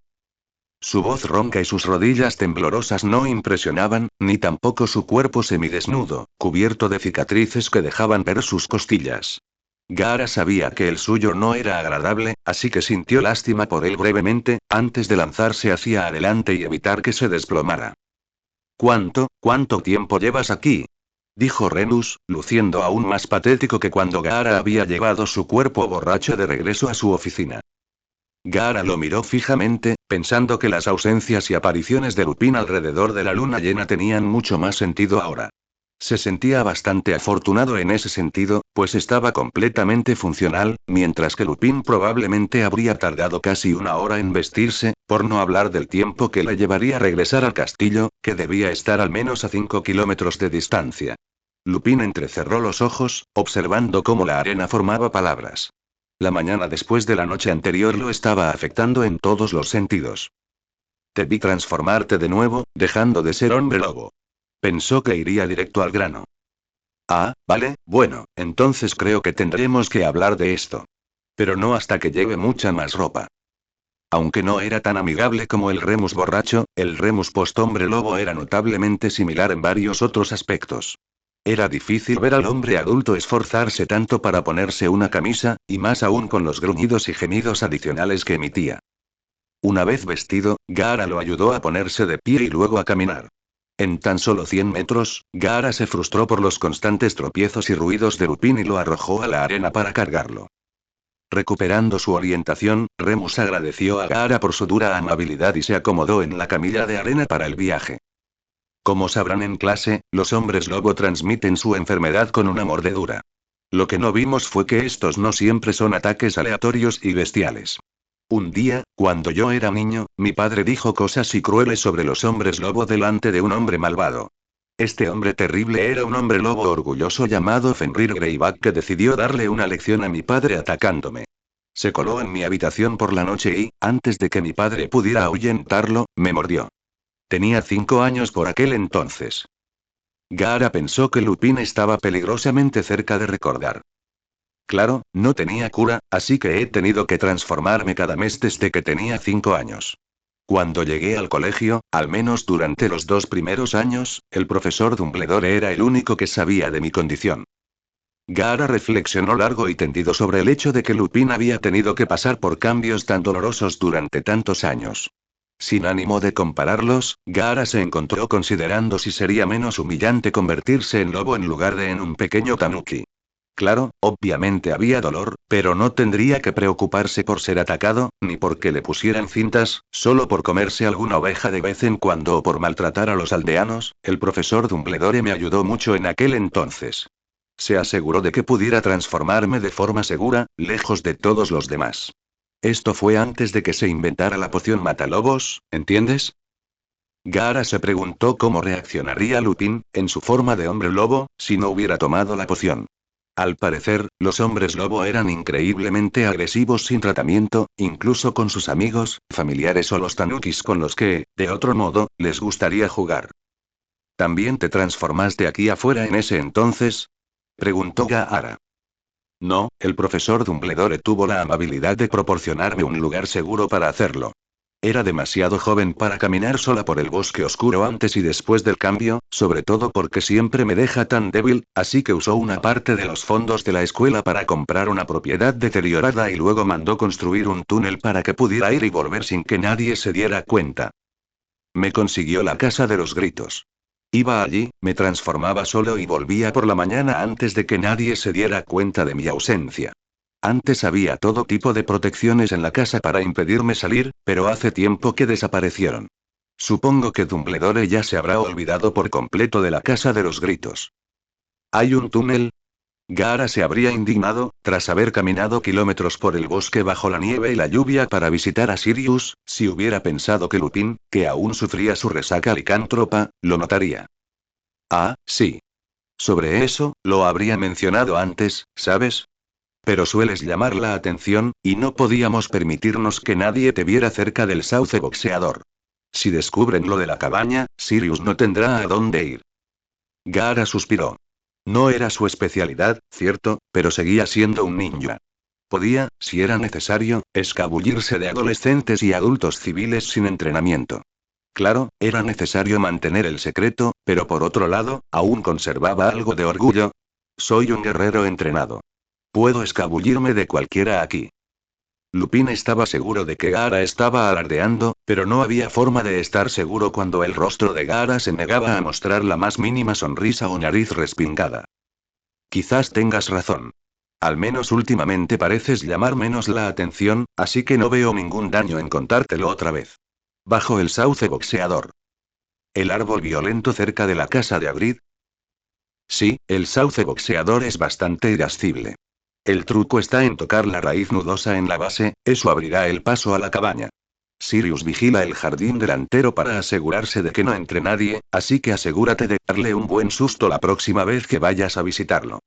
Su voz ronca y sus rodillas temblorosas no impresionaban, ni tampoco su cuerpo semidesnudo, cubierto de cicatrices que dejaban ver sus costillas. Gaara sabía que el suyo no era agradable, así que sintió lástima por él brevemente, antes de lanzarse hacia adelante y evitar que se desplomara. ¿Cuánto tiempo llevas aquí? Dijo Remus, luciendo aún más patético que cuando Gaara había llevado su cuerpo borracho de regreso a su oficina. Gaara lo miró fijamente, pensando que las ausencias y apariciones de Lupin alrededor de la luna llena tenían mucho más sentido ahora. Se sentía bastante afortunado en ese sentido, pues estaba completamente funcional, mientras que Lupin probablemente habría tardado casi una hora en vestirse, por no hablar del tiempo que le llevaría regresar al castillo, que debía estar al menos a 5 kilómetros de distancia. Lupin entrecerró los ojos, observando cómo la arena formaba palabras. La mañana después de la noche anterior lo estaba afectando en todos los sentidos. Te vi transformarte de nuevo, dejando de ser hombre lobo. Pensó que iría directo al grano. Ah, vale, bueno, entonces creo que tendremos que hablar de esto. Pero no hasta que lleve mucha más ropa. Aunque no era tan amigable como el Remus borracho, el Remus post-hombre lobo era notablemente similar en varios otros aspectos. Era difícil ver al hombre adulto esforzarse tanto para ponerse una camisa, y más aún con los gruñidos y gemidos adicionales que emitía. Una vez vestido, Gaara lo ayudó a ponerse de pie y luego a caminar. En tan solo 100 metros, Gaara se frustró por los constantes tropiezos y ruidos de Lupin y lo arrojó a la arena para cargarlo. Recuperando su orientación, Remus agradeció a Gaara por su dura amabilidad y se acomodó en la camilla de arena para el viaje. Como sabrán en clase, los hombres lobo transmiten su enfermedad con una mordedura. Lo que no vimos fue que estos no siempre son ataques aleatorios y bestiales. Un día, cuando yo era niño, mi padre dijo cosas y crueles sobre los hombres lobo delante de un hombre malvado. Este hombre terrible era un hombre lobo orgulloso llamado Fenrir Greyback que decidió darle una lección a mi padre atacándome. Se coló en mi habitación por la noche y, antes de que mi padre pudiera ahuyentarlo, me mordió. Tenía 5 años por aquel entonces. Gaara pensó que Lupin estaba peligrosamente cerca de recordar. Claro, no tenía cura, así que he tenido que transformarme cada mes desde que tenía 5 años. Cuando llegué al colegio, al menos durante los 2 primeros años, el profesor Dumbledore era el único que sabía de mi condición. Gaara reflexionó largo y tendido sobre el hecho de que Lupin había tenido que pasar por cambios tan dolorosos durante tantos años. Sin ánimo de compararlos, Gaara se encontró considerando si sería menos humillante convertirse en lobo en lugar de en un pequeño tanuki. Claro, obviamente había dolor, pero no tendría que preocuparse por ser atacado, ni porque le pusieran cintas, solo por comerse alguna oveja de vez en cuando o por maltratar a los aldeanos. El profesor Dumbledore me ayudó mucho en aquel entonces. Se aseguró de que pudiera transformarme de forma segura, lejos de todos los demás. Esto fue antes de que se inventara la poción matalobos, ¿entiendes? Gaara se preguntó cómo reaccionaría Lupin, en su forma de hombre lobo, si no hubiera tomado la poción. Al parecer, los hombres lobo eran increíblemente agresivos sin tratamiento, incluso con sus amigos, familiares o los tanukis con los que, de otro modo, les gustaría jugar. ¿También te transformaste aquí afuera en ese entonces? Preguntó Gaara. No, el profesor Dumbledore tuvo la amabilidad de proporcionarme un lugar seguro para hacerlo. Era demasiado joven para caminar sola por el bosque oscuro antes y después del cambio, sobre todo porque siempre me deja tan débil, así que usó una parte de los fondos de la escuela para comprar una propiedad deteriorada y luego mandó construir un túnel para que pudiera ir y volver sin que nadie se diera cuenta. Me consiguió la casa de los gritos. Iba allí, me transformaba solo y volvía por la mañana antes de que nadie se diera cuenta de mi ausencia. Antes había todo tipo de protecciones en la casa para impedirme salir, pero hace tiempo que desaparecieron. Supongo que Dumbledore ya se habrá olvidado por completo de la casa de los gritos. ¿Hay un túnel? Gaara se habría indignado, tras haber caminado kilómetros por el bosque bajo la nieve y la lluvia para visitar a Sirius, si hubiera pensado que Lupin, que aún sufría su resaca licántropa, lo notaría. Ah, sí. Sobre eso, lo habría mencionado antes, ¿sabes? Pero sueles llamar la atención, y no podíamos permitirnos que nadie te viera cerca del sauce boxeador. Si descubren lo de la cabaña, Sirius no tendrá a dónde ir. Gaara suspiró. No era su especialidad, cierto, pero seguía siendo un ninja. Podía, si era necesario, escabullirse de adolescentes y adultos civiles sin entrenamiento. Claro, era necesario mantener el secreto, pero por otro lado, aún conservaba algo de orgullo. Soy un guerrero entrenado. Puedo escabullirme de cualquiera aquí. Lupin estaba seguro de que Gaara estaba alardeando, pero no había forma de estar seguro cuando el rostro de Gaara se negaba a mostrar la más mínima sonrisa o nariz respingada. Quizás tengas razón. Al menos últimamente pareces llamar menos la atención, así que no veo ningún daño en contártelo otra vez. Bajo el sauce boxeador. ¿El árbol violento cerca de la casa de Hagrid? Sí, el sauce boxeador es bastante irascible. El truco está en tocar la raíz nudosa en la base, eso abrirá el paso a la cabaña. Sirius vigila el jardín delantero para asegurarse de que no entre nadie, así que asegúrate de darle un buen susto la próxima vez que vayas a visitarlo.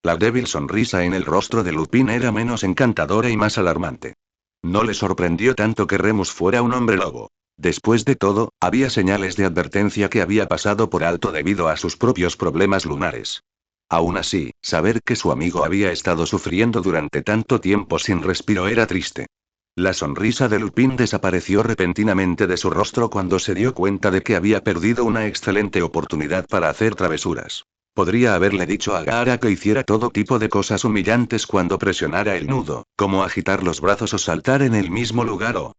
La débil sonrisa en el rostro de Lupin era menos encantadora y más alarmante. No le sorprendió tanto que Remus fuera un hombre lobo. Después de todo, había señales de advertencia que había pasado por alto debido a sus propios problemas lunares. Aún así, saber que su amigo había estado sufriendo durante tanto tiempo sin respiro era triste. La sonrisa de Lupin desapareció repentinamente de su rostro cuando se dio cuenta de que había perdido una excelente oportunidad para hacer travesuras. Podría haberle dicho a Gaara que hiciera todo tipo de cosas humillantes cuando presionara el nudo, como agitar los brazos o saltar en el mismo lugar o...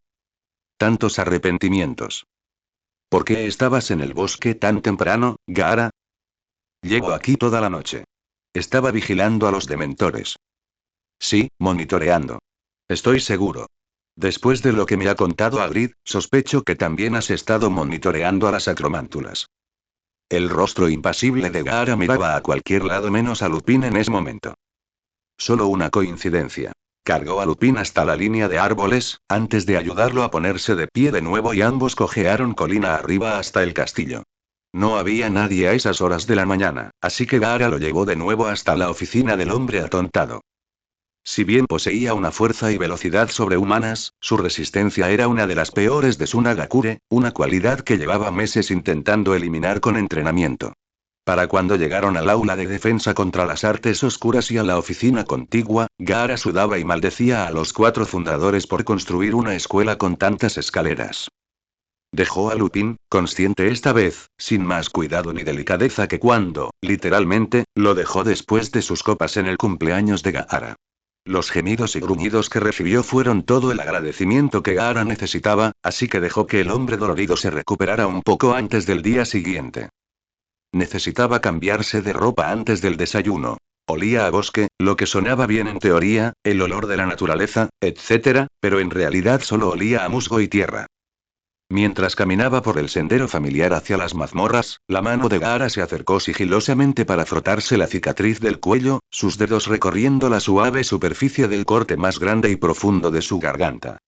Tantos arrepentimientos. ¿Por qué estabas en el bosque tan temprano, Gaara? Llevo aquí toda la noche. Estaba vigilando a los dementores. Sí, monitoreando. Estoy seguro. Después de lo que me ha contado Hagrid, sospecho que también has estado monitoreando a las acromántulas. El rostro impasible de Gaara miraba a cualquier lado menos a Lupin en ese momento. Solo una coincidencia. Cargó a Lupin hasta la línea de árboles, antes de ayudarlo a ponerse de pie de nuevo y ambos cojearon colina arriba hasta el castillo. No había nadie a esas horas de la mañana, así que Gaara lo llevó de nuevo hasta la oficina del hombre atontado. Si bien poseía una fuerza y velocidad sobrehumanas, su resistencia era una de las peores de Sunagakure, una cualidad que llevaba meses intentando eliminar con entrenamiento. Para cuando llegaron al aula de defensa contra las artes oscuras y a la oficina contigua, Gaara sudaba y maldecía a los 4 fundadores por construir una escuela con tantas escaleras. Dejó a Lupin, consciente esta vez, sin más cuidado ni delicadeza que cuando, literalmente, lo dejó después de sus copas en el cumpleaños de Gaara. Los gemidos y gruñidos que recibió fueron todo el agradecimiento que Gaara necesitaba, así que dejó que el hombre dolorido se recuperara un poco antes del día siguiente. Necesitaba cambiarse de ropa antes del desayuno. Olía a bosque, lo que sonaba bien en teoría, el olor de la naturaleza, etc., pero en realidad solo olía a musgo y tierra. Mientras caminaba por el sendero familiar hacia las mazmorras, la mano de Gaara se acercó sigilosamente para frotarse la cicatriz del cuello, sus dedos recorriendo la suave superficie del corte más grande y profundo de su garganta.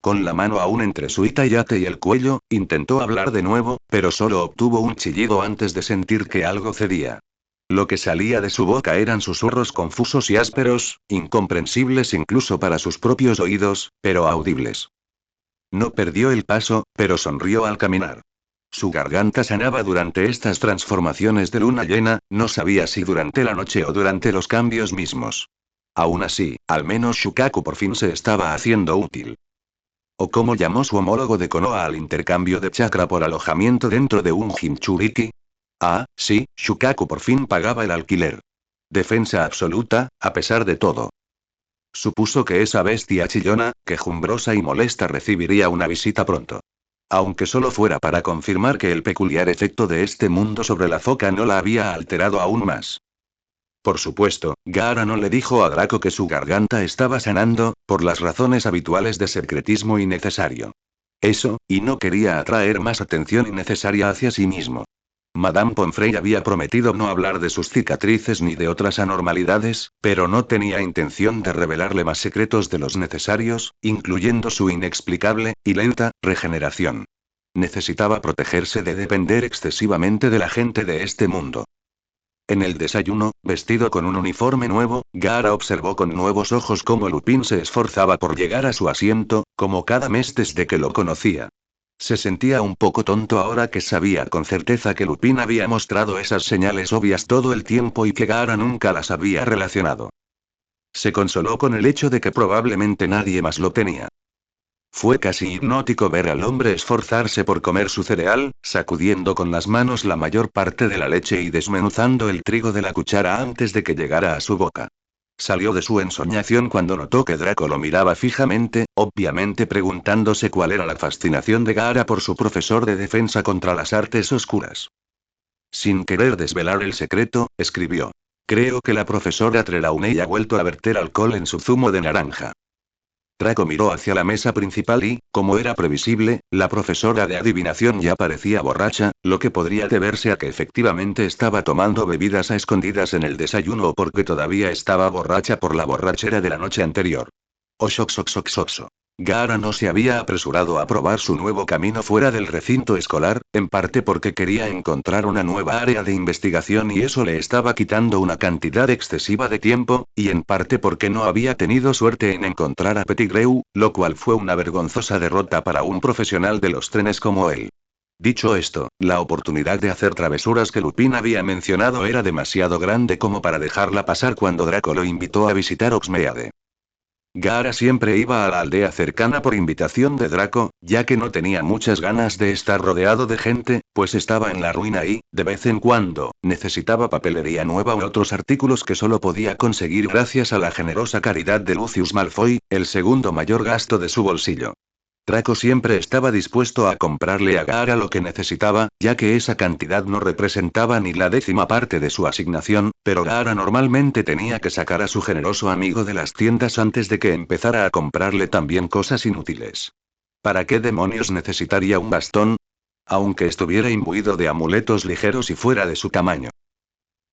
Con la mano aún entre su itayate y el cuello, intentó hablar de nuevo, pero solo obtuvo un chillido antes de sentir que algo cedía. Lo que salía de su boca eran susurros confusos y ásperos, incomprensibles incluso para sus propios oídos, pero audibles. No perdió el paso, pero sonrió al caminar. Su garganta sanaba durante estas transformaciones de luna llena, no sabía si durante la noche o durante los cambios mismos. Aún así, al menos Shukaku por fin se estaba haciendo útil. ¿O cómo llamó su homólogo de Konoha al intercambio de chakra por alojamiento dentro de un Jinchuriki? Ah, sí, Shukaku por fin pagaba el alquiler. Defensa absoluta, a pesar de todo. Supuso que esa bestia chillona, quejumbrosa y molesta recibiría una visita pronto. Aunque solo fuera para confirmar que el peculiar efecto de este mundo sobre la foca no la había alterado aún más. Por supuesto, Gaara no le dijo a Draco que su garganta estaba sanando, por las razones habituales de secretismo innecesario. Eso, y no quería atraer más atención innecesaria hacia sí mismo. Madame Pomfrey había prometido no hablar de sus cicatrices ni de otras anormalidades, pero no tenía intención de revelarle más secretos de los necesarios, incluyendo su inexplicable, y lenta, regeneración. Necesitaba protegerse de depender excesivamente de la gente de este mundo. En el desayuno, vestido con un uniforme nuevo, Gaara observó con nuevos ojos cómo Lupin se esforzaba por llegar a su asiento, como cada mes desde que lo conocía. Se sentía un poco tonto ahora que sabía con certeza que Lupin había mostrado esas señales obvias todo el tiempo y que Gaara nunca las había relacionado. Se consoló con el hecho de que probablemente nadie más lo tenía. Fue casi hipnótico ver al hombre esforzarse por comer su cereal, sacudiendo con las manos la mayor parte de la leche y desmenuzando el trigo de la cuchara antes de que llegara a su boca. Salió de su ensoñación cuando notó que Draco lo miraba fijamente, obviamente preguntándose cuál era la fascinación de Gaara por su profesor de defensa contra las artes oscuras. Sin querer desvelar el secreto, escribió. Creo que la profesora Trelawney ha vuelto a verter alcohol en su zumo de naranja. Draco miró hacia la mesa principal y, como era previsible, la profesora de adivinación ya parecía borracha, lo que podría deberse a que efectivamente estaba tomando bebidas a escondidas en el desayuno o porque todavía estaba borracha por la borrachera de la noche anterior. Oxoxoxoxoxo. Gaara no se había apresurado a probar su nuevo camino fuera del recinto escolar, en parte porque quería encontrar una nueva área de investigación y eso le estaba quitando una cantidad excesiva de tiempo, y en parte porque no había tenido suerte en encontrar a Pettigrew, lo cual fue una vergonzosa derrota para un profesional de los trenes como él. Dicho esto, la oportunidad de hacer travesuras que Lupin había mencionado era demasiado grande como para dejarla pasar cuando Draco lo invitó a visitar Oxmeade. Gaara siempre iba a la aldea cercana por invitación de Draco, ya que no tenía muchas ganas de estar rodeado de gente, pues estaba en la ruina y, de vez en cuando, necesitaba papelería nueva u otros artículos que solo podía conseguir gracias a la generosa caridad de Lucius Malfoy, el segundo mayor gasto de su bolsillo. Draco siempre estaba dispuesto a comprarle a Gaara lo que necesitaba, ya que esa cantidad no representaba ni la 10ª parte de su asignación, pero Gaara normalmente tenía que sacar a su generoso amigo de las tiendas antes de que empezara a comprarle también cosas inútiles. ¿Para qué demonios necesitaría un bastón? Aunque estuviera imbuido de amuletos ligeros y fuera de su tamaño.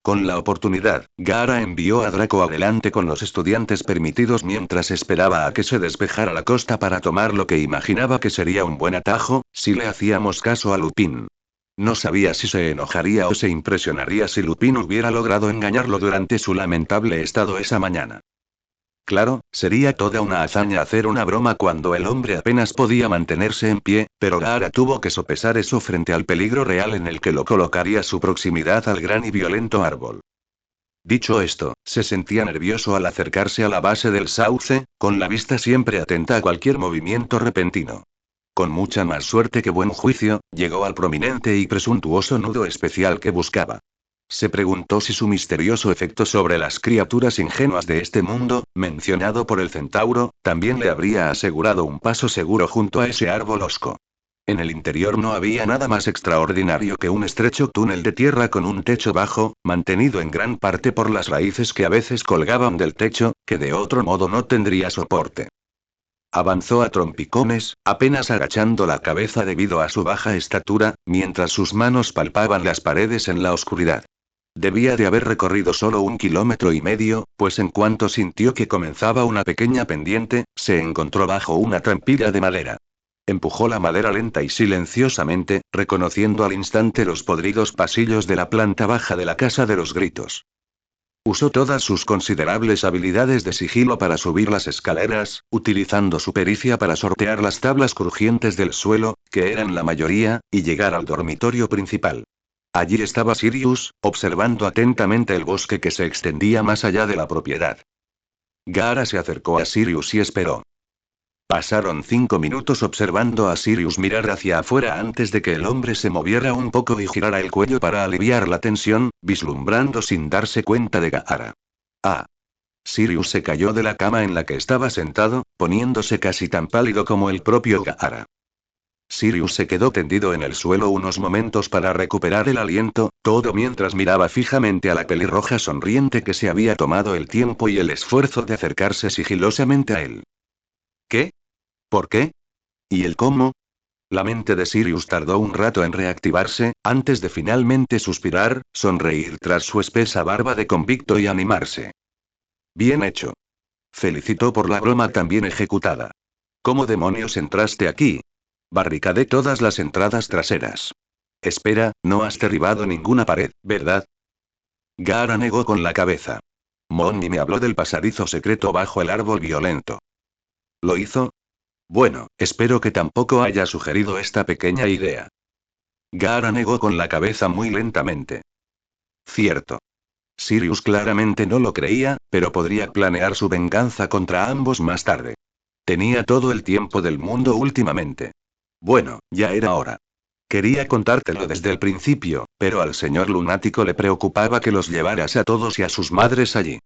Con la oportunidad, Gaara envió a Draco adelante con los estudiantes permitidos mientras esperaba a que se despejara la costa para tomar lo que imaginaba que sería un buen atajo, si le hacíamos caso a Lupin. No sabía si se enojaría o se impresionaría si Lupin hubiera logrado engañarlo durante su lamentable estado esa mañana. Claro, sería toda una hazaña hacer una broma cuando el hombre apenas podía mantenerse en pie, pero Gaara tuvo que sopesar eso frente al peligro real en el que lo colocaría su proximidad al gran y violento árbol. Dicho esto, se sentía nervioso al acercarse a la base del sauce, con la vista siempre atenta a cualquier movimiento repentino. Con mucha más suerte que buen juicio, llegó al prominente y presuntuoso nudo especial que buscaba. Se preguntó si su misterioso efecto sobre las criaturas ingenuas de este mundo, mencionado por el centauro, también le habría asegurado un paso seguro junto a ese árbol hosco. En el interior no había nada más extraordinario que un estrecho túnel de tierra con un techo bajo, mantenido en gran parte por las raíces que a veces colgaban del techo, que de otro modo no tendría soporte. Avanzó a trompicones, apenas agachando la cabeza debido a su baja estatura, mientras sus manos palpaban las paredes en la oscuridad. Debía de haber recorrido solo 1,5 km, pues en cuanto sintió que comenzaba una pequeña pendiente, se encontró bajo una trampilla de madera. Empujó la madera lenta y silenciosamente, reconociendo al instante los podridos pasillos de la planta baja de la Casa de los Gritos. Usó todas sus considerables habilidades de sigilo para subir las escaleras, utilizando su pericia para sortear las tablas crujientes del suelo, que eran la mayoría, y llegar al dormitorio principal. Allí estaba Sirius, observando atentamente el bosque que se extendía más allá de la propiedad. Gaara se acercó a Sirius y esperó. Pasaron 5 minutos observando a Sirius mirar hacia afuera antes de que el hombre se moviera un poco y girara el cuello para aliviar la tensión, vislumbrando sin darse cuenta de Gaara. Ah. Sirius se cayó de la cama en la que estaba sentado, poniéndose casi tan pálido como el propio Gaara. Sirius se quedó tendido en el suelo unos momentos para recuperar el aliento, todo mientras miraba fijamente a la pelirroja sonriente que se había tomado el tiempo y el esfuerzo de acercarse sigilosamente a él. ¿Qué? ¿Por qué? ¿Y el cómo? La mente de Sirius tardó un rato en reactivarse, antes de finalmente suspirar, sonreír tras su espesa barba de convicto y animarse. Bien hecho. Felicitó por la broma tan bien ejecutada. ¿Cómo demonios entraste aquí? Barricadé todas las entradas traseras. Espera, no has derribado ninguna pared, ¿verdad? Gaara negó con la cabeza. Moni me habló del pasadizo secreto bajo el árbol violento. ¿Lo hizo? Bueno, espero que tampoco haya sugerido esta pequeña idea. Gaara negó con la cabeza muy lentamente. Cierto. Sirius claramente no lo creía, pero podría planear su venganza contra ambos más tarde. Tenía todo el tiempo del mundo últimamente. Bueno, ya era hora. Quería contártelo desde el principio, pero al señor lunático le preocupaba que los llevaras a todos y a sus madres allí.